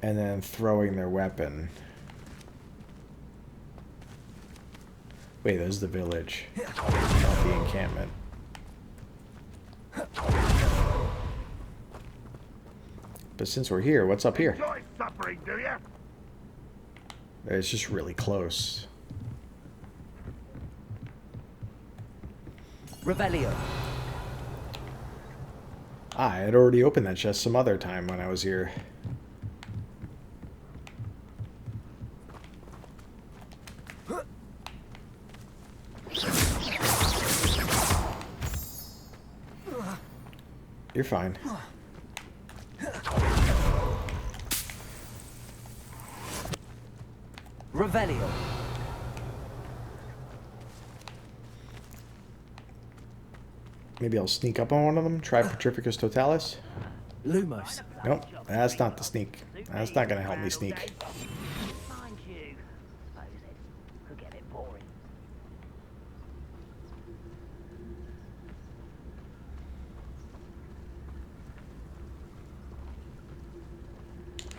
and then throwing their weapon. Wait, that's the village, not the encampment. But since we're here, what's up here? Enjoy suffering, do you? It's just really close. Revelio. Ah, I had already opened that chest some other time when I was here. You're fine. Revelio. Maybe I'll sneak up on one of them. Try Petrificus Totalis. Lumos. Nope, that's not the sneak. That's not going to help me sneak. Mind you, suppose it could get a bit boring.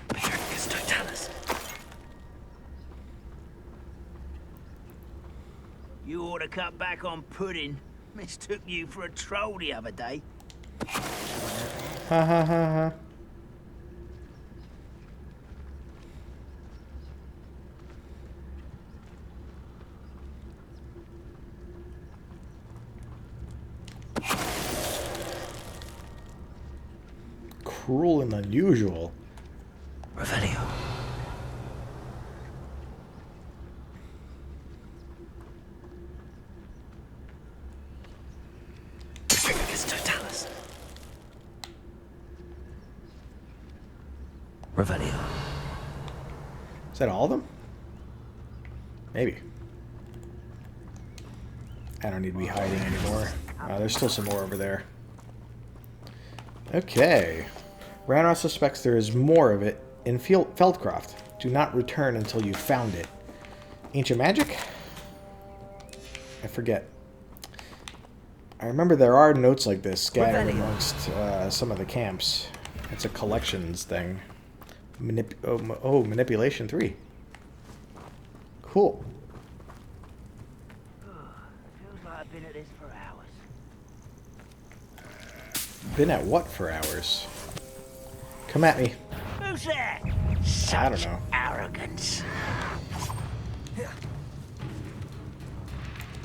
Petrificus Totalis. You ought to cut back on pudding. Mistook you for a troll the other day. Ha ha ha ha. Cruel and unusual. Revelio. Petrificus Totalis. Revelio. Is that all of them? Maybe. I don't need to be hiding anymore. There's still some more over there. Okay. Ranrock suspects there is more of it in Feldcroft. Do not return until you found it. Ancient magic? I forget. I remember there are notes like this scattered amongst some of the camps. It's a collections thing. Manipulation 3. Cool. Feels like I've been at this for hours. Been at what for hours? Come at me. Who's that? I don't know. Arrogance.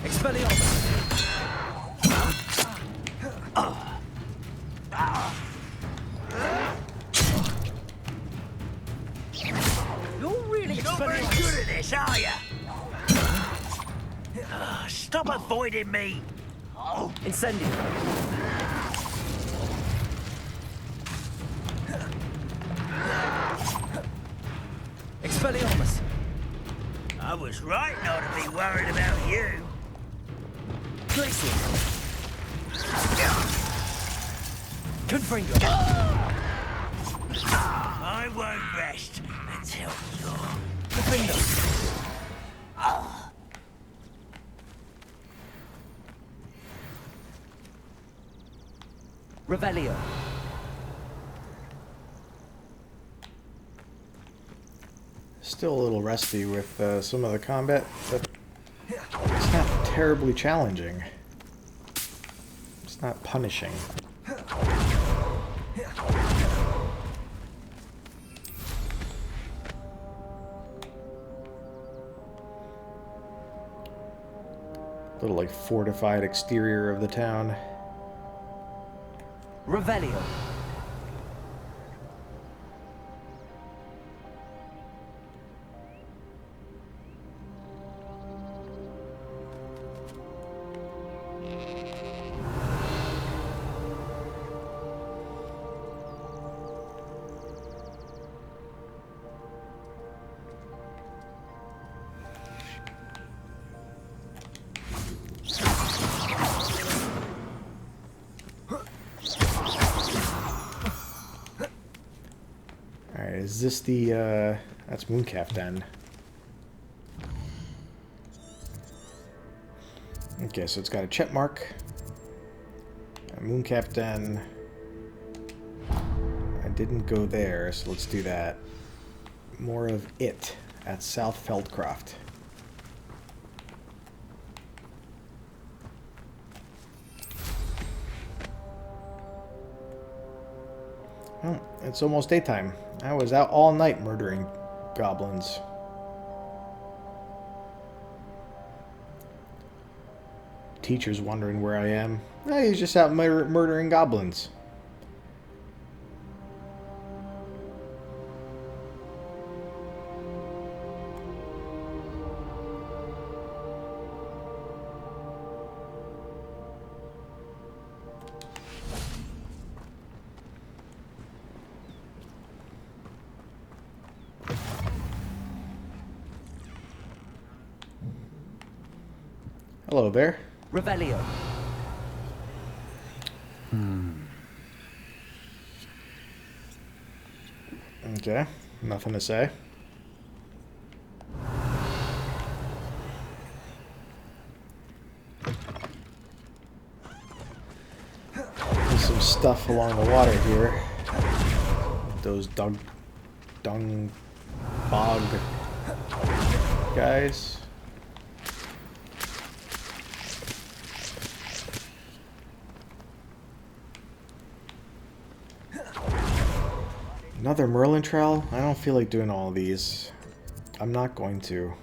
Expelliarmus! You're really not very good at this, are you? Stop avoiding me. Oh, Incendio! Expelliarmus! I was right not to be worried about you. Glacier! Confringo! I won't rest until you're... Confringo! Revelio! Still a little rusty with some of the combat, but it's not terribly challenging. It's not punishing. Little like fortified exterior of the town. Revelio! Is this the, that's Mooncalf Den. Okay, so it's got a check mark. A Mooncalf Den. I didn't go there, so let's do that. More of it at South Feldcroft. Well, it's almost daytime. I was out all night murdering goblins. Teacher's wondering where I am. He's just out murdering goblins. Hello there. Revelio. Okay, nothing to say. There's some stuff along the water here. Those dung bog guys. Another Merlin trowel? I don't feel like doing all of these. I'm not going to.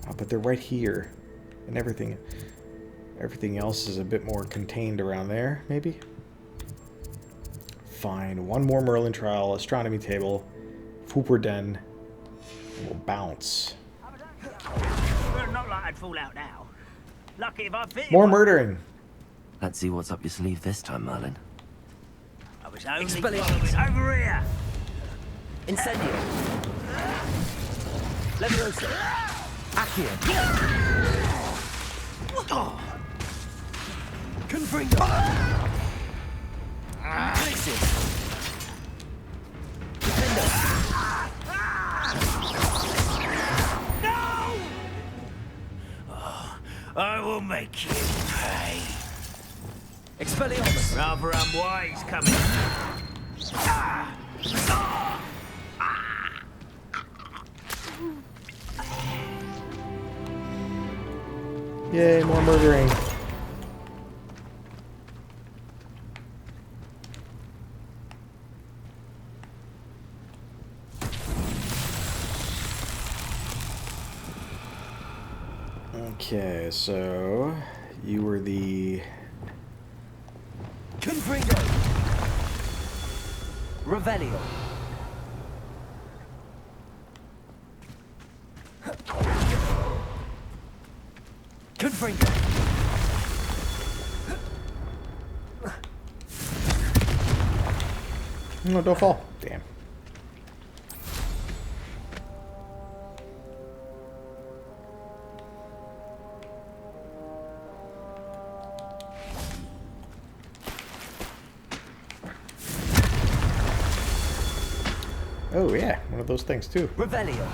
Oh, but they're right here. And everything else is a bit more contained around there, maybe? Fine. One more Merlin trowel, astronomy table, Fooper Den, and we'll bounce. Well, not like I'd fall out now. Lucky if I fit. More murdering. Let's see what's up your sleeve this time, Merlin. I was only following over here. Incendio. Leviosa. Accio. Confringo. Glacier. Defender. I will make you pay. Expelliarmus! Rather unwise coming. Ah! Ah! Yay, more murdering. Okay, so you were the Confringo! Revelio! Confringo! no, don't fall. Damn. Oh yeah, one of those things too. Revelio!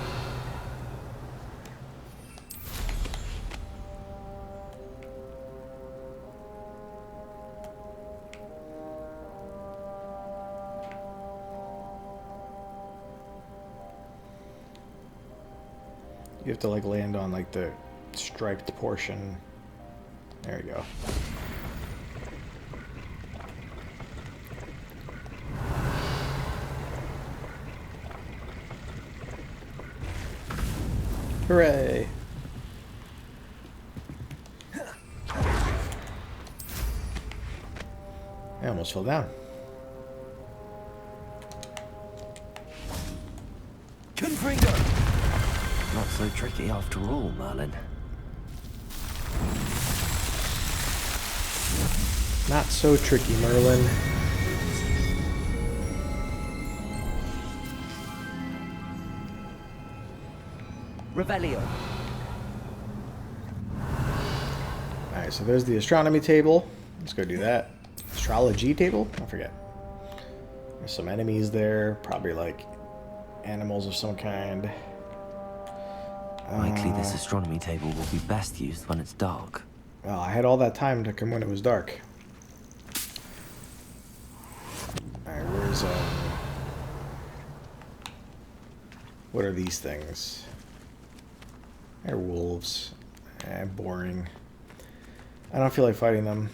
You have to like land on like the striped portion. There you go. Hooray! I almost fell down. Confringo! Not so tricky after all, Merlin. Not so tricky, Merlin. Revelio. Alright, so there's the astronomy table. Let's go do that. Astrology table? I forget. There's some enemies there. Probably like animals of some kind. Likely this astronomy table will be best used when it's dark. Well, I had all that time to come when it was dark. Alright, where's what are these things? They're wolves. Boring. I don't feel like fighting them.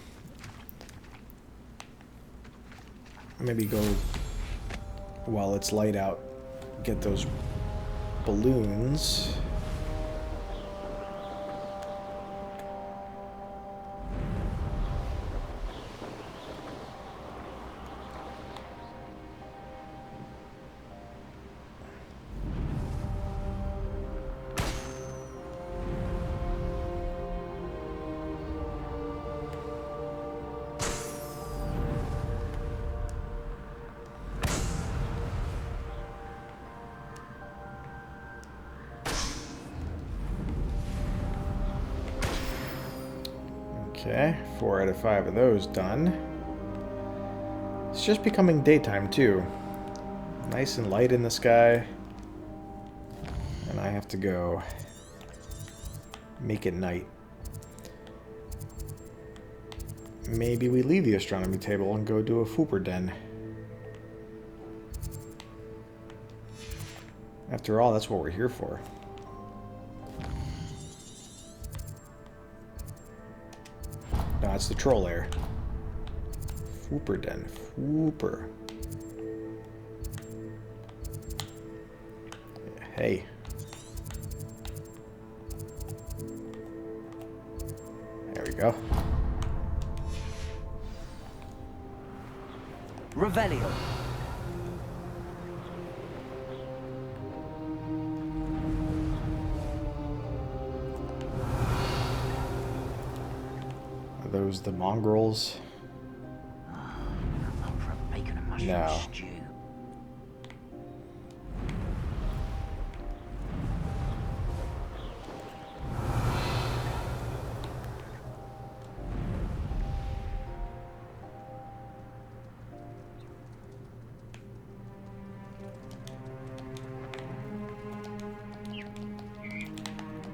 Maybe go while it's light out. Get those balloons. Okay, 4 out of 5 of those done. It's just becoming daytime too. Nice and light in the sky. And I have to go make it night. Maybe we leave the astronomy table and go do a Fooper den. After all, that's what we're here for. No, it's the troll lair. Fooper den. Fooper. Hey. There we go. Revelio. Are those the mongrels? No.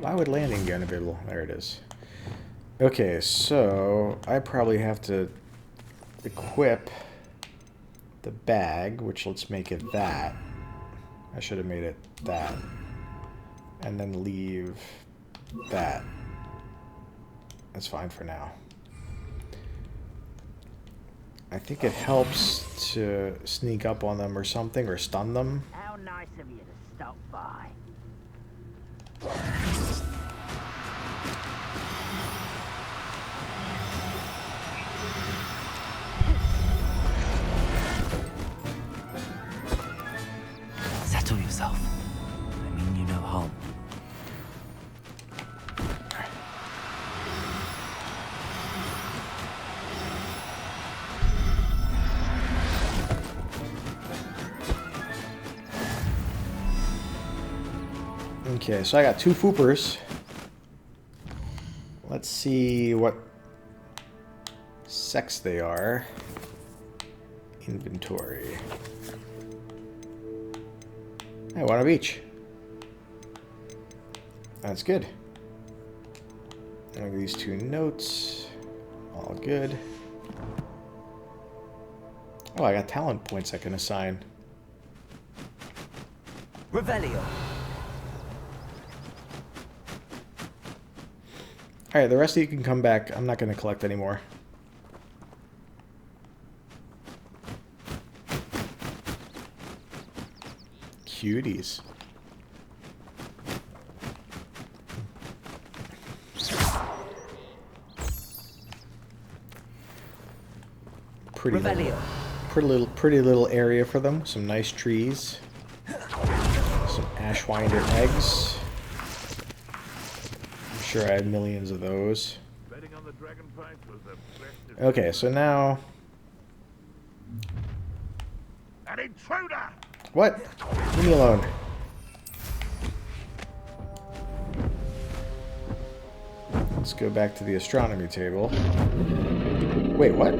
Why would landing be unavailable? There it is. Okay, so I probably have to equip the bag, which let's make it that. I should have made it that. And then leave that. That's fine for now. I think it helps to sneak up on them or something, or stun them. How nice of you to stop by. Settle yourself. I mean you no harm. Okay, so I got 2 foopers. Let's see what sex they are. Inventory. Hey, one of each. That's good. And these 2 notes. All good. Oh, I got talent points I can assign. Revelio. Alright, the rest of you can come back. I'm not going to collect anymore. Cuties. Pretty little area for them. Some nice trees. Some Ashwinder eggs. I'm sure I have millions of those. Okay, so now... An intruder! What? Leave me alone. Let's go back to the astronomy table. Wait, what?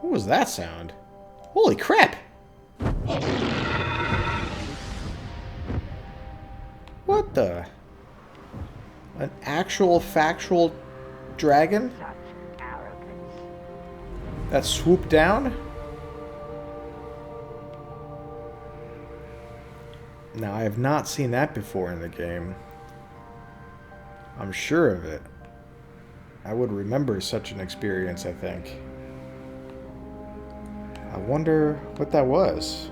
What was that sound? Holy crap! What the? An actual factual dragon? That swooped down? Now, I have not seen that before in the game. I'm sure of it. I would remember such an experience, I think. I wonder what that was.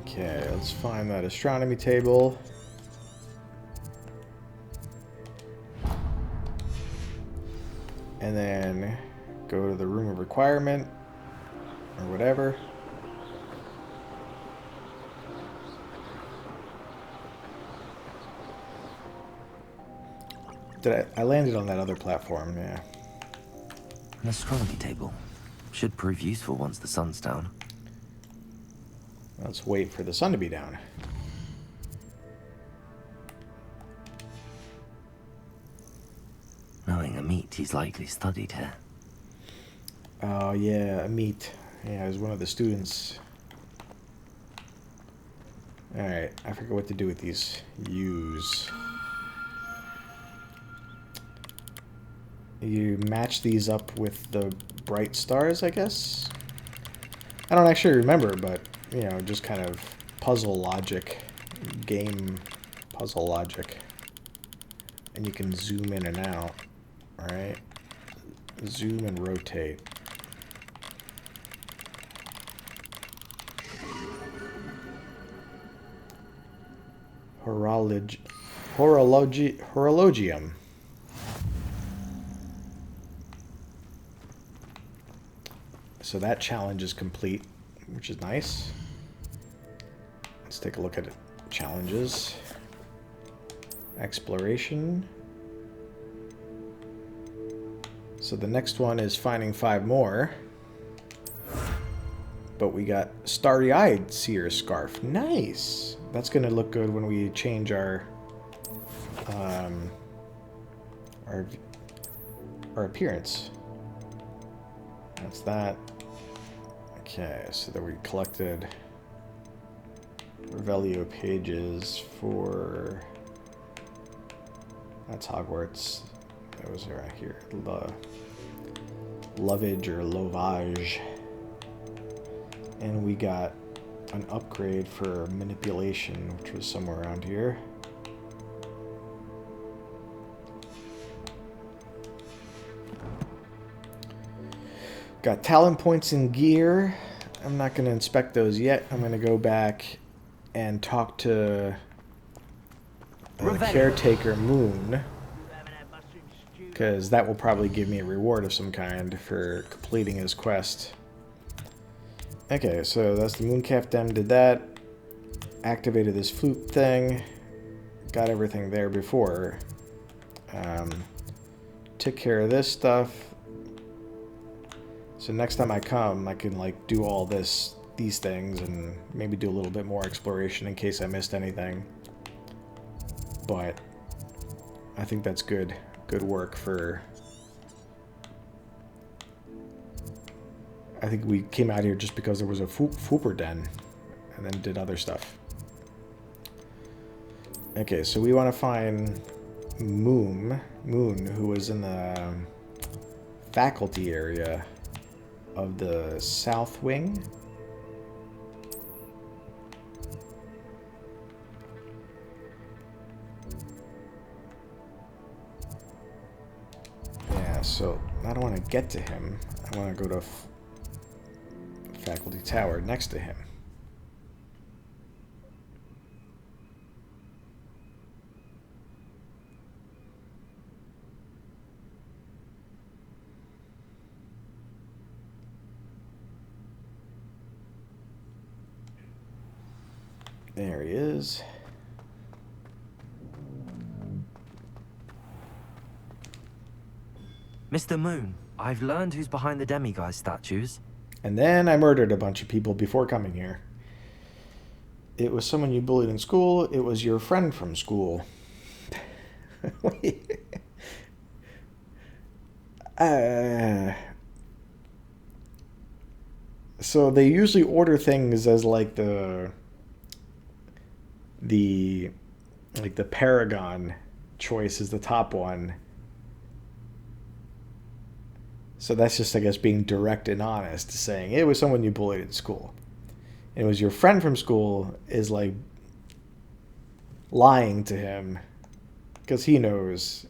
Okay, let's find that astronomy table. And then go to the room of requirement or whatever. I landed on that other platform, yeah. An astronomy table. Should prove useful once the sun's down. Let's wait for the sun to be down. Knowing Amit, he's likely studied here. Oh, yeah, Amit. Yeah, he was one of the students. Alright, I forget what to do with these U's. You match these up with the bright stars, I guess? I don't actually remember, but, you know, just kind of puzzle logic. Game puzzle logic. And you can zoom in and out. Alright? Zoom and rotate. Horologium. So that challenge is complete, which is nice. Let's take a look at it. Challenges. Exploration. So the next one is finding 5 more. but we got Starry-Eyed Seer Scarf. Nice! That's going to look good when we change our appearance. That's that. Okay, so then we collected Revelio pages for... That's Hogwarts. That was right here. Lovage or Lovage. And we got an upgrade for manipulation, which was somewhere around here. Got talent points and gear. I'm not going to inspect those yet. I'm going to go back and talk to Caretaker Moon, because that will probably give me a reward of some kind for completing his quest. Okay, so that's the Mooncalf Den. Did that. Activated this flute thing. Got everything there before. Took care of this stuff. So next time I come, I can like do all these things and maybe do a little bit more exploration in case I missed anything. But I think that's good work for... I think we came out here just because there was a Fooper Den and then did other stuff. Okay, so we want to find Moon, who was in the faculty area of the South Wing. Yeah, so I don't want to get to him. I want to go to Faculty Tower next to him. There he is. Mr. Moon, I've learned who's behind the demiguise statues. And then I murdered a bunch of people before coming here. It was someone you bullied in school. It was your friend from school. So they usually order things as like the Paragon choice is the top one. So that's just, I guess, being direct and honest, saying it was someone you bullied in school. It was your friend from school is like lying to him because he knows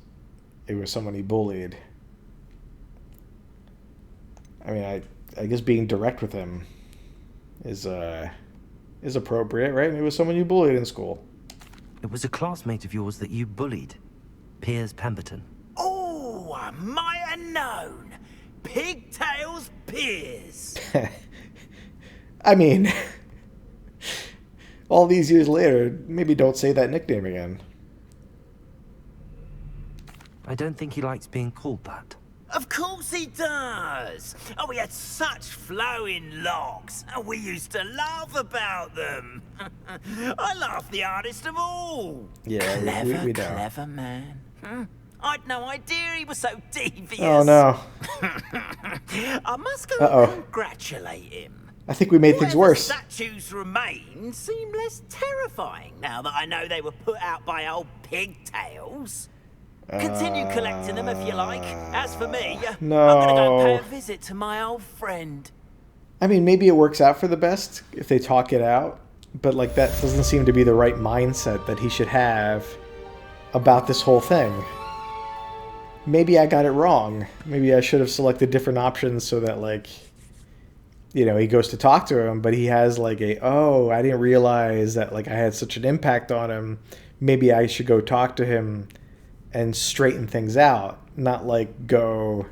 it was someone he bullied. I mean, I guess being direct with him is appropriate, right? It was someone you bullied in school. It was a classmate of yours that you bullied, Piers Pemberton. Oh, I might have known. Pigtails Piers. I mean, all these years later, maybe don't say that nickname again. I don't think he likes being called that. Of course he does. Oh, we had such flowing locks, and we used to laugh about them. I laughed the hardest of all. Yeah, clever, we know. Clever man. I'd no idea he was so devious. Oh no. I must go congratulate him. I think we made things worse. Statues' remains seem less terrifying now that I know they were put out by old pigtails. Continue collecting them if you like. As for me, no. I'm gonna go pay a visit to my old friend. I mean, maybe it works out for the best if they talk it out, but like that doesn't seem to be the right mindset that he should have about this whole thing. Maybe I got it wrong. Maybe I should have selected different options so that, like, you know, he goes to talk to him, but he has like I didn't realize that like I had such an impact on him. Maybe I should go talk to him and straighten things out, not like go,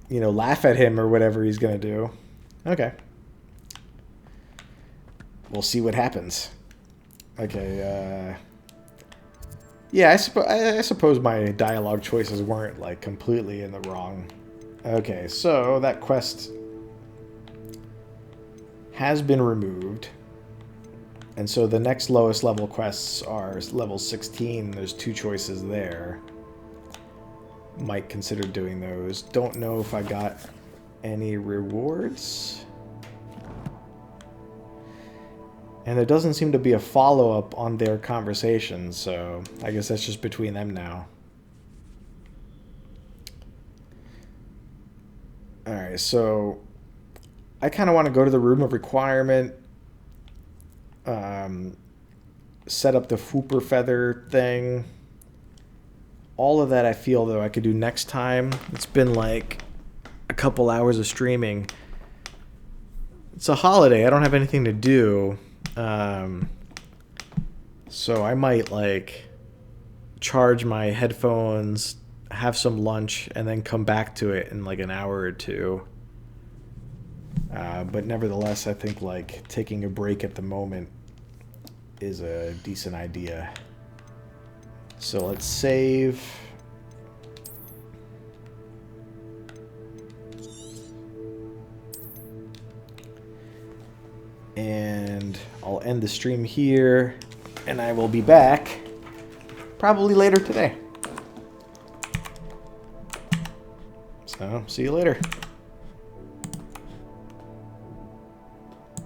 you know, laugh at him or whatever he's going to do. Okay. We'll see what happens. Okay, yeah, I suppose my dialogue choices weren't like completely in the wrong. Okay, so that quest has been removed. And so the next lowest level quests are level 16. There's 2 choices there. Might consider doing those. Don't know if I got any rewards. And there doesn't seem to be a follow-up on their conversation, so I guess that's just between them now. Alright, so I kind of want to go to the Room of Requirement, set up the Fooper Feather thing. All of that I feel, though, I could do next time. It's been like a couple hours of streaming. It's a holiday. I don't have anything to do. So I might, like, charge my headphones, have some lunch, and then come back to it in, like, an hour or 2. But nevertheless, I think, like, taking a break at the moment is a decent idea. So let's save. And I'll end the stream here, and I will be back probably later today. So, see you later.